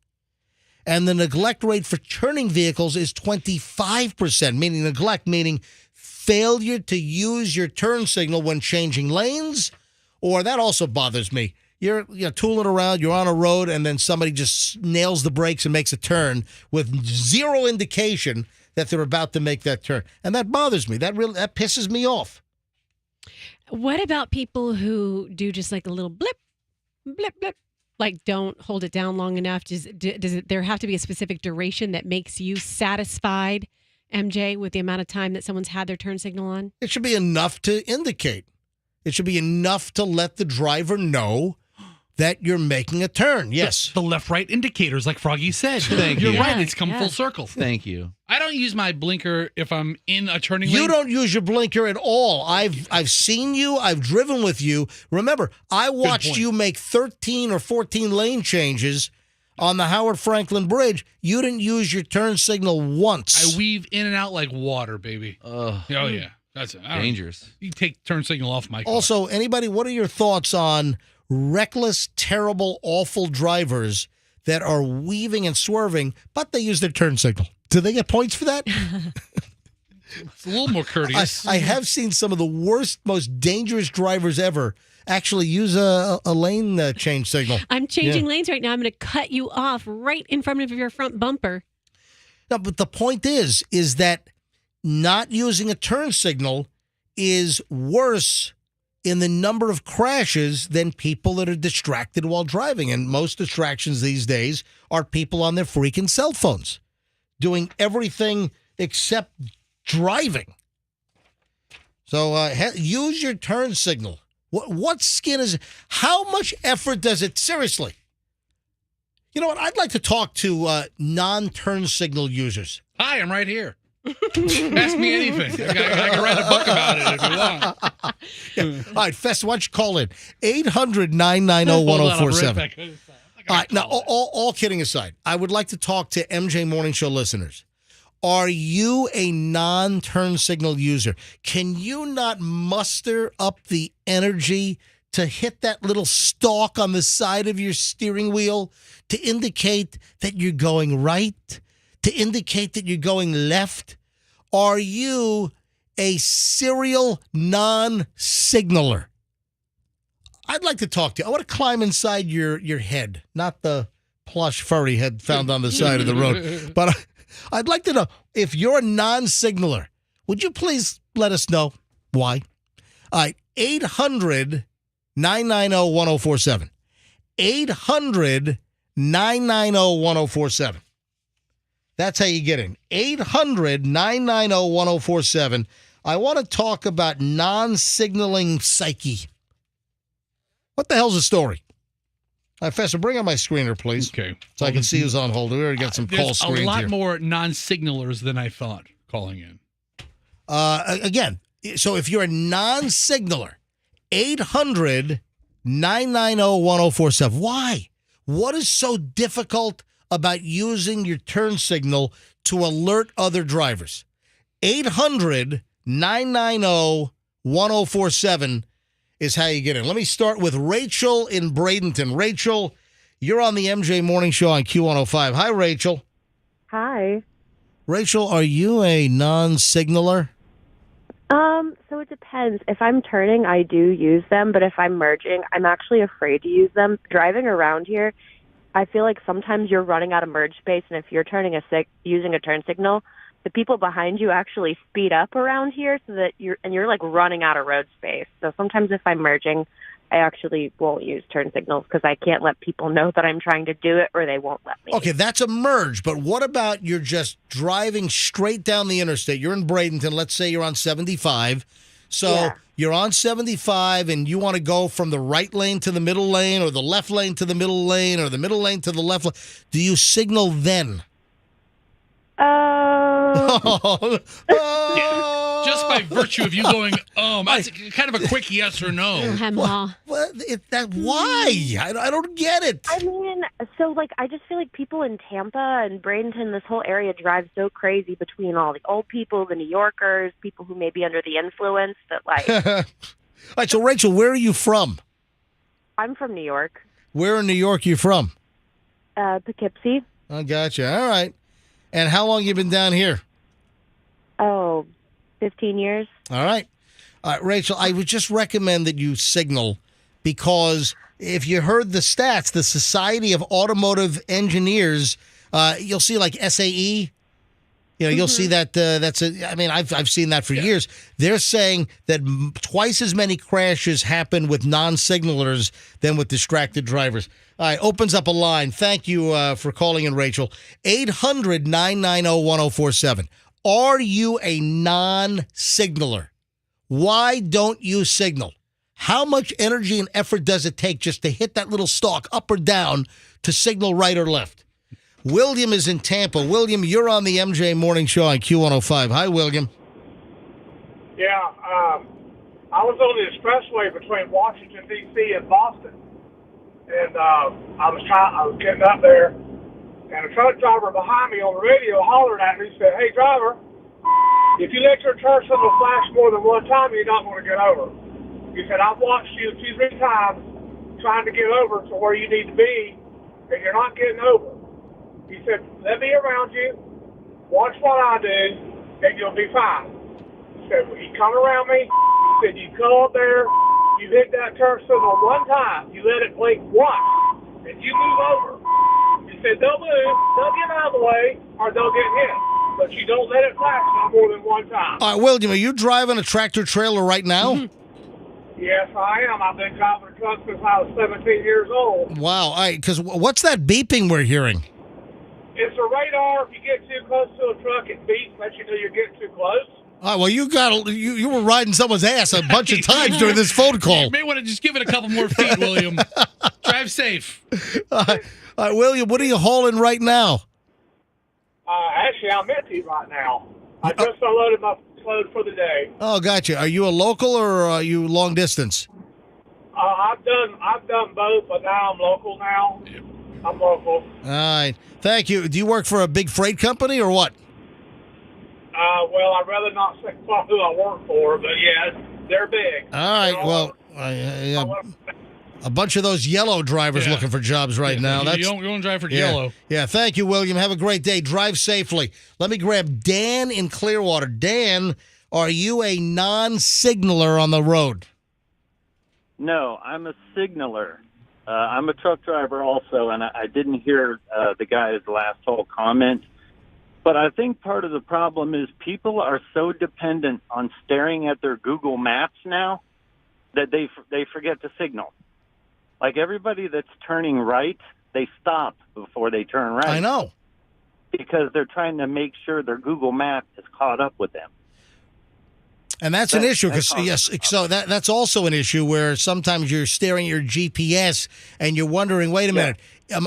and the neglect rate for turning vehicles is 25%, meaning neglect, meaning failure to use your turn signal when changing lanes, or that also bothers me. You're tooling around, you're on a road, and then somebody just nails the brakes and makes a turn with zero indication that they're about to make that turn. And that bothers me. That pisses me off. What about people who do just like a little blip, blip, blip? Like don't hold it down long enough? Does there have to be a specific duration that makes you satisfied, MJ, with the amount of time that someone's had their turn signal on? It should be enough to indicate. It should be enough to let the driver know that you're making a turn. Yes. The left-right indicators, like Froggy said. Thank You're you. right. Yeah, It's come yeah. full circle. Thank you. I don't use my blinker if I'm in a turning lane. You don't use your blinker at all. I've seen you. I've driven with you. Remember, I watched point. you make 13 or 14 lane changes on the Howard Franklin Bridge. You didn't use your turn signal once. I weave in and out like water, baby. Ugh, Oh, yeah. That's it. dangerous. You take turn signal off my car. Also, anybody, what are your thoughts on reckless, terrible, awful drivers that are weaving and swerving, but they use their turn signal? Do they get points for that? It's a little more courteous. I have seen some of the worst, most dangerous drivers ever actually use a lane change signal. I'm changing lanes right now. I'm going to cut you off right in front of your front bumper. No, but the point is that not using a turn signal is worse in the number of crashes than people that are distracted while driving. And most distractions these days are people on their freaking cell phones doing everything except driving. So use your turn signal. What skin is it? How much effort does it? Seriously. You know what? I'd like to talk to non-turn signal users. Hi, I'm right here. Ask me anything. I can write a book about it if you want. All right, Fest, why don't you call in? 800-990-1047. All right, now, all kidding aside, I would like to talk to MJ Morning Show listeners. Are you a non-turn signal user? Can you not muster up the energy to hit that little stalk on the side of your steering wheel to indicate that you're going right, to indicate that you're going left? Are you a serial non-signaler? I'd like to talk to you. I want to climb inside your head, not the plush furry head found on the side of the road. But I'd like to know, if you're a non-signaler, would you please let us know why? All right, 800-990-1047. 800-990-1047. That's how you get in. 800-990-1047. I want to talk about non-signaling psyche. What the hell's the story? Professor, bring on my screener, please. Okay. So I can see who's on hold. We already got some call screens here. There's a lot here. more non-signalers than I thought calling in. Again, so if you're a non-signaler, 800-990-1047. Why? What is so difficult about using your turn signal to alert other drivers? 800-990-1047 is how you get in. Let me start with Rachel in Bradenton. Rachel, you're on the MJ Morning Show on Q105. Hi, Rachel. Hi. Rachel, are you a non-signaler? So it depends. If I'm turning, I do use them, but if I'm merging, I'm actually afraid to use them. Driving around here, I feel like sometimes you're running out of merge space, and if you're turning using a turn signal, the people behind you actually speed up around here so that you're like running out of road space. So sometimes if I'm merging, I actually won't use turn signals because I can't let people know that I'm trying to do it or they won't let me. Okay, that's a merge, but what about you're just driving straight down the interstate? You're in Bradenton. Let's say you're on 75. So you're on 75 and you want to go from the right lane to the middle lane or the left lane to the middle lane or the middle lane to the left lane. Do you signal then? Just by virtue of you going, that's kind of a quick yes or no. Why? I don't get it. I mean, so I just feel like people in Tampa and Bradenton, this whole area drives so crazy between all the old people, the New Yorkers, people who may be under the influence that All right, so Rachel, where are you from? I'm from New York. Where in New York are you from? Poughkeepsie. I gotcha. All right. And how long you been down here? 15 years. All right. Rachel, I would just recommend that you signal because if you heard the stats, the Society of Automotive Engineers, you'll see like SAE. You'll see that. I've seen that for years. They're saying that twice as many crashes happen with non-signalers than with distracted drivers. All right, opens up a line. Thank you for calling in, Rachel. 800-990-1047. Are you a non-signaler? Why don't you signal? How much energy and effort does it take just to hit that little stalk up or down to signal right or left? William is in Tampa. William, you're on the MJ Morning Show on Q105. Hi, William. Yeah, I was on the expressway between Washington, D.C. and Boston. And I was getting up there, and a truck driver behind me on the radio hollered at me. He said, "Hey, driver, if you let your turn signal flash more than one time, you're not going to get over." He said, "I've watched you 2-3 times trying to get over to where you need to be, and you're not getting over." He said, "Let me around you, watch what I do, and you'll be fine." He said, "When you come around me," he said, "you come up there, you hit that turn signal one time, you let it blink once, and you move over." He said, "They'll move, they'll get out of the way, or they'll get hit, but you don't let it flash no more than one time." All right, William, are you driving a tractor trailer right now? Yes, I am. I've been driving a truck since I was 17 years old. Wow. All right, because what's that beeping we're hearing? It's a radar. If you get too close to a truck, it beeps, lets you know you're getting too close. Oh, well, you were riding someone's ass a bunch of times during this phone call. You may want to just give it a couple more feet, William. Drive safe. All right, William, what are you hauling right now? Actually, I'm empty right now. I just unloaded my load for the day. Oh, gotcha. Are you a local or are you long distance? I've done both, but now I'm local now. Yep. I'm local. All right. Thank you. Do you work for a big freight company or what? Well, I'd rather not say who I work for, but yeah, they're big. All right. Well, a bunch of those yellow drivers looking for jobs right now. You don't drive for yellow. Yeah. Thank you, William. Have a great day. Drive safely. Let me grab Dan in Clearwater. Dan, are you a non-signaler on the road? No, I'm a signaler. I'm a truck driver also, and I didn't hear the guy's last whole comment. But I think part of the problem is people are so dependent on staring at their Google Maps now that they forget to signal. Like everybody that's turning right, they stop before they turn right. I know. Because they're trying to make sure their Google Map is caught up with them. And that's an issue because so that's also an issue where sometimes you're staring at your GPS and you're wondering, wait a minute,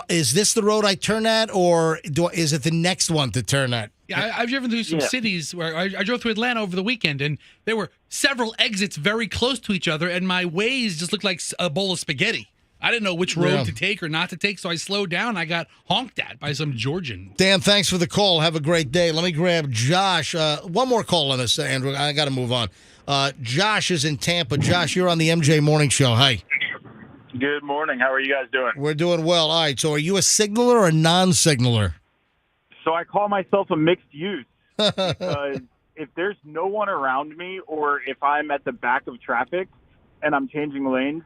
is this the road I turn at, or is it the next one to turn at? Yeah, I've driven through some cities where I drove through Atlanta over the weekend, and there were several exits very close to each other, and my Waze just looked like a bowl of spaghetti. I didn't know which road to take or not to take, so I slowed down. I got honked at by some Georgian. Dan, thanks for the call. Have a great day. Let me grab Josh. One more call on this, Andrew. I got to move on. Josh is in Tampa. Josh, you're on the MJ Morning Show. Hi. Good morning. How are you guys doing? We're doing well. All right, so are you a signaler or a non-signaler? So I call myself a mixed use because if there's no one around me or if I'm at the back of traffic and I'm changing lanes,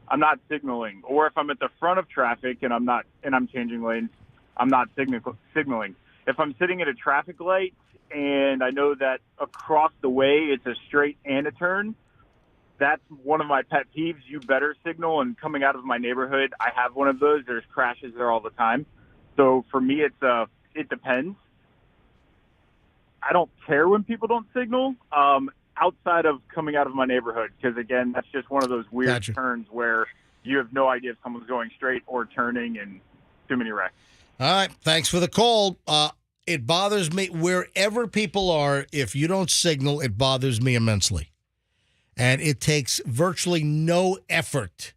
I'm not signaling. Or if I'm at the front of traffic and I'm changing lanes, I'm not signaling. If I'm sitting at a traffic light and I know that across the way it's a straight and a turn, that's one of my pet peeves. You better signal. And coming out of my neighborhood, I have one of those. There's crashes there all the time. So for me, it depends. I don't care when people don't signal. Outside of coming out of my neighborhood, because again, that's just one of those weird turns where you have no idea if someone's going straight or turning, and too many wrecks. All right, thanks for the call. It bothers me wherever people are. If you don't signal, it bothers me immensely, and it takes virtually no effort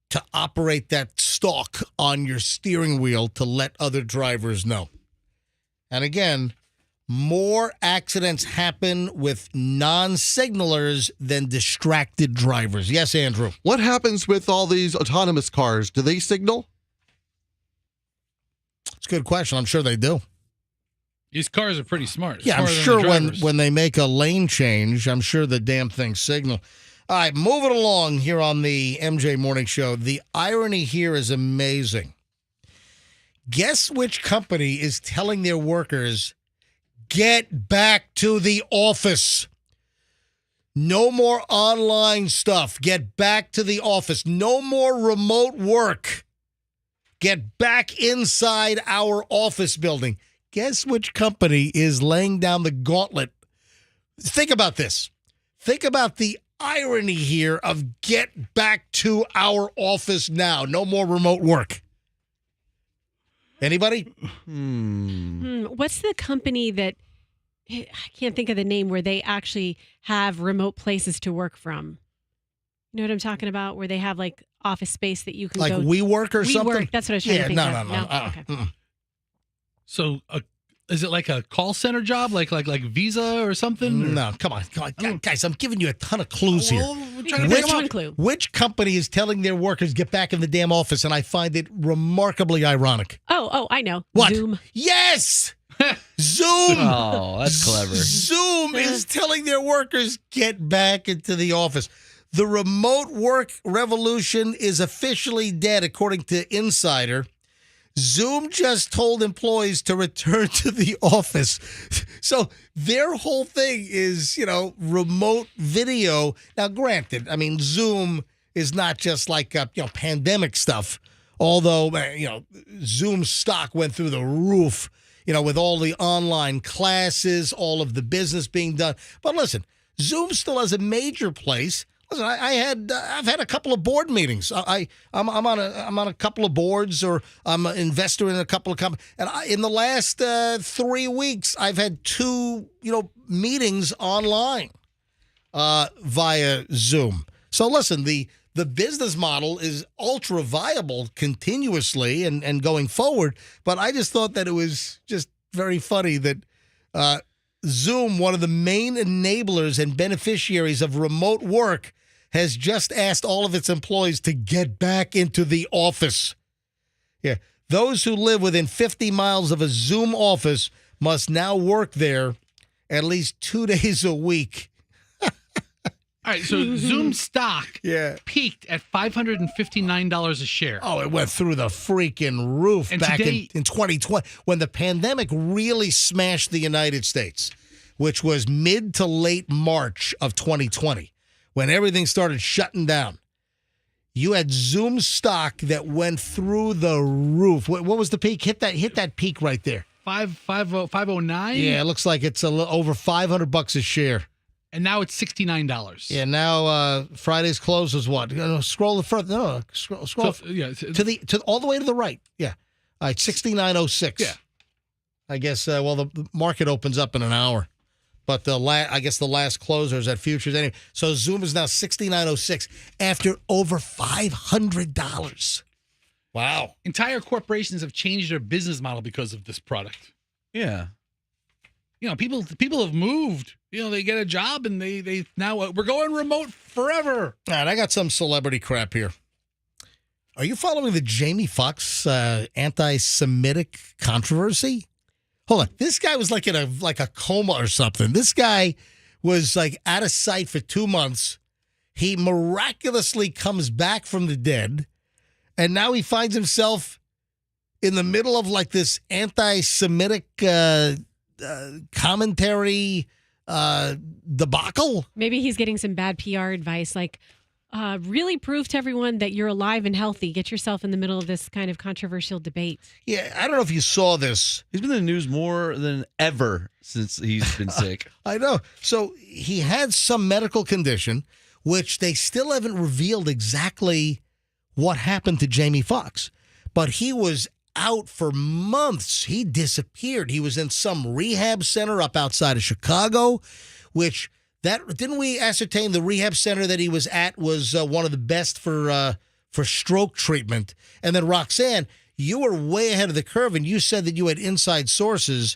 to operate that stalk on your steering wheel to let other drivers know. And again, more accidents happen with non-signalers than distracted drivers. Yes, Andrew. What happens with all these autonomous cars? Do they signal? It's a good question. I'm sure they do. These cars are pretty smart. Yeah, I'm sure when they make a lane change, I'm sure the damn things signal. All right, moving along here on the MJ Morning Show. The irony here is amazing. Guess which company is telling their workers, get back to the office. No more online stuff. Get back to the office. No more remote work. Get back inside our office building. Guess which company is laying down the gauntlet? Think about this. Think about the irony here of get back to our office now. No more remote work. Anybody? What's the company that, I can't think of the name, where they actually have remote places to work from? You know what I'm talking about? Where they have like office space that you can like go. WeWork or something? WeWork, that's what I was trying to think no, of. No. Okay. So is it like a call center job, like Visa or something? No, come on. Guys, I'm giving you a ton of clues here. One clue. Which company is telling their workers get back in the damn office? And I find it remarkably ironic. Oh, I know. What? Zoom. Yes! Zoom! Oh, that's clever. Zoom is telling their workers get back into the office. The remote work revolution is officially dead, according to Insider. Zoom just told employees to return to the office. So their whole thing is, remote video. Now, granted, I mean, Zoom is not just like, pandemic stuff. Although, Zoom stock went through the roof, with all the online classes, all of the business being done. But listen, Zoom still has a major place. Listen, I've had a couple of board meetings. I'm on a couple of boards, or I'm an investor in a couple of companies. And in the last 3 weeks, I've had 2 meetings online via Zoom. So listen, the business model is ultra viable continuously and going forward. But I just thought that it was just very funny that Zoom, one of the main enablers and beneficiaries of remote work, has just asked all of its employees to get back into the office. Yeah. Those who live within 50 miles of a Zoom office must now work there at least 2 days a week. All right, so Zoom stock peaked at $559 a share. Oh, it went through the freaking roof And back today- in 2020 when the pandemic really smashed the United States, which was mid to late March of 2020, when everything started shutting down. You had Zoom stock that went through the roof. What was the peak? Hit that peak right there. 509? Yeah, it looks like it's a little over $500 a share. And now it's $69. Yeah, now Friday's close is what? Scroll further. No, scroll to all the way to the right. Yeah. All right, 69.06. Yeah. I guess the market opens up in an hour. But I guess the last closer is at futures anyway. So Zoom is now 69.06 after over $500. Wow. Entire corporations have changed their business model because of this product. Yeah. People have moved. They get a job and they now we're going remote forever. All right, I got some celebrity crap here. Are you following the Jamie Foxx anti-Semitic controversy? Hold on. This guy was like in a coma or something. This guy was like out of sight for 2 months. He miraculously comes back from the dead, and now he finds himself in the middle of like this anti-Semitic commentary debacle. Maybe he's getting some bad PR advice, like really prove to everyone that you're alive and healthy. Get yourself in the middle of this kind of controversial debate. Yeah, I don't know if you saw this. He's been in the news more than ever since he's been sick. I know. So he had some medical condition, which they still haven't revealed exactly what happened to Jamie Foxx. But he was out for months. He disappeared. He was in some rehab center up outside of Chicago, which didn't we ascertain the rehab center that he was at was one of the best for stroke treatment. And then Roxanne, you were way ahead of the curve, and you said that you had inside sources.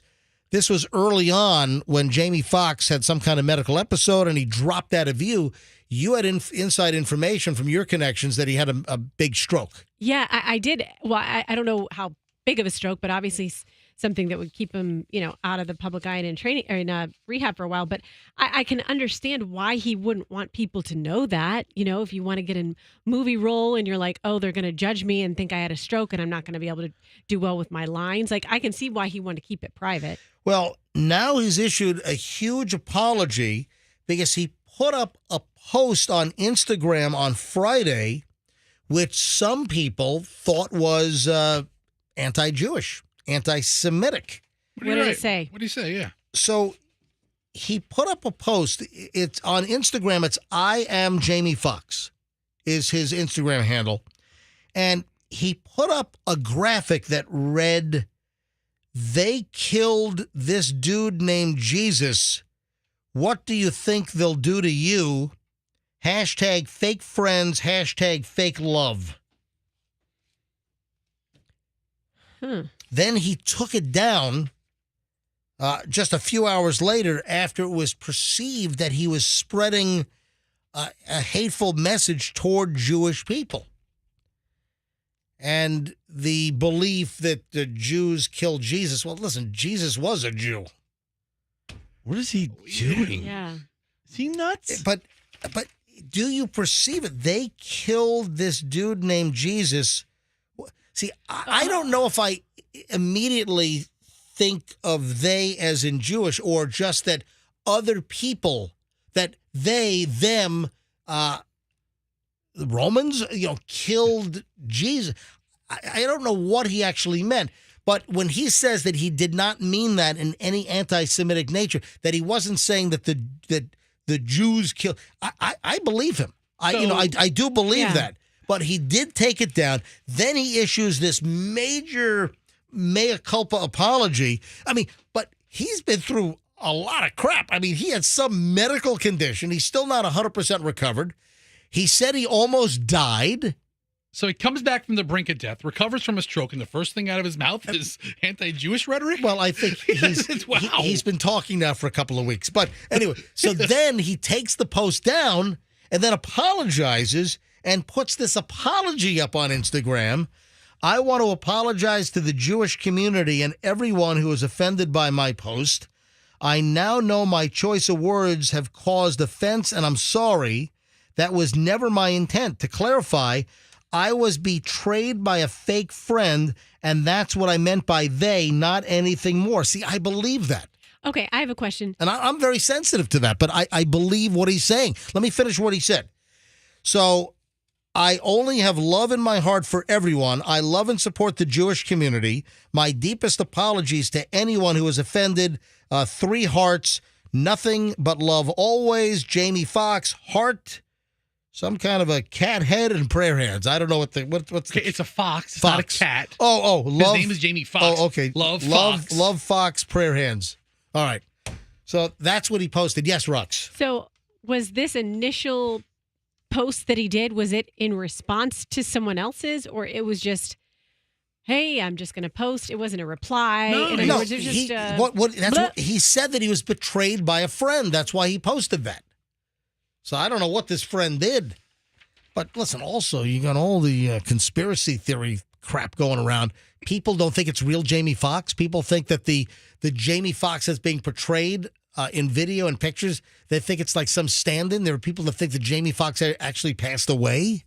This was early on when Jamie Foxx had some kind of medical episode and he dropped out of view. You had inside information from your connections that he had a big stroke. Yeah, I did. Well, I don't know how big of a stroke, but obviously something that would keep him, out of the public eye and in training or in rehab for a while. But I can understand why he wouldn't want people to know that. If you want to get a movie role and you're like, oh, they're going to judge me and think I had a stroke and I'm not going to be able to do well with my lines. Like, I can see why he wanted to keep it private. Well, now he's issued a huge apology because he put up a post on Instagram on Friday, which some people thought was anti-Jewish, anti-Semitic. What did it say? What did he say? Yeah. So he put up a post. It's on Instagram. It's I am Jamie Foxx is his Instagram handle. And he put up a graphic that read, they killed this dude named Jesus. What do you think they'll do to you? Hashtag fake friends, hashtag fake love. Then he took it down just a few hours later after it was perceived that he was spreading a hateful message toward Jewish people. And the belief that the Jews killed Jesus. Well, listen, Jesus was a Jew. What is he doing? Yeah. Is he nuts? But do you perceive it? They killed this dude named Jesus. See, I don't know if I immediately think of they as in Jewish or just that other people, that they, them, the Romans, killed Jesus. I don't know what he actually meant. But when he says that he did not mean that in any anti-Semitic nature, that he wasn't saying that the Jews killed, I believe him. I do believe that. But he did take it down. Then he issues this major mea culpa apology. But he's been through a lot of crap. He had some medical condition. He's still not 100% recovered. He said he almost died. So he comes back from the brink of death, recovers from a stroke, and the first thing out of his mouth is anti-Jewish rhetoric? Well, I think he's been talking now for a couple of weeks. But anyway, so then he takes the post down and then apologizes and puts this apology up on Instagram. I want to apologize to the Jewish community and everyone who is offended by my post. I now know my choice of words have caused offense, and I'm sorry. That was never my intent. To clarify, I was betrayed by a fake friend, and that's what I meant by they, not anything more. See, I believe that. Okay, I have a question. And I'm very sensitive to that, but I believe what he's saying. Let me finish what he said. So, I only have love in my heart for everyone. I love and support the Jewish community. My deepest apologies to anyone who was offended. 3 hearts, nothing but love always. Jamie Foxx, heart. Some kind of a cat head and prayer hands. I don't know what's okay, it's a fox. It's Fox. not a cat. Oh, love. His name is Jamie Foxx. Oh, okay. Love Fox, prayer hands. All right. So that's what he posted. Yes, Rux. So was this initial post that he did, was it in response to someone else's, or it was just, hey, I'm just going to post? It wasn't a reply. No. He said that he was betrayed by a friend. That's why he posted that. So I don't know what this friend did. But listen, also, you got all the conspiracy theory crap going around. People don't think it's real Jamie Foxx. People think that the Jamie Foxx that's being portrayed in video and pictures, they think it's like some stand-in. There are people that think that Jamie Foxx actually passed away.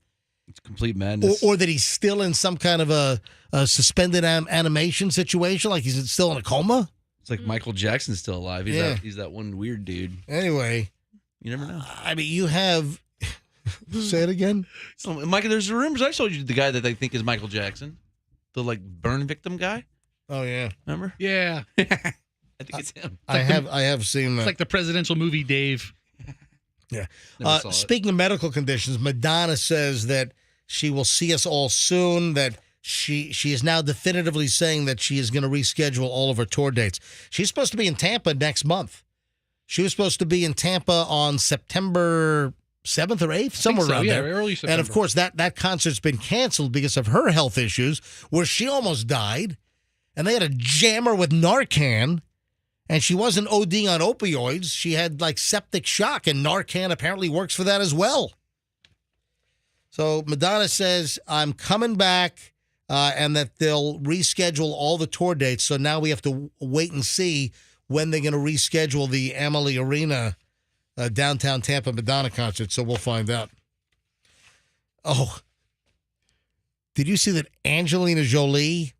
It's complete madness. Or that he's still in some kind of a suspended animation situation, like he's still in a coma. It's like Michael Jackson's still alive. He's that one weird dude. Anyway. You never know. You have... Say it again? So, Mike, there's rumors. I told you the guy that they think is Michael Jackson. The, burn victim guy. Oh, yeah. Remember? Yeah. I think it's him. I have seen that. It's like the presidential movie, Dave. Yeah. Speaking of medical conditions, Madonna says that she will see us all soon, that she is now definitively saying that she is going to reschedule all of her tour dates. She's supposed to be in Tampa next month. She was supposed to be in Tampa on September 7th or 8th, somewhere around there. Early September. And, of course, that concert's been canceled because of her health issues, where she almost died. And they had to jam her with Narcan. And she wasn't ODing on opioids. She had, septic shock, and Narcan apparently works for that as well. So Madonna says, I'm coming back, and that they'll reschedule all the tour dates. So now we have to wait and see when they're going to reschedule the Amalie Arena downtown Tampa Madonna concert. So we'll find out. Oh, did you see that Angelina Jolie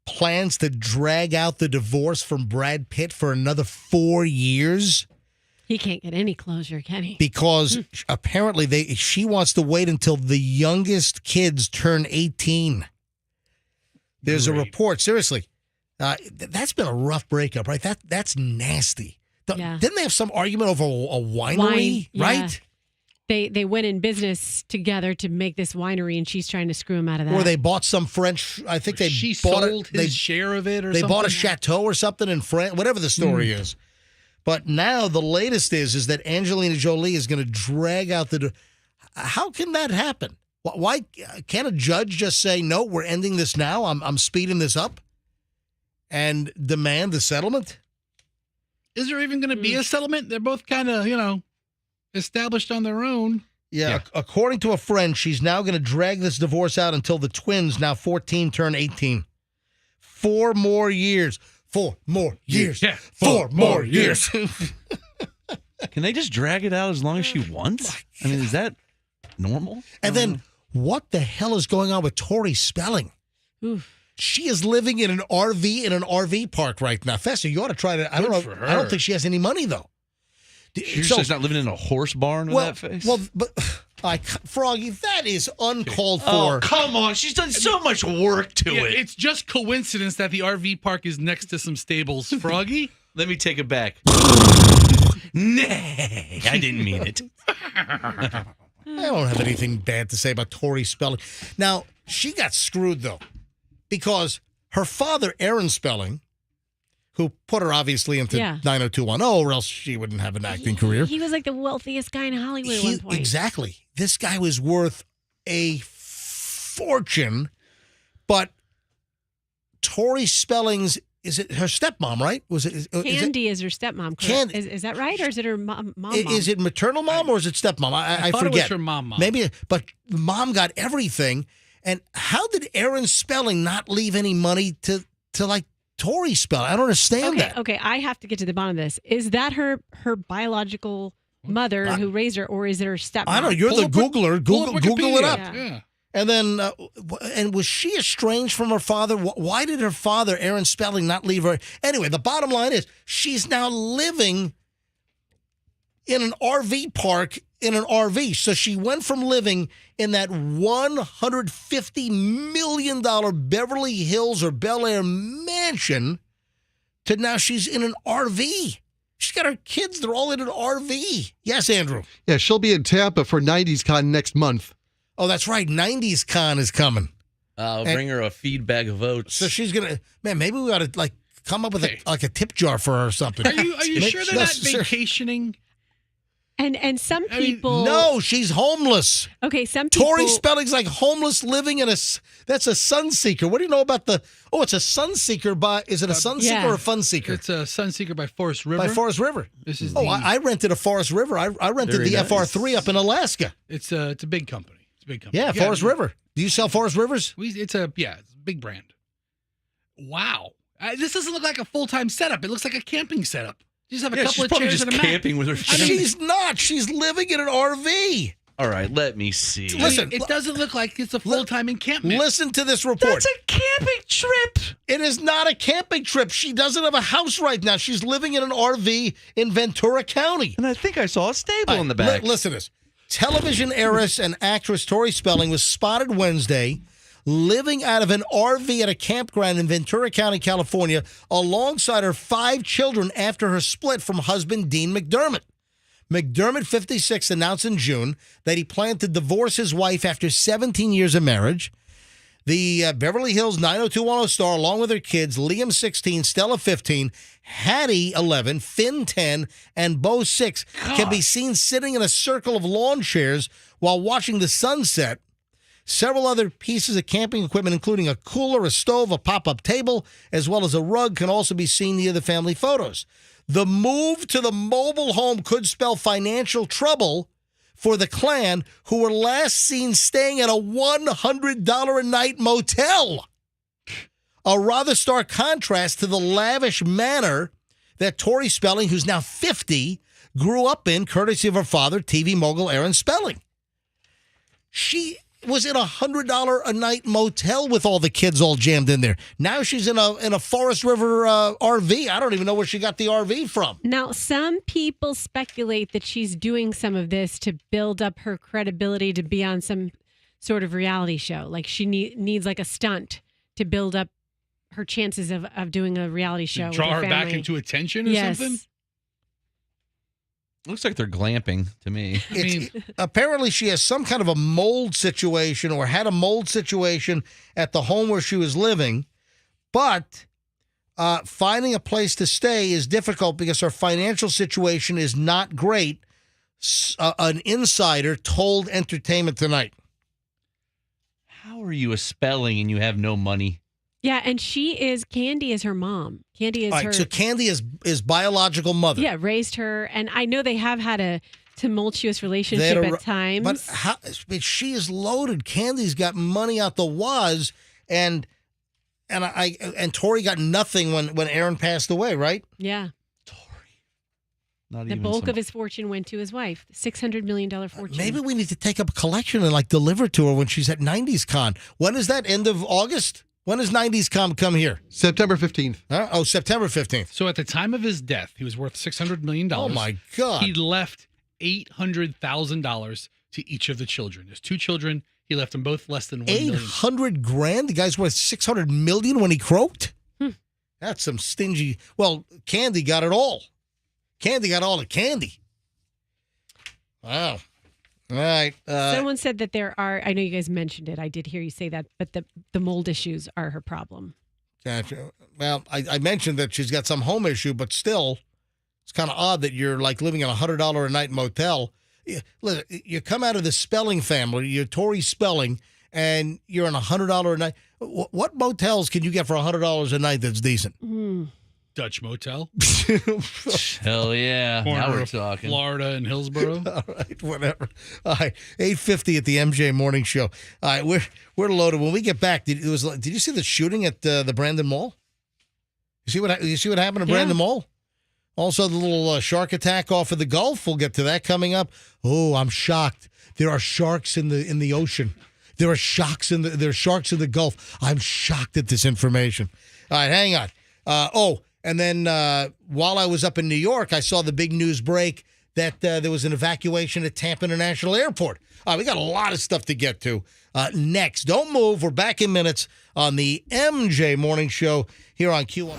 plans to drag out the divorce from Brad Pitt for another 4 years? He can't get any closure, can he? Because apparently she wants to wait until the youngest kids turn 18. There's a report. Seriously. That's been a rough breakup, right? That's nasty. Didn't they have some argument over a winery, right? They went in business together to make this winery, and she's trying to screw him out of that. Or they bought some French, I think she sold his share of it or something. They bought a chateau or something in France, whatever the story is. But now the latest is that Angelina Jolie is going to drag out the... How can that happen? Why can't a judge just say, no, we're ending this now, I'm speeding this up, and demand the settlement? Is there even going to be a settlement? They're both kind of, established on their own. Yeah. According to a friend, she's now going to drag this divorce out until the twins, now 14, turn 18. 4 more years. 4 more years. Yeah. 4 more years. Can they just drag it out as long as she wants? I mean, is that normal? And then what the hell is going on with Tori Spelling? Oof. She is living in an RV park right now. Fester, you ought to try to. I don't know. for her. I don't think she has any money though. She's just not living in a horse barn with that face. Well, but Froggy, that is uncalled for. Oh, come on. She's done so much work to Yeah, it. it's just coincidence that the RV park is next to some stables. Froggy? Let me take it back. Nay, I didn't mean it. I don't have anything bad to say about Tori Spelling. Now, she got screwed, though, because her father, Aaron Spelling, who put her obviously into 90210, or else she wouldn't have an acting career. He was like the wealthiest guy in Hollywood at one point. Exactly. This guy was worth a fortune, but Tori Spelling's, is it her stepmom, right? Candy is her stepmom. Candy. Is that right, or is it her mom? Is it maternal mom or is it stepmom? I thought forget. it was her mom. Maybe, but mom got everything. And how did Aaron Spelling not leave any money to like Tori Spelling? I don't understand that. Okay, I have to get to the bottom of this. Is that her biological mother who raised her, or is it her stepmom? I don't know. You're the Googler. Google it up. Yeah. And then, and was she estranged from her father? Why did her father, Aaron Spelling, not leave her? Anyway, the bottom line is she's now living in an RV park in an RV. So she went from living in that $150 million Beverly Hills or Bel Air mansion to now she's in an RV. She's got her kids. They're all in an RV. Yes, Andrew. Yeah, she'll be in Tampa for 90s Con next month. Oh, that's right. 90s Con is coming. I'll bring her a feed bag of oats. So she's going to, man, maybe we ought to like come up with a tip jar for her or something. Are you sure they're not vacationing? And some people... No, she's homeless. Okay, some people... Tori Spelling's like homeless living in that's a Sunseeker. What do you know about it's a Sunseeker by, is it a Sunseeker or a Funseeker? It's a Sunseeker by Forest River. By Forest River. This is I rented a Forest River. I rented Very the nice. FR3 up in Alaska. It's a big company. It's a big company. Yeah, Forest River. Do you sell Forest Rivers? It's a big brand. Wow. This doesn't look like a full-time setup. It looks like a camping setup. You just have a couple of chairs just and a mat. camping with her family. She's not. She's living in an RV. All right, let me see. Listen, it doesn't look like it's a full-time encampment. Listen to this report. That's a camping trip. It is not a camping trip. She doesn't have a house right now. She's living in an RV in Ventura County. And I think I saw a stable in the back. Listen to this. Television heiress and actress Tori Spelling was spotted Wednesday living out of an RV at a campground in Ventura County, California, alongside her 5 children after her split from husband Dean McDermott. McDermott, 56, announced in June that he planned to divorce his wife after 17 years of marriage. The Beverly Hills 90210 star, along with her kids, Liam, 16, Stella, 15, Hattie, 11, Finn, 10, and Bo, 6, can be seen sitting in a circle of lawn chairs while watching the sunset. Several other pieces of camping equipment, including a cooler, a stove, a pop-up table, as well as a rug, can also be seen near the family photos. The move to the mobile home could spell financial trouble for the clan, who were last seen staying at a $100 a night motel. A rather stark contrast to the lavish manor that Tori Spelling, who's now 50, grew up in, courtesy of her father, TV mogul Aaron Spelling. She was in a $100 a night motel with all the kids all jammed in there. Now she's in a Forest River RV. I don't even know where she got the RV from. Now, some people speculate that she's doing some of this to build up her credibility to be on some sort of reality show. Like she needs like a stunt to build up her chances of doing a reality show. Draw with her back family. into attention or something? Looks like they're glamping to me. Apparently, she has some kind of a mold situation or had a mold situation at the home where she was living. But finding a place to stay is difficult because her financial situation is not great, an insider told Entertainment Tonight. How are you a Spelling and you have no money? Yeah, and Candy is her mom. Candy is her. So Candy is biological mother. Yeah, raised her. And I know they have had a tumultuous relationship at times. But she is loaded. Candy's got money out the waz, and Tori got nothing when Aaron passed away, right? Yeah. Not the even bulk of his fortune went to his wife. $600 million fortune. Maybe we need to take up a collection and deliver it to her when she's at 90s Con. When is that? End of August? When does 90s come here? September 15th. Oh, September 15th. So at the time of his death, he was worth $600 million. Oh, my God. He left $800,000 to each of the children. His 2 children, he left them both less than $1 million. 800 grand? The guy's worth 600 million when he croaked? That's some stingy. Well, Candy got it all. Candy got all the candy. Wow. All right. Someone said that there are, I know you guys mentioned it. I did hear you say that, but the mold issues are her problem. Gotcha. Well, I mentioned that she's got some home issue, but still, it's kind of odd that you're like living in a $100 a night motel. Look, you come out of the Spelling family, you're Tori Spelling, and you're in $100 a night. What motels can you get for $100 a night that's decent? Dutch motel. Hell yeah. Corner Now we're of talking. Florida and Hillsborough. All right, whatever. All right, 8:50 at the MJ Morning Show. All right, we're loaded. When we get back, did you see the shooting at the Brandon Mall? You see what happened at Brandon Mall? Also, the little shark attack off of the Gulf. We'll get to that coming up. Oh, I'm shocked. There are sharks in the ocean. There are sharks in the Gulf. I'm shocked at this information. All right, hang on. And then while I was up in New York, I saw the big news break that there was an evacuation at Tampa International Airport. We got a lot of stuff to get to next. Don't move. We're back in minutes on the MJ Morning Show here on Q1.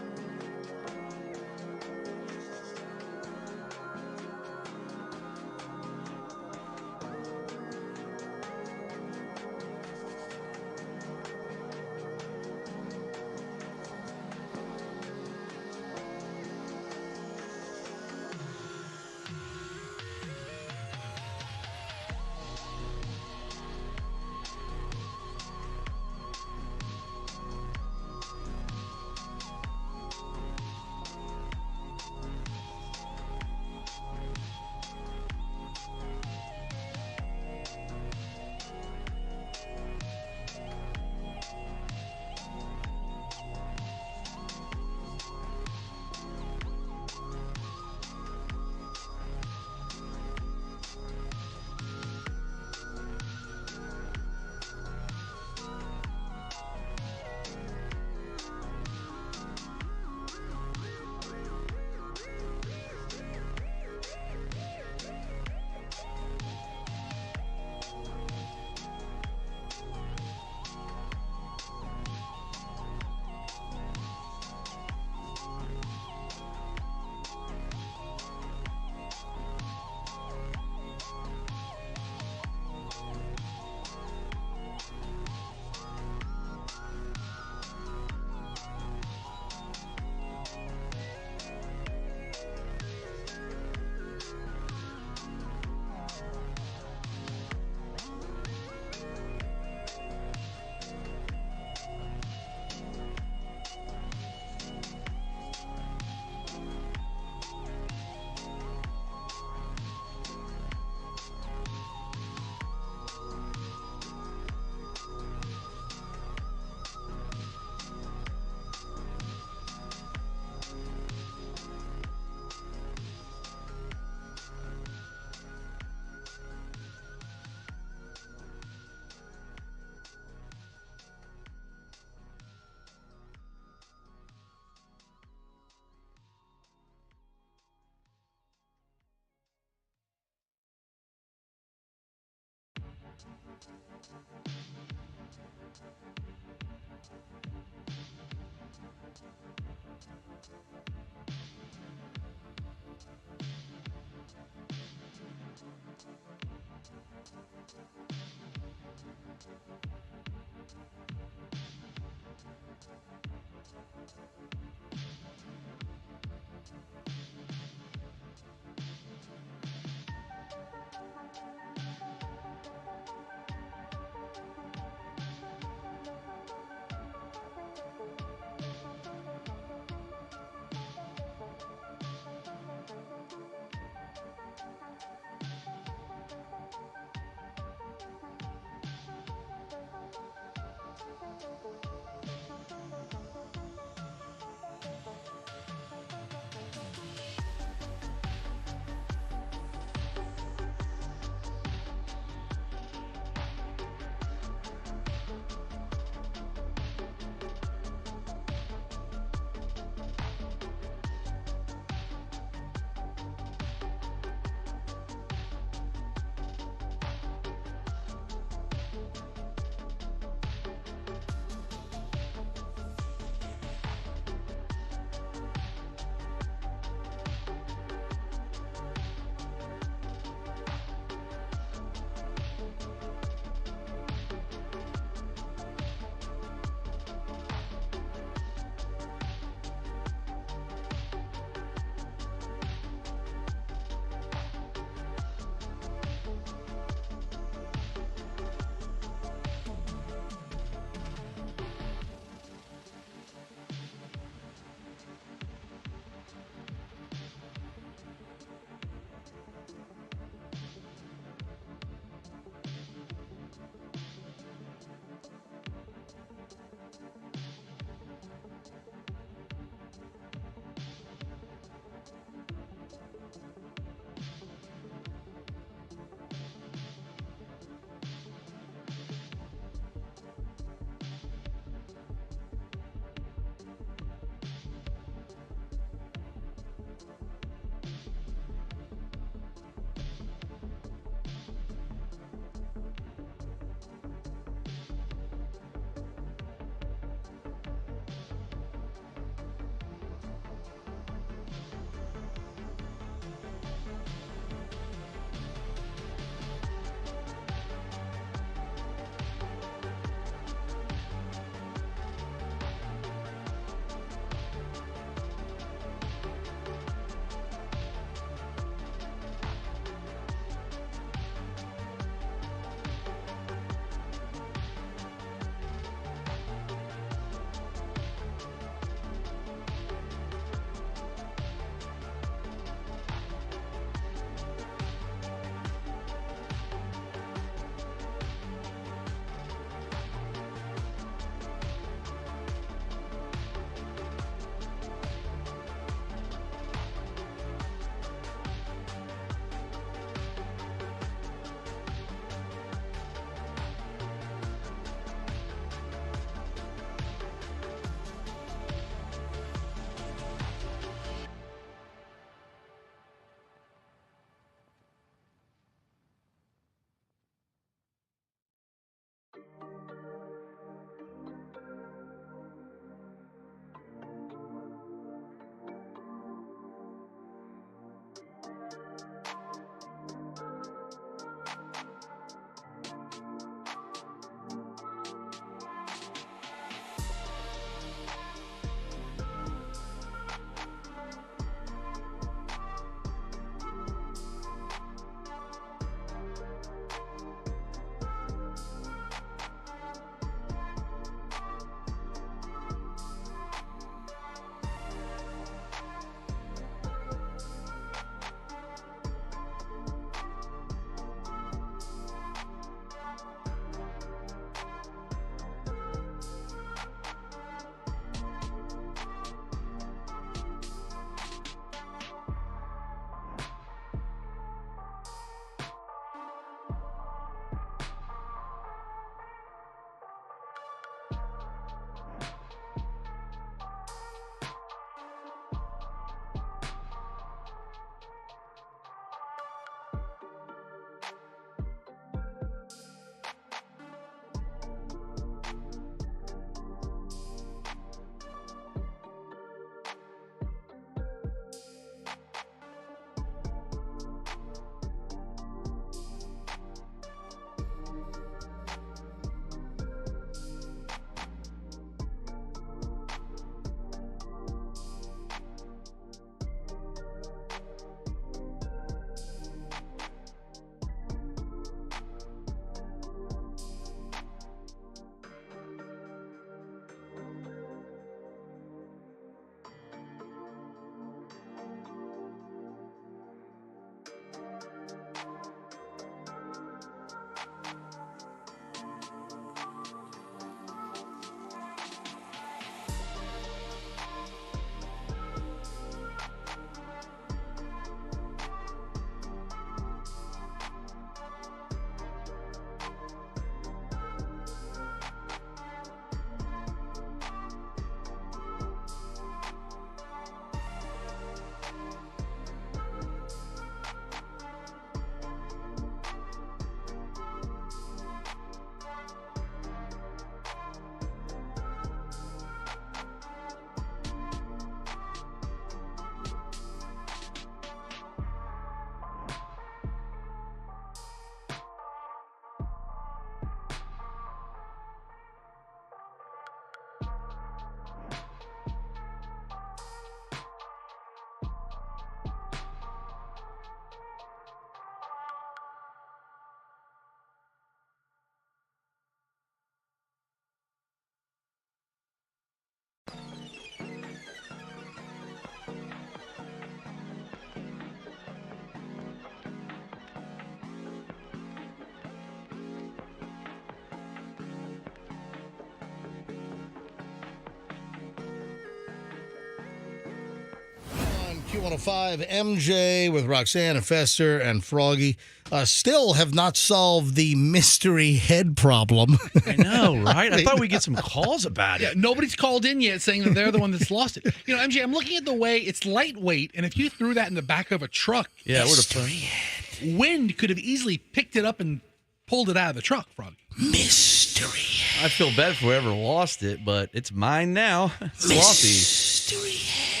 Q105, MJ with Roxanne and Fester and Froggy still have not solved the mystery head problem. I know, right? I thought we'd get some calls about it. Yeah, nobody's called in yet saying that they're the one that's lost it. You know, MJ, I'm looking at the way it's lightweight, and if you threw that in the back of a truck, Yeah, it would have. wind could have easily picked it up and pulled it out of the truck, Froggy. Mystery I feel bad for whoever lost it, but it's mine now. Slothy. Mystery head.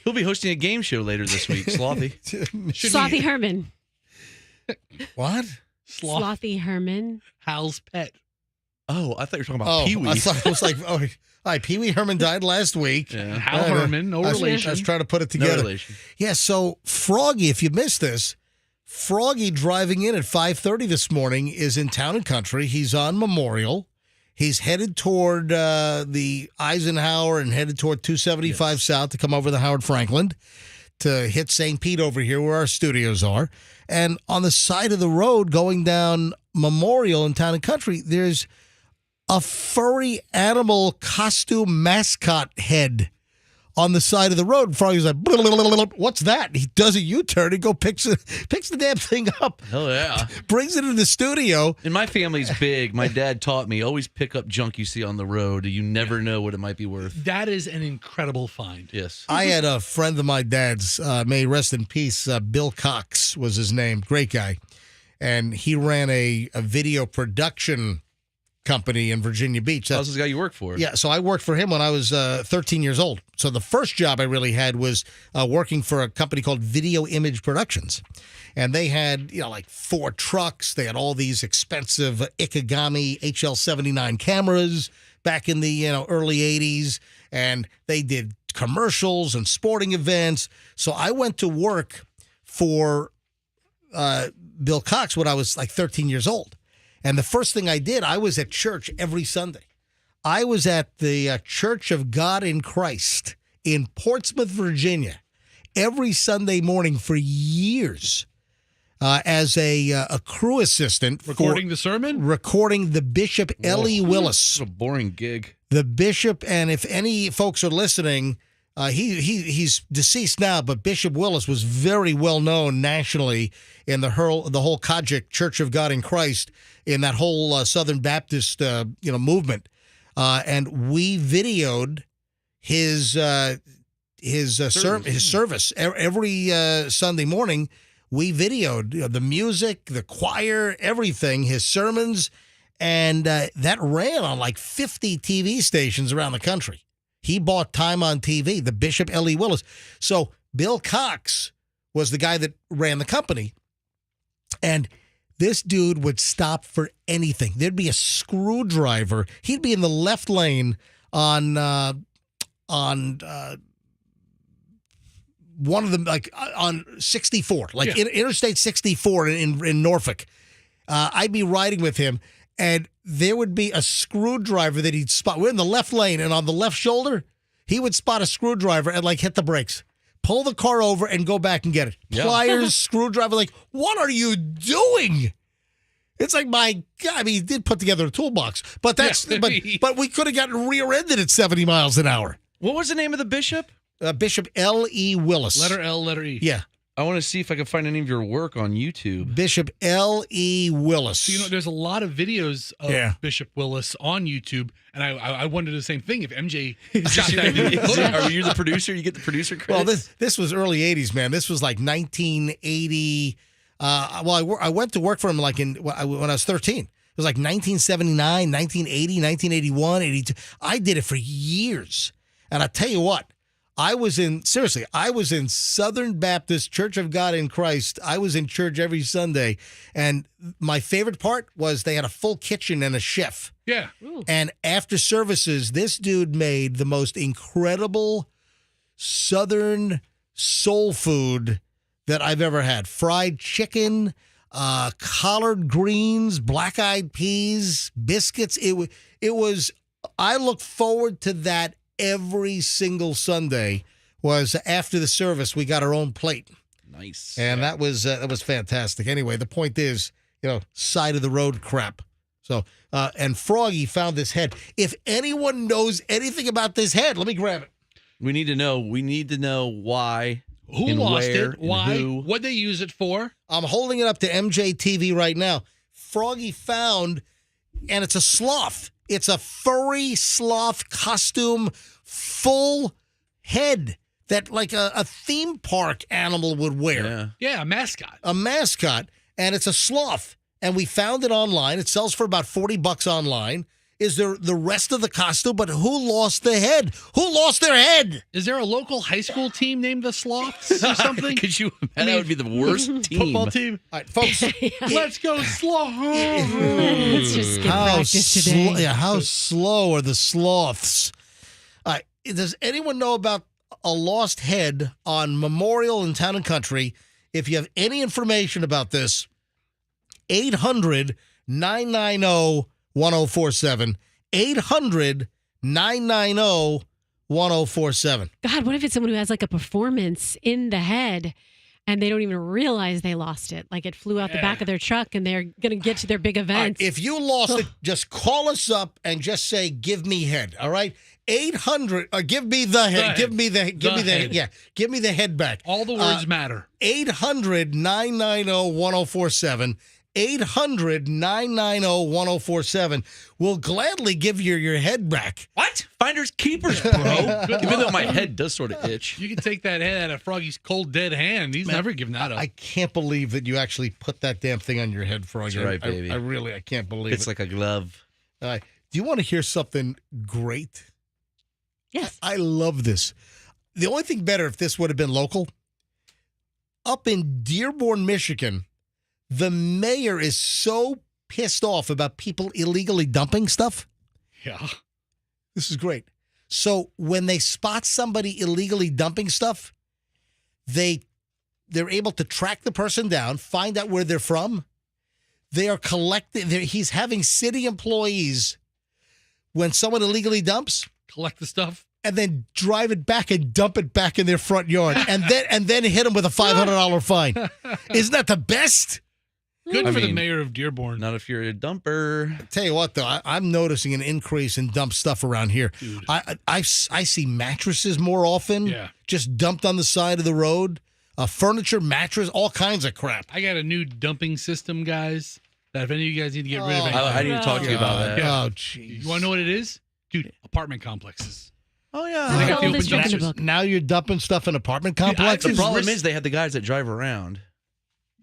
He'll be hosting a game show later this week, Slothy. Slothy Herman. What? Slothy Herman. Hal's pet. Oh, I thought you were talking about Pee-wee. I thought it was like, all right, Pee Wee Herman died last week. Yeah. Hal Herman, no relation. I was trying to put it No together. relation. Yeah, so Froggy, if you missed this, Froggy driving in at 5:30 this morning is in Town and Country. He's on Memorial. He's headed toward the Eisenhower and headed toward 275 South to come over the Howard Franklin to hit St. Pete over here where our studios are. And on the side of the road going down Memorial in Town and Country, there's a furry animal costume mascot head on the side of the road. Froggy's like, what's that? He does a U-turn and picks the damn thing up. Hell yeah. Brings it into the studio. And my family's big. My dad taught me, always pick up junk you see on the road. You never know what it might be worth. That is an incredible find. Yes. I had a friend of my dad's, may he rest in peace, Bill Cox was his name, great guy. And he ran a video production company in Virginia Beach. How's this guy you work for? Yeah, so I worked for him when I was 13 years old. So the first job I really had was working for a company called Video Image Productions. And they had, like 4 trucks. They had all these expensive Ikegami HL79 cameras back in the, early 80s. And they did commercials and sporting events. So I went to work for Bill Cox when I was like 13 years old. And the first thing I did, I was at church every Sunday. I was at the Church of God in Christ in Portsmouth, Virginia, every Sunday morning for years as a crew assistant. Recording the sermon? Recording the Bishop L.E. Willis. What a boring gig. The bishop, and if any folks are listening, he's deceased now, but Bishop Willis was very well known nationally in the whole Kajik Church of God in Christ, in that whole Southern Baptist movement, and we videoed his service every Sunday morning. We videoed the music, the choir, everything, his sermons, and that ran on like 50 TV stations around the country. He bought time on TV, the Bishop L.E. Willis. So Bill Cox was the guy that ran the company. And this dude would stop for anything. There'd be a screwdriver. He'd be in the left lane on one of them, like on 64, like Interstate 64 in Norfolk. I'd be riding with him, and there would be a screwdriver that he'd spot. We're in the left lane, and on the left shoulder, he would spot a screwdriver and like hit the brakes, pull the car over, and go back and get it. Yeah. Pliers, screwdriver, like, what are you doing? It's like, my God, I mean, he did put together a toolbox, but but we could have gotten rear-ended at 70 miles an hour. What was the name of the bishop? Bishop L.E. Willis. Letter L, letter E. Yeah. I want to see if I can find any of your work on YouTube. Bishop L.E. Willis. So, there's a lot of videos of Bishop Willis on YouTube, and I wondered the same thing. If MJ shot that, Are you the producer? You get the producer credit? Well, this was early 80s, man. This was like 1980. I went to work for him like when I was 13. It was like 1979, 1980, 1981, 82. I did it for years. And I tell you what, I was in Southern Baptist Church of God in Christ. I was in church every Sunday. And my favorite part was they had a full kitchen and a chef. Yeah. And after services, this dude made the most incredible Southern soul food that I've ever had. Fried chicken, collard greens, black-eyed peas, biscuits. It was. I look forward to that every single Sunday. Was after the service, we got our own plate. Nice. And that was fantastic. Anyway, the point is, side of the road crap. So, and Froggy found this head. If anyone knows anything about this head, let me grab it. We need to know. We need to know why. Who and lost where it? Why? And who. What'd they use it for? I'm holding it up to MJTV right now. Froggy found, and it's a sloth. It's a furry sloth costume, full head that like a theme park animal would wear. Yeah. Yeah, a mascot. A mascot, and it's a sloth. And we found it online. It sells for about $40 online. Is there the rest of the costume? But who lost the head? Who lost their head? Is there a local high school team named the Sloths or something? Could you? That would be the worst team. Football team. All right, folks. Let's go Sloth. Let's just skip practice today. How slow are the sloths? Does anyone know about a lost head on Memorial in Town and Country? If you have any information about this, 800-990-1047. 800-990-1047. God, what if it's someone who has like a performance in the head and they don't even realize they lost it? Like it flew out the back of their truck and they're going to get to their big events. If you lost it, just call us up and just say, give me head. All right? 800, give me the head. Give me the head. Yeah. Give me the head back. All the words matter. 800-990-1047. 800-990-1047. We'll gladly give you your head back. What? Finders keepers, bro. Even though my head does sort of itch. You can take that head out of Froggy's cold, dead hand. He's never given that up. I can't believe that you actually put that damn thing on your head, Froggy. That's right, baby. I can't believe It's it. like a glove. Do you want to hear something great? Yes. I love this. The only thing better if this would have been local. Up in Dearborn, Michigan, the mayor is so pissed off about people illegally dumping stuff. Yeah. This is great. So when they spot somebody illegally dumping stuff, they're able to track the person down, find out where they're from. They are collecting. He's having city employees, when someone illegally dumps, collect the stuff and then drive it back and dump it back in their front yard, and then hit them with a $500 fine. Isn't that the best? Good for the mayor of Dearborn. Not if you're a dumper. Tell you what, though, I'm noticing an increase in dump stuff around here. Dude. I see mattresses more often, just dumped on the side of the road. Furniture, mattress, all kinds of crap. I got a new dumping system, guys, that if any of you guys need to get rid of it. I need to talk to you about that. Yeah. Oh, jeez. You want to know what it is? Dude, apartment complexes. Oh, yeah. They got the oldest open trick in the dumpsters. book. Now you're dumping stuff in apartment complexes? The problem is they have the guys that drive around.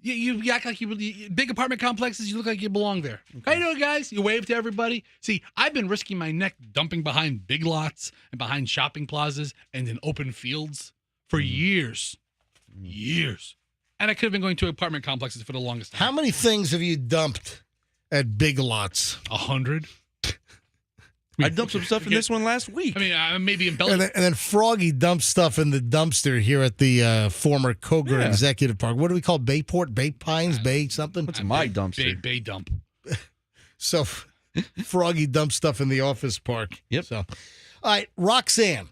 You act like big apartment complexes, you look like you belong there. How you doing, guys? You wave to everybody. See, I've been risking my neck dumping behind big lots and behind shopping plazas and in open fields for years. Years. And I could have been going to apartment complexes for the longest time. How many things have you dumped at Big Lots? 100. I dumped some stuff in this one last week. I mean, maybe in Belgium. And then Froggy dumped stuff in the dumpster here at the former Koger Executive Park. What do we call Bayport? Bay Pines? Bay something? What's my dumpster? Bay dump. So Froggy dumped stuff in the office park. Yep. So, all right, Roxanne,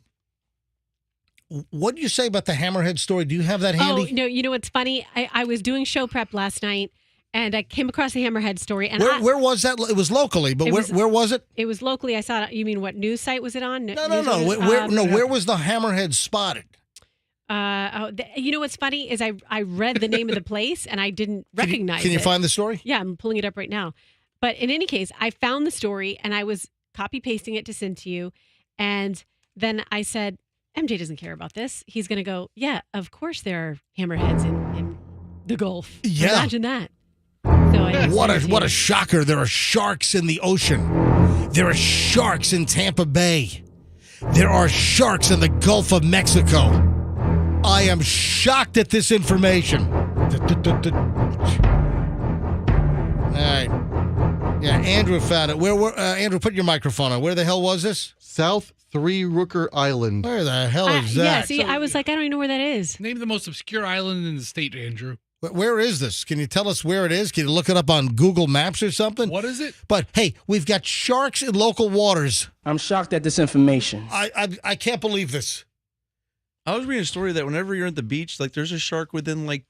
what did you say about the Hammerhead story? Do you have that handy? Oh, no, you know what's funny? I was doing show prep last night, and I came across the Hammerhead story. And where was that? It was locally, but where was it? It was locally. I saw it. You mean what news site was it on? No. Where was the Hammerhead spotted? You know what's funny is I read the name of the place, and I didn't recognize it. Can you find the story? Yeah, I'm pulling it up right now. But in any case, I found the story, and I was copy-pasting it to send to you. And then I said, MJ doesn't care about this. He's going to go, yeah, of course there are hammerheads in the Gulf. Yeah. Imagine that. So What a shocker. There are sharks in the ocean. There are sharks in Tampa Bay. There are sharks in the Gulf of Mexico. I am shocked at this information. All right. Yeah, Andrew found it. Andrew, put your microphone on. Where the hell was this? South Three Rooker Island. Where the hell is that? Yeah, see, I was like, I don't even know where that is. Name the most obscure island in the state, Andrew. Where is this? Can you tell us where it is? Can you look it up on Google Maps or something? What is it? But, hey, we've got sharks in local waters. I'm shocked at this information. I can't believe this. I was reading a story that whenever you're at the beach, like there's a shark within like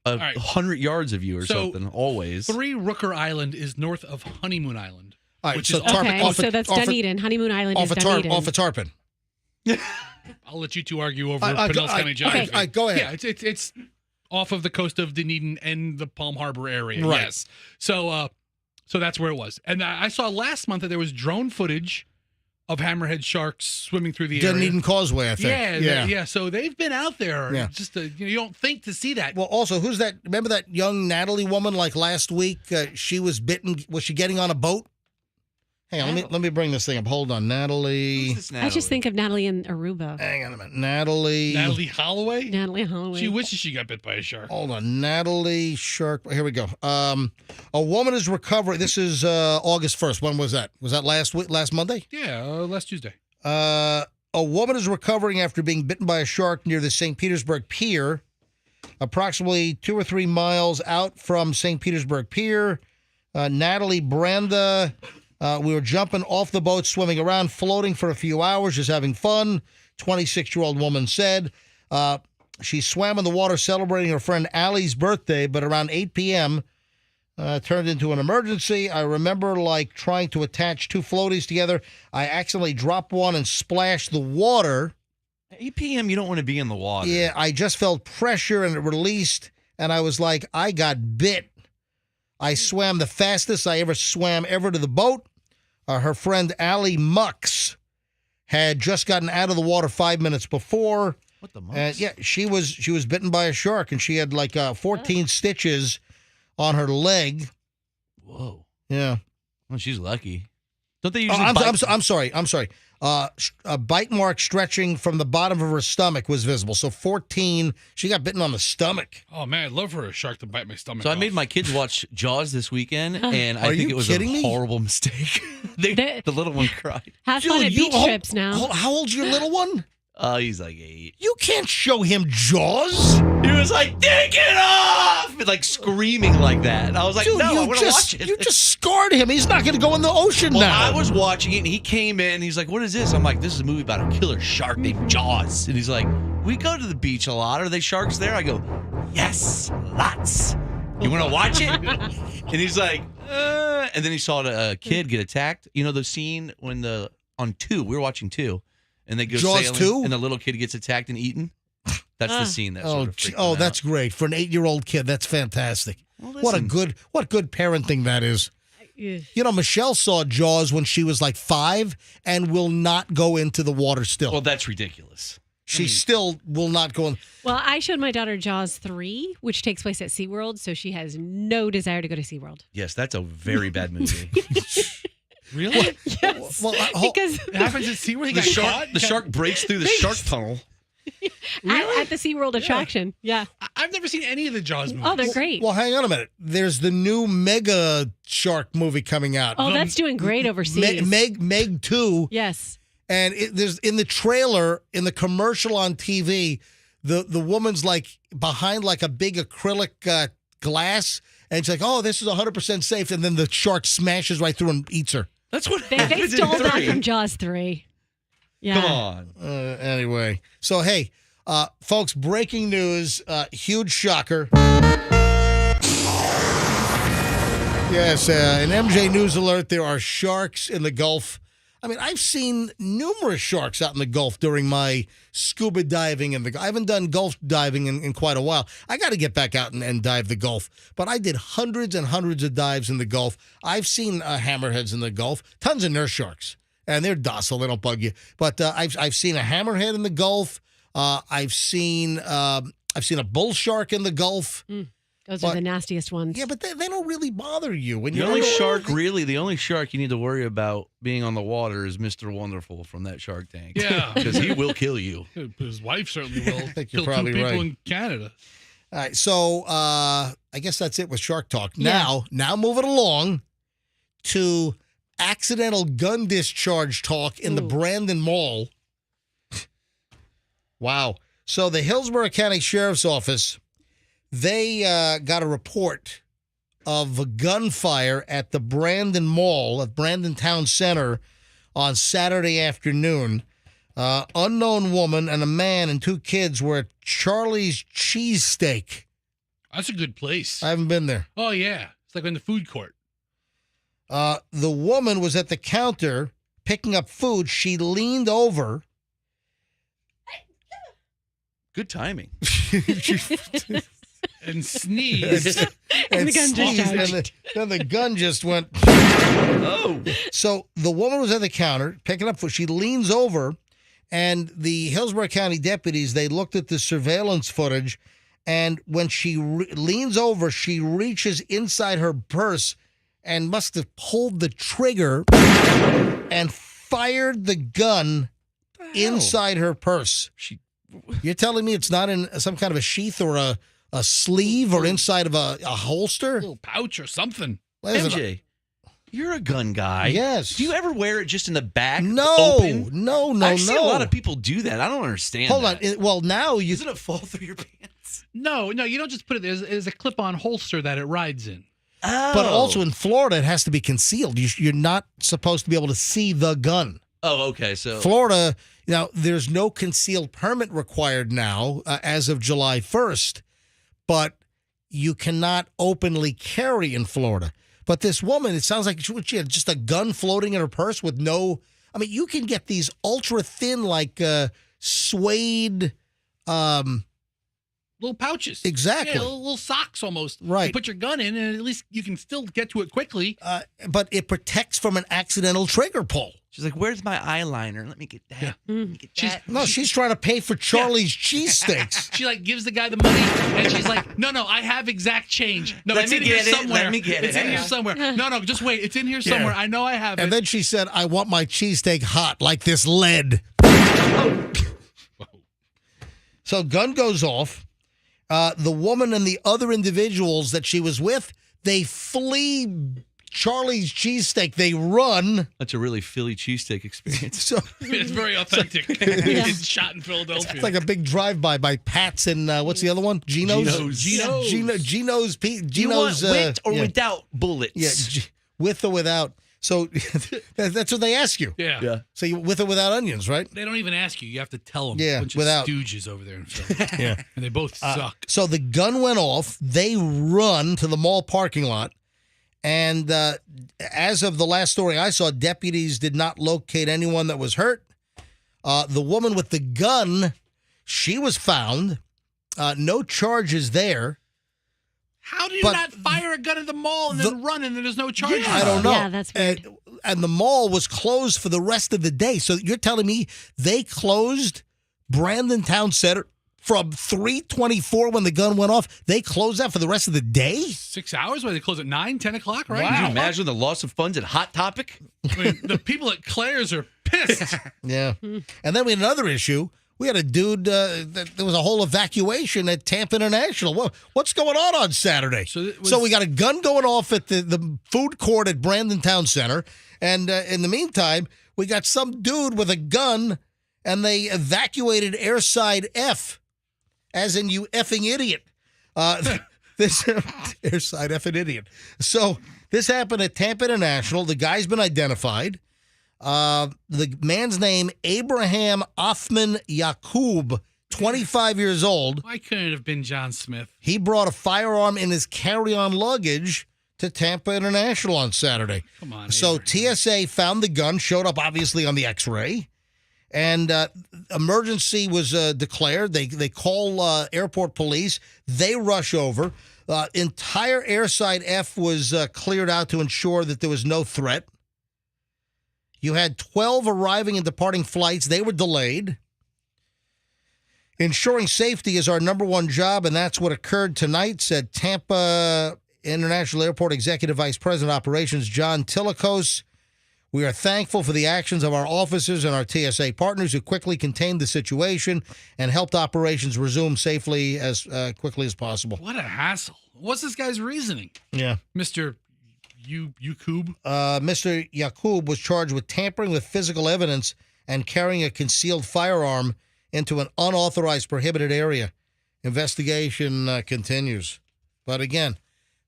100 yards of you or something, always. Three Rooker Island is north of Honeymoon Island. All right, which so is so that's Dunedin. Honeymoon Island is Dunedin. Off a tarpon. I'll let you two argue over Pinellas County geography. Go ahead. Yeah, it's off of the coast of Dunedin and the Palm Harbor area. Right. Yes. So that's where it was. And I saw last month that there was drone footage of hammerhead sharks swimming through the area. Dunedin Causeway, I think. Yeah. So they've been out there. Yeah. Just you don't think to see that. Well, also, who's that? Remember that young Natalie woman like last week? She was bitten. Was she getting on a boat? Hang on, let me bring this thing up. Hold on, Natalie. Who's this Natalie? I just think of Natalie in Aruba. Hang on a minute. Natalie Holloway? Natalie Holloway. She wishes she got bit by a shark. Hold on. Natalie Shark. Here we go. A woman is recovering. This is August 1st. When was that? Was that last week, last Monday? Yeah, last Tuesday. A woman is recovering after being bitten by a shark near the St. Petersburg Pier, approximately 2 or 3 miles out from St. Petersburg Pier. Natalie Branda, we were jumping off the boat, swimming around, floating for a few hours, just having fun, 26-year-old woman said. She swam in the water celebrating her friend Allie's birthday, but around 8 p.m., turned into an emergency. I remember trying to attach 2 floaties together. I accidentally dropped one and splashed the water. 8 p.m., you don't want to be in the water. Yeah, I just felt pressure and it released, and I was like, I got bit. I swam the fastest I ever swam to the boat. Her friend Allie Mux had just gotten out of the water 5 minutes before. What the Mux? Yeah, she was bitten by a shark, and she had 14 stitches on her leg. Whoa. Yeah. Well, she's lucky. Don't they usually I'm sorry. A bite mark stretching from the bottom of her stomach was visible. So 14, she got bitten on the stomach. Oh, man, I'd love for a shark to bite my stomach So off. I made my kids watch Jaws this weekend, and I think it was a horrible mistake. The little one cried. Have fun at beach trips now. How old's your little one? He's like 8. You can't show him Jaws. He was like, take it off! Screaming like that. And I was like, Dude, no, I want to watch it. You just scarred him. He's not going to go in the ocean Well, now. I was watching it, and he came in, and he's like, what is this? I'm like, this is a movie about a killer shark named Jaws. And he's like, we go to the beach a lot. Are they sharks there? I go, yes, lots. You want to watch it? And he's like, and then he saw a kid get attacked. You know the scene when on 2, we were watching 2, and they go Jaws sailing, 2? and the little kid gets attacked and eaten. That's the scene that sort of freaked me out. that's great. For an 8-year-old kid, that's fantastic. Well, what good parenting that is. You know, Michelle saw Jaws when she was 5 and will not go into the water still. Well, that's ridiculous. She still will not go in. Well, I showed my daughter Jaws 3, which takes place at SeaWorld, so she has no desire to go to SeaWorld. Yes, that's a very bad movie. Really? Yes. Well, because it happens at SeaWorld. The shark breaks through the shark tunnel. at the SeaWorld attraction. Yeah. I've never seen any of the Jaws movies. Oh, they're great. Well, hang on a minute. There's the new Mega Shark movie coming out. Oh, that's doing great overseas. Meg 2. Yes. And there's in the trailer, in the commercial on TV, the woman's behind a big acrylic glass, and she's like, "Oh, this is 100% safe," and then the shark smashes right through and eats her. That's what they stole that from Jaws 3. Yeah. Come on. Anyway, so hey, folks, breaking news, huge shocker. Yes, an MJ News alert. There are sharks in the Gulf. I mean, I've seen numerous sharks out in the Gulf during my scuba diving. I haven't done Gulf diving in quite a while. I got to get back out and dive the Gulf. But I did hundreds and hundreds of dives in the Gulf. I've seen hammerheads in the Gulf, tons of nurse sharks. And they're docile; they don't bug you. But I've seen a hammerhead in the Gulf. I've seen a bull shark in the Gulf. Those are the nastiest ones. Yeah, but they don't really bother you. When The only shark you need to worry about being on the water is Mr. Wonderful from that Shark Tank. Yeah, because he will kill you. His wife certainly will. I think kill you're probably 2 people right. in Canada. All right, so I guess that's it with Shark Talk. Now moving along to accidental gun discharge talk in the Brandon Mall. Wow. So the Hillsborough County Sheriff's Office, they got a report of a gunfire at the Brandon Mall at Brandon Town Center on Saturday afternoon. Unknown woman and a man and 2 kids were at Charlie's Cheesesteak. That's a good place. I haven't been there. Oh, yeah. It's like in the food court. The woman was at the counter picking up food. She leaned over Good timing. And sneezed. And the gun just sneezed, died. and then the gun just went. Oh. So the woman was at the counter picking up food. She leans over, and the Hillsborough County deputies, they looked at the surveillance footage, and when she leans over, she reaches inside her purse and must have pulled the trigger and fired the gun inside her purse. You're telling me it's not in some kind of a sheath or a sleeve or inside of a holster? A little pouch or something. MJ, you're a gun guy. Yes. Do you ever wear it just in the back? No, open? no. I've seen a lot of people do that. I don't understand. Hold that. on. Well, now you. Doesn't it fall through your pants? No, you don't just put it. There's a clip-on holster that it rides in. Oh. But also in Florida, it has to be concealed. You're not supposed to be able to see the gun. Oh, okay. So Florida, there's no concealed permit required now as of July 1st, but you cannot openly carry in Florida. But this woman, it sounds like she had just a gun floating in her purse with no. I mean, you can get these ultra thin, like suede. Little pouches. Exactly. Yeah, little socks almost. Right. You put your gun in, and at least you can still get to it quickly. But it protects from an accidental trigger pull. she's like, "Where's my eyeliner? Let me get that. Yeah. Let me get that." No, she's trying to pay for Charlie's cheesesteaks. She gives the guy the money, and she's like, "No, I have exact change. No, Let it's me in here get it. somewhere. Let me get It's it. in here somewhere. No, just wait. It's in here somewhere. I know I have it." And then she said, "I want my cheesesteak hot like this lead." So gun goes off. The woman and the other individuals that she was with, they flee Charlie's cheesesteak. They run. That's a really Philly cheesesteak experience. So it's very authentic. It's shot in Philadelphia. it's like a big drive-by by Pat's and what's the other one? Geno's. Geno's You want with or without bullets? Yeah, with or without. So that's what they ask you. Yeah. So you with or without onions, right? They don't even ask you. You have to tell them. Yeah, Bunch without. of stooges over there in Philly. Yeah. And they both suck. So the gun went off. They run to the mall parking lot. And as of the last story I saw, deputies did not locate anyone that was hurt. The woman with the gun, she was found. No charges there. How do you But not fire a gun at the mall and then run and then there's no charges? I don't know. Yeah, that's weird. And the mall was closed for the rest of the day. So you're telling me they closed Brandon Town Center from 3:24 when the gun went off? They closed that for the rest of the day? 6 hours? Why they close at 9, 10 o'clock, right? Can you imagine the loss of funds at Hot Topic? I mean, the people at Claire's are pissed. Yeah. And then we had another issue. We had a dude, there was a whole evacuation at Tampa International. What's going on Saturday? So we got a gun going off at the food court at Brandon Town Center. And in the meantime, we got some dude with a gun, and they evacuated Airside F, as in you effing idiot. This Airside effing idiot. So this happened at Tampa International. The guy's been identified. The man's name, Abraham Othman Yakub, 25 years old. Why couldn't it have been John Smith? He brought a firearm in his carry-on luggage to Tampa International on Saturday. Come on. So TSA found the gun, showed up obviously on the X-ray, and emergency was declared. They call airport police. They rush over. Entire Airside F was cleared out to ensure that there was no threat. You had 12 arriving and departing flights. They were delayed. Ensuring safety is our number one job, and that's what occurred tonight, said Tampa International Airport Executive Vice President Operations John Tillicos. We are thankful for the actions of our officers and our TSA partners who quickly contained the situation and helped operations resume safely as quickly as possible. What a hassle. What's this guy's reasoning? Yeah. Mr. Yakub? Mr. Yakub was charged with tampering with physical evidence and carrying a concealed firearm into an unauthorized prohibited area. Investigation continues. But again,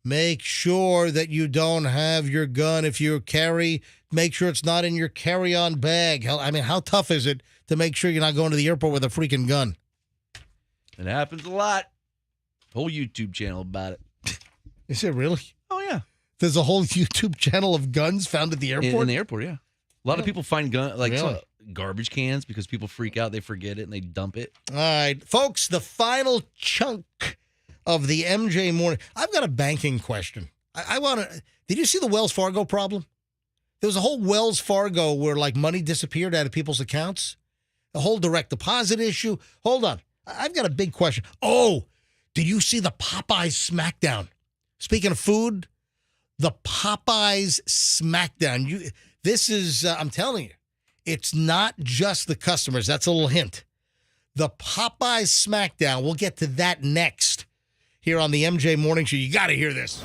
make sure that you don't have your gun. If you carry, make sure it's not in your carry-on bag. I mean, how tough is it to make sure you're not going to the airport with a freaking gun? It happens a lot. Whole YouTube channel about it. Is it really? Oh, yeah. There's a whole YouTube channel of guns found at the airport? In the airport, yeah. A lot of people find guns. Like Really? garbage cans because people freak out, they forget it, and they dump it. All right, folks, the final chunk of the MJ morning. I've got a banking question. I want to. Did you see the Wells Fargo problem? There was a whole Wells Fargo where like money disappeared out of people's accounts. The whole direct deposit issue. Hold on. I've got a big question. Oh, did you see the Popeyes smackdown? Speaking of food, the Popeyes smackdown. This is, I'm telling you, it's not just the customers. That's a little hint. The Popeyes smackdown. We'll get to that next here on the MJ Morning Show. You got to hear this.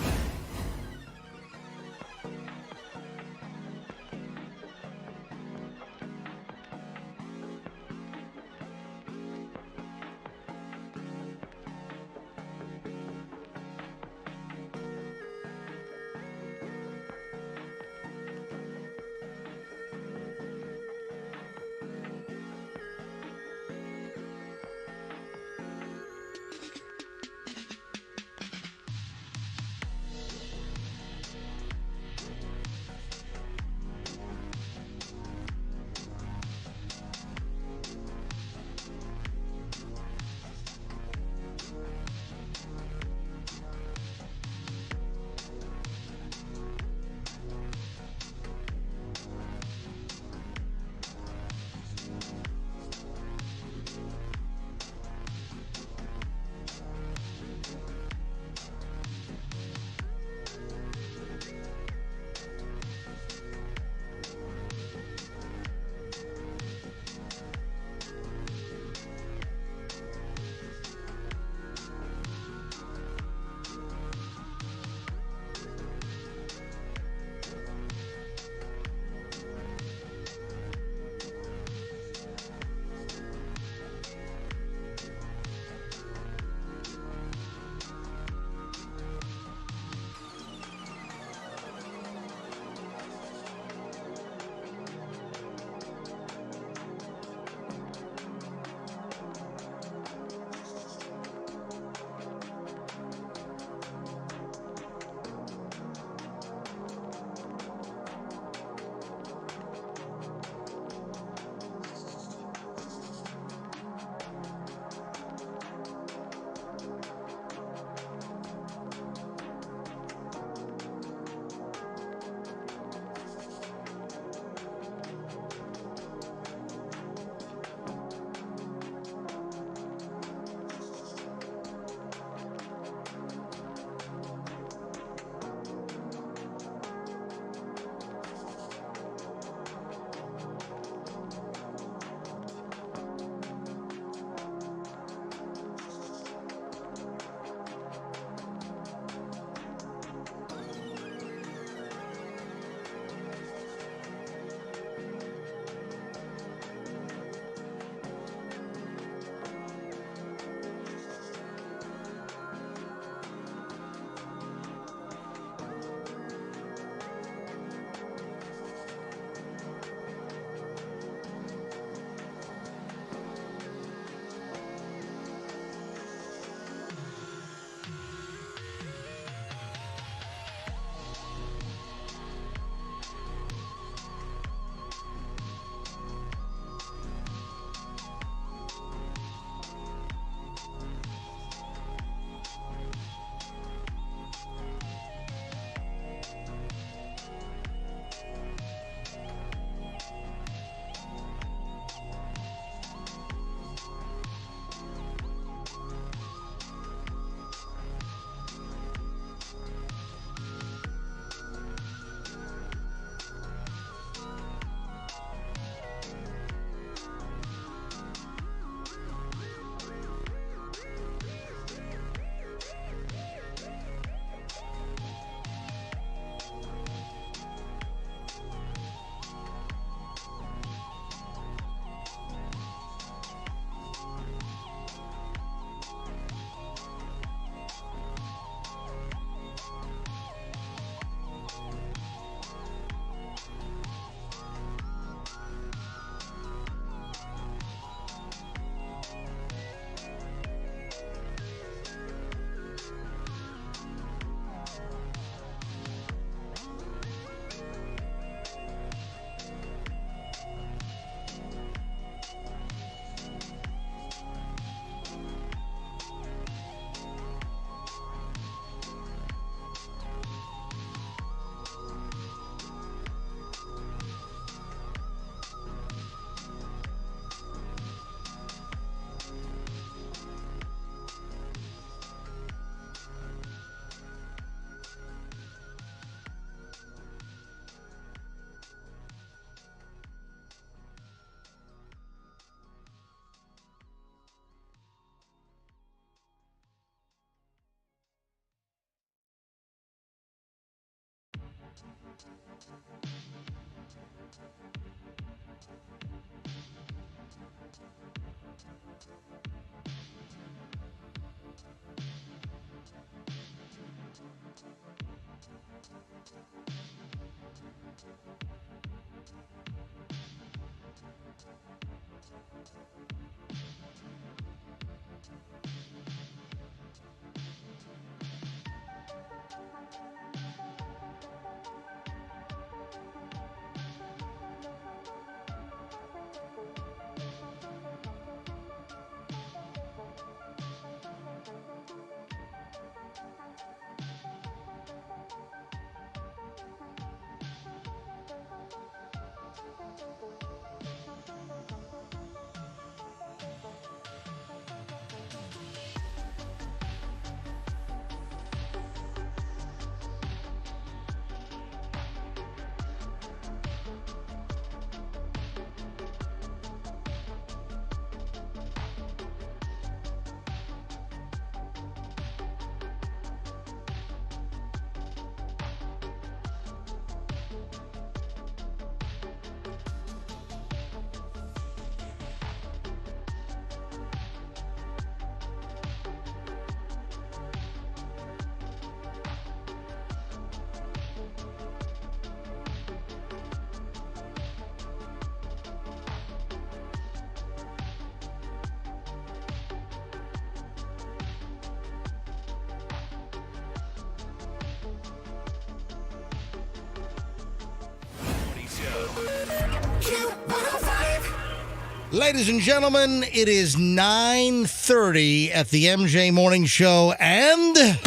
Ladies and gentlemen, it is 9:30 at the MJ Morning Show, and it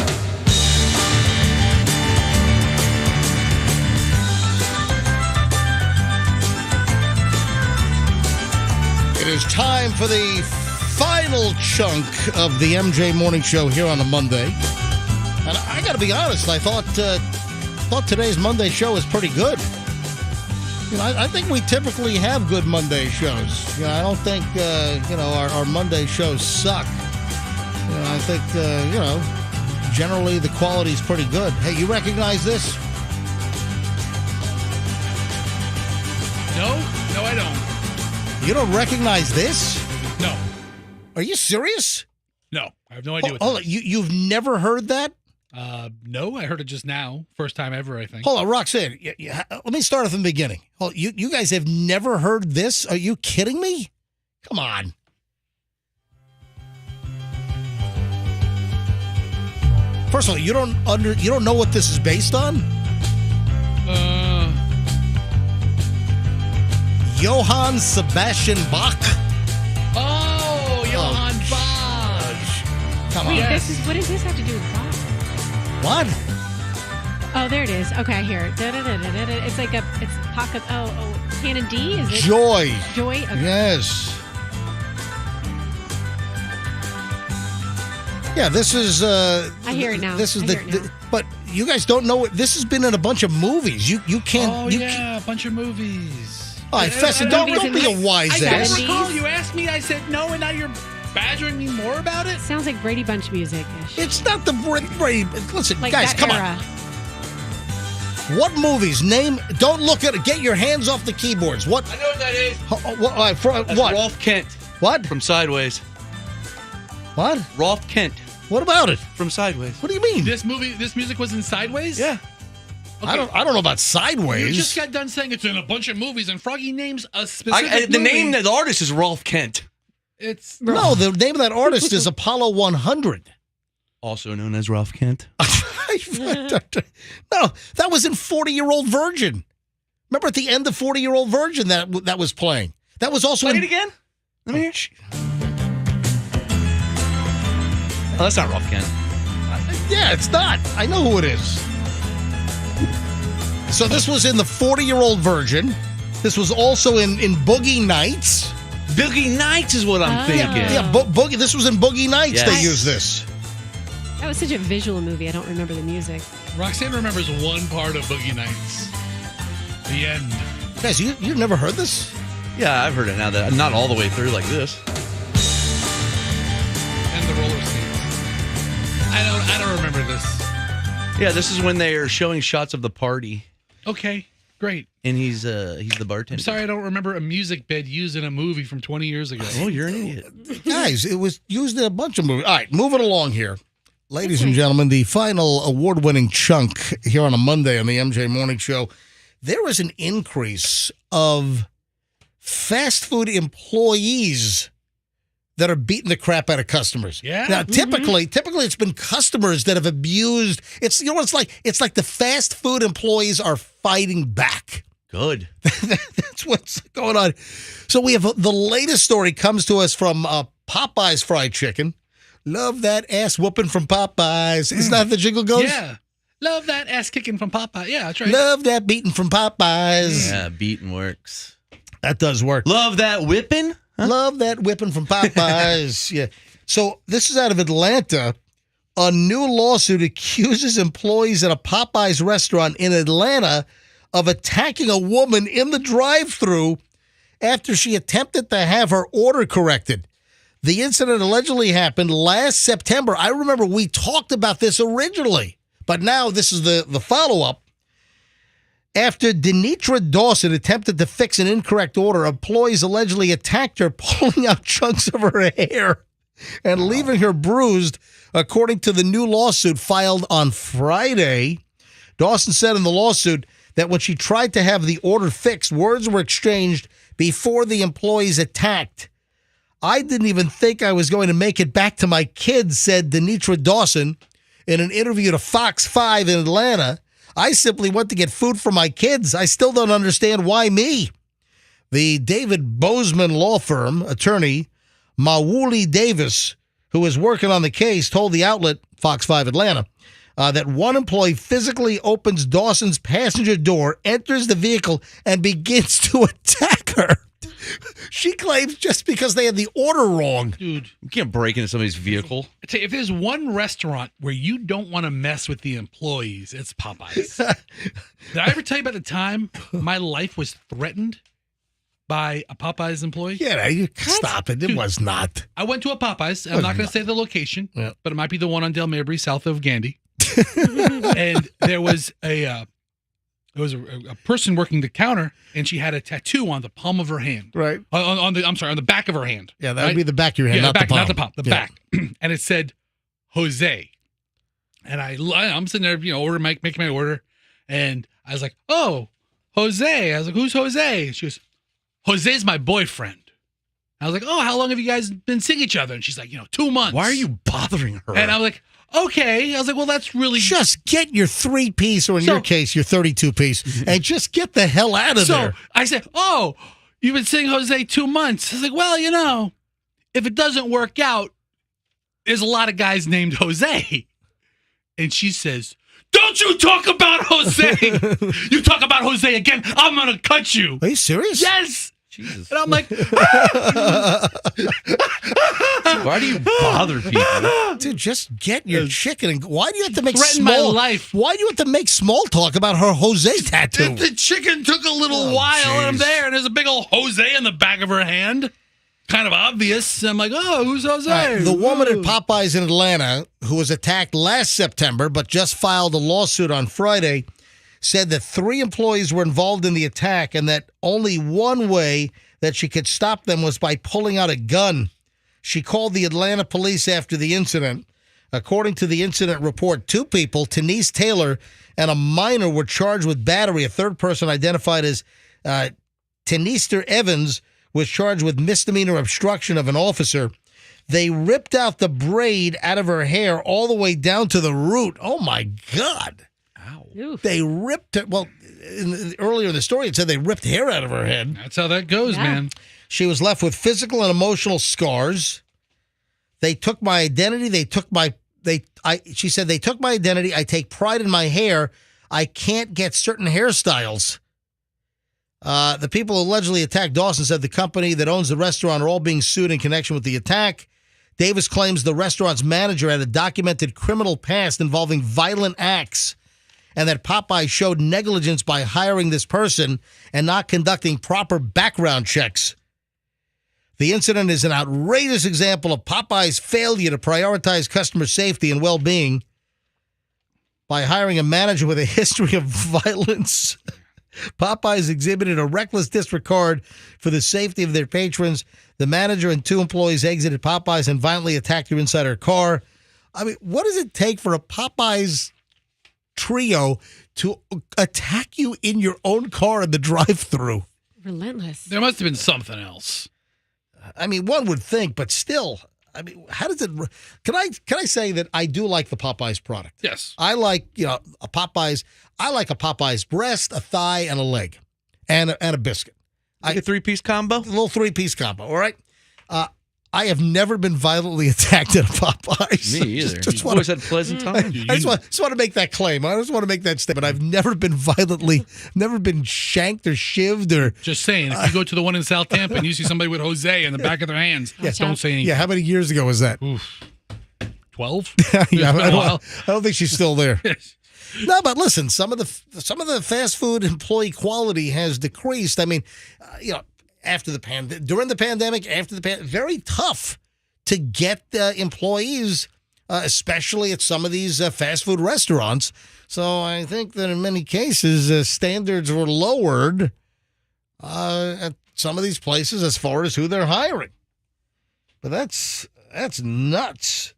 is time for the final chunk of the MJ Morning Show here on a Monday. And I got to be honest, I thought today's Monday show was pretty good. You know, I think we typically have good Monday shows. You know, I don't think, our Monday shows suck. You know, I think, generally the quality's pretty good. Hey, you recognize this? No, I don't. You don't recognize this? No. Are you serious? No, I have no idea what Hold that on, you've never heard that? No, I heard it just now. First time ever, I think. Hold on, Roxanne. Let me start from the beginning. You guys have never heard this? Are you kidding me? Come on. First of all, you don't know what this is based on? Johann Sebastian Bach. Oh, Johann Bach. Come on. Wait, what does this have to do with Bach? What? Oh, there it is. Okay, I hear it. Da-da-da-da-da-da. It's like it's pocket. Oh, Canon D, is it? Joy. Joy? Okay. Yes. Yeah, this is. I hear it now. This is I hear it now. but you guys don't know it. This has been in a bunch of movies. You can't. Oh, you a bunch of movies. All right, Fessa, don't be a wise I ass. don't recall. You asked me, I said no, and now you're badgering me more about it? Sounds like Brady Bunch music. It's not the Brady. Listen, like guys, that come era. on. What movies? Name. Don't look at it. Get your hands off the keyboards. What? I know what that is. That's what? Rolf Kent. What? From Sideways. What? Rolf Kent. What about it? From Sideways. What do you mean? This music was in Sideways? Yeah. Okay. I don't know about Sideways. You just got done saying it's in a bunch of movies, and Froggy names a specific The movie. name of the artist is Rolf Kent. It's No, the name of that artist is Apollo 100. Also known as Rolf Kent. No, that was in 40-Year-Old Virgin. Remember at the end of 40-Year-Old Virgin that was playing. That was also Play it again. Let me hear. Oh, that's not Rolf Kent. Yeah, it's not. I know who it is. So this was in the 40-Year-Old Virgin. This was also in Boogie Nights. Boogie Nights is what I'm thinking. Yeah, Boogie. This was in Boogie Nights. Yes. They used this. That was such a visual movie. I don't remember the music. Roxanne remembers one part of Boogie Nights. The end. Guys, you've never heard this? Yeah, I've heard it now. That not all the way through like this. And the roller skates. I don't remember this. Yeah, this is when they are showing shots of the party. Okay, great. And he's the bartender. I'm sorry I don't remember a music bed used in a movie from 20 years ago. Oh, you're an idiot. Guys, it was used in a bunch of movies. All right, moving along here. Ladies and gentlemen, the final award-winning chunk here on a Monday on the MJ Morning Show. There is an increase of fast food employees that are beating the crap out of customers. Yeah. Now, typically it's been customers that have abused. It's it's like the fast food employees are fighting back. Good. That's what's going on. So we have the latest story comes to us from Popeye's Fried Chicken. Love that ass whooping from Popeyes. Isn't that how the jingle goes? Yeah. Love that ass kicking from Popeye. Yeah, that's right. Love that beating from Popeyes. Yeah, beating works. That does work. Love that whipping. Huh? Love that whipping from Popeyes. Yeah. So this is out of Atlanta. A new lawsuit accuses employees at a Popeyes restaurant in Atlanta of attacking a woman in the drive-thru after she attempted to have her order corrected. The incident allegedly happened last September. I remember we talked about this originally, but now this is the follow-up. After Denitra Dawson attempted to fix an incorrect order, employees allegedly attacked her, pulling out chunks of her hair and leaving her bruised, according to the new lawsuit filed on Friday. Dawson said in the lawsuit that when she tried to have the order fixed, words were exchanged before the employees attacked. I didn't even think I was going to make it back to my kids, said Denitra Dawson in an interview to Fox 5 in Atlanta. I simply went to get food for my kids. I still don't understand why me. The David Bozeman law firm attorney, Mawuli Davis, who is working on the case, told the outlet, Fox 5 Atlanta, that one employee physically opens Dawson's passenger door, enters the vehicle, and begins to attack her. She claims just because they had the order wrong. Dude, you can't break into somebody's vehicle. I tell you, if there's one restaurant where you don't want to mess with the employees, it's Popeyes. Did I ever tell you about the time my life was threatened by a Popeyes employee? Yeah, you stop it. It was not. I went to a Popeyes. I'm not going to say the location, but it might be the one on Del Mabry, south of Gandy. And there was a person working the counter, and she had a tattoo on the palm of her hand. Right. On the back of her hand. Yeah, that would be the back of your hand, yeah, not the palm. Not the palm, the back. And it said, Jose. And I'm sitting there, making my order, and I was like, oh, Jose. I was like, who's Jose? She goes, Jose's my boyfriend. I was like, oh, how long have you guys been seeing each other? And she's like, 2 months. Why are you bothering her? And I was like, okay. I was like, well, that's really... Just get your 3-piece, or in your case, your 32-piece, and just get the hell out of there. So I said, oh, you've been seeing Jose 2 months. I was like, well, if it doesn't work out, there's a lot of guys named Jose. And she says, don't you talk about Jose. You talk about Jose again, I'm going to cut you. Are you serious? Yes. Jesus. And I'm like, why do you bother people? Dude, just get your chicken. And why do you have to make threaten small my life? Why do you have to make small talk about her Jose tattoo? The chicken took a little while, and I'm there, and there's a big old Jose in the back of her hand. Kind of obvious. I'm like, oh, who's Jose? Right, the woman at Popeyes in Atlanta, who was attacked last September but just filed a lawsuit on Friday, said that 3 employees were involved in the attack and that only one way that she could stop them was by pulling out a gun. She called the Atlanta police after the incident. According to the incident report, 2 people, Tenise Taylor and a minor, were charged with battery. A third person, identified as Tenester Evans, was charged with misdemeanor obstruction of an officer. They ripped out the braid out of her hair all the way down to the root. Oh, my God. Ow. They ripped it. Well, earlier in the story, it said they ripped hair out of her head. That's how that goes, man. She was left with physical and emotional scars. They took my identity. She said, they took my identity. I take pride in my hair. I can't get certain hairstyles. The people who allegedly attacked Dawson said the company that owns the restaurant are all being sued in connection with the attack. Davis claims the restaurant's manager had a documented criminal past involving violent acts, and that Popeye showed negligence by hiring this person and not conducting proper background checks. The incident is an outrageous example of Popeye's failure to prioritize customer safety and well-being. by hiring a manager with a history of violence. Popeyes exhibited a reckless disregard for the safety of their patrons. The manager and 2 employees exited Popeyes and violently attacked her inside her car. I mean, what does it take for a Popeyes trio to attack you in your own car in the drive-thru? Relentless. There must have been something else. I mean, one would think, but still, I mean, how does it? Can I say that I do like the Popeyes product? Yes. I like a Popeyes. I like a Popeyes breast, a thigh, and a leg, and a biscuit. Like a 3-piece combo? A little 3-piece combo. All right. I have never been violently attacked at a Popeyes. Me either. Just always had pleasant time. I just want to make that claim. I just want to make that statement. I've never been never been shanked or shivved or. Just saying, if you go to the one in South Tampa and you see somebody with Jose in the back of their hands, don't say anything. Yeah, how many years ago was that? 12? Yeah, I don't think she's still there. No, but listen, some of the fast food employee quality has decreased. I mean, after the during the pandemic, after the very tough to get employees, especially at some of these fast food restaurants. So I think that in many cases, standards were lowered at some of these places as far as who they're hiring. But that's nuts.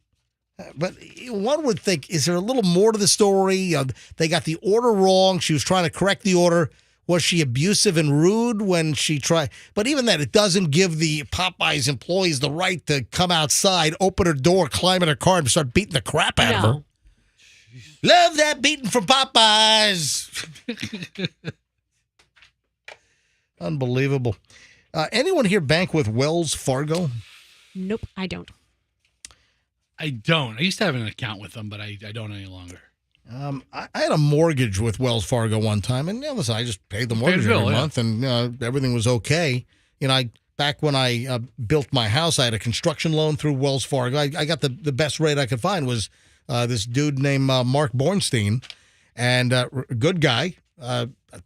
But one would think, is there a little more to the story? They got the order wrong. She was trying to correct the order. Was she abusive and rude when she tried? But even that, it doesn't give the Popeyes employees the right to come outside, open her door, climb in her car, and start beating the crap out of her. Love that beating from Popeyes. Unbelievable. Anyone here bank with Wells Fargo? Nope, I don't. I don't. I used to have an account with them, but I don't any longer. I had a mortgage with Wells Fargo one time, and listen, I just paid the mortgage every month, and everything was okay. Back when I built my house, I had a construction loan through Wells Fargo. I got the best rate I could find was this dude named Mark Bornstein, and good guy.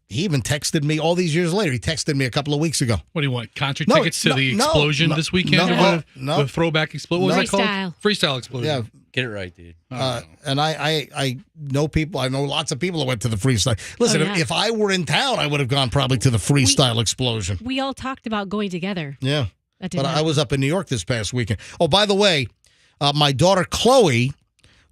He even texted me all these years later. He texted me a couple of weeks ago. What do you want? Concert tickets to the explosion this weekend? No. The throwback explosion? What was that called? Freestyle explosion. Yeah. Get it right, dude. And I know people. I know lots of people that went to the freestyle. Listen, if I were in town, I would have gone probably to the freestyle explosion. We all talked about going together. Yeah. But I was up in New York this past weekend. Oh, by the way, my daughter Chloe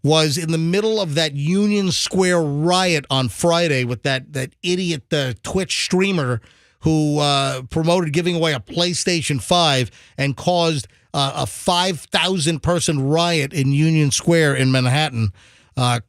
was in the middle of that Union Square riot on Friday with that idiot Twitch streamer who promoted giving away a PlayStation 5 and caused a 5,000-person riot in Union Square in Manhattan.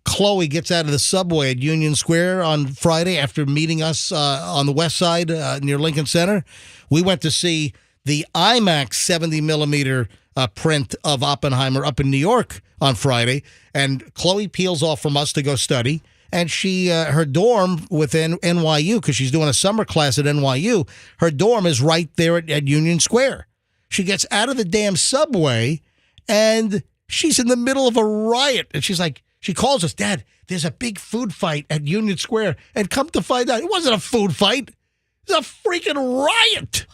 Chloe gets out of the subway at Union Square on Friday after meeting us on the west side near Lincoln Center. We went to see the IMAX 70-millimeter print of Oppenheimer up in New York on Friday, and Chloe peels off from us to go study. And her dorm within NYU, because she's doing a summer class at NYU, her dorm is right there at Union Square. She gets out of the damn subway, and she's in the middle of a riot. And she calls us, Dad, there's a big food fight at Union Square. And come to find out, it wasn't a food fight. It was a freaking riot.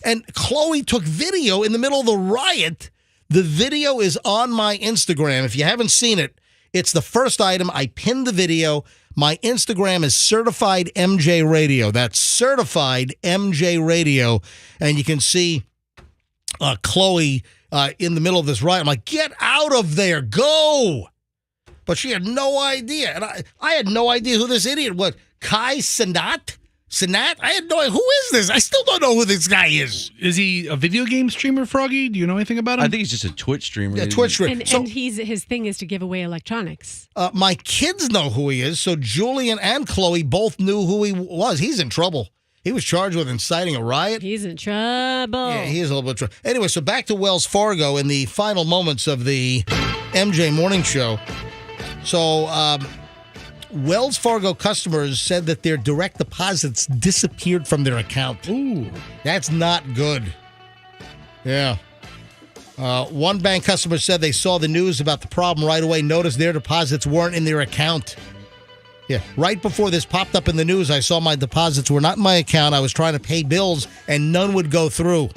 And Chloe took video in the middle of the riot. The video is on my Instagram. If you haven't seen it, it's the first item. I pinned the video. My Instagram is Certified MJ Radio. That's Certified MJ Radio. And you can see Chloe in the middle of this riot. I'm like, get out of there. Go. But she had no idea. And I had no idea who this idiot was. Kai Sinat? I had no idea. Who is this? I still don't know who this guy is. Is he a video game streamer, Froggy? Do you know anything about him? I think he's just a Twitch streamer. Yeah, Twitch streamer. And his thing is to give away electronics. My kids know who he is, so Julian and Chloe both knew who he was. He's in trouble. He was charged with inciting a riot. He's in trouble. Yeah, he is a little bit of trouble. Anyway, so back to Wells Fargo in the final moments of the MJ Morning Show. So, Wells Fargo customers said that their direct deposits disappeared from their account. Ooh. That's not good. Yeah. One bank customer said they saw the news about the problem right away, noticed their deposits weren't in their account. Yeah. Right before this popped up in the news, I saw my deposits were not in my account. I was trying to pay bills, and none would go through.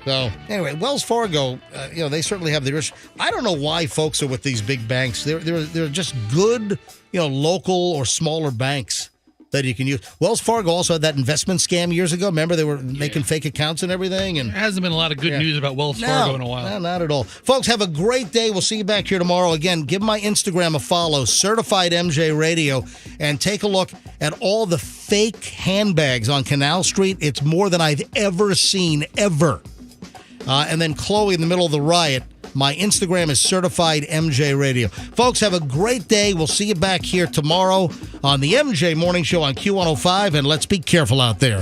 So anyway, Wells Fargo, they certainly have their issue. I don't know why folks are with these big banks. They're just good, local or smaller banks that you can use. Wells Fargo also had that investment scam years ago. Remember, they were making fake accounts and everything. And there hasn't been a lot of good news about Wells Fargo in a while. No, not at all. Folks, have a great day. We'll see you back here tomorrow. Again, give my Instagram a follow, Certified MJ Radio, and take a look at all the fake handbags on Canal Street. It's more than I've ever seen, ever. And then Chloe in the middle of the riot. My Instagram is Certified MJ Radio. Folks, have a great day. We'll see you back here tomorrow on the MJ Morning Show on Q105, and let's be careful out there.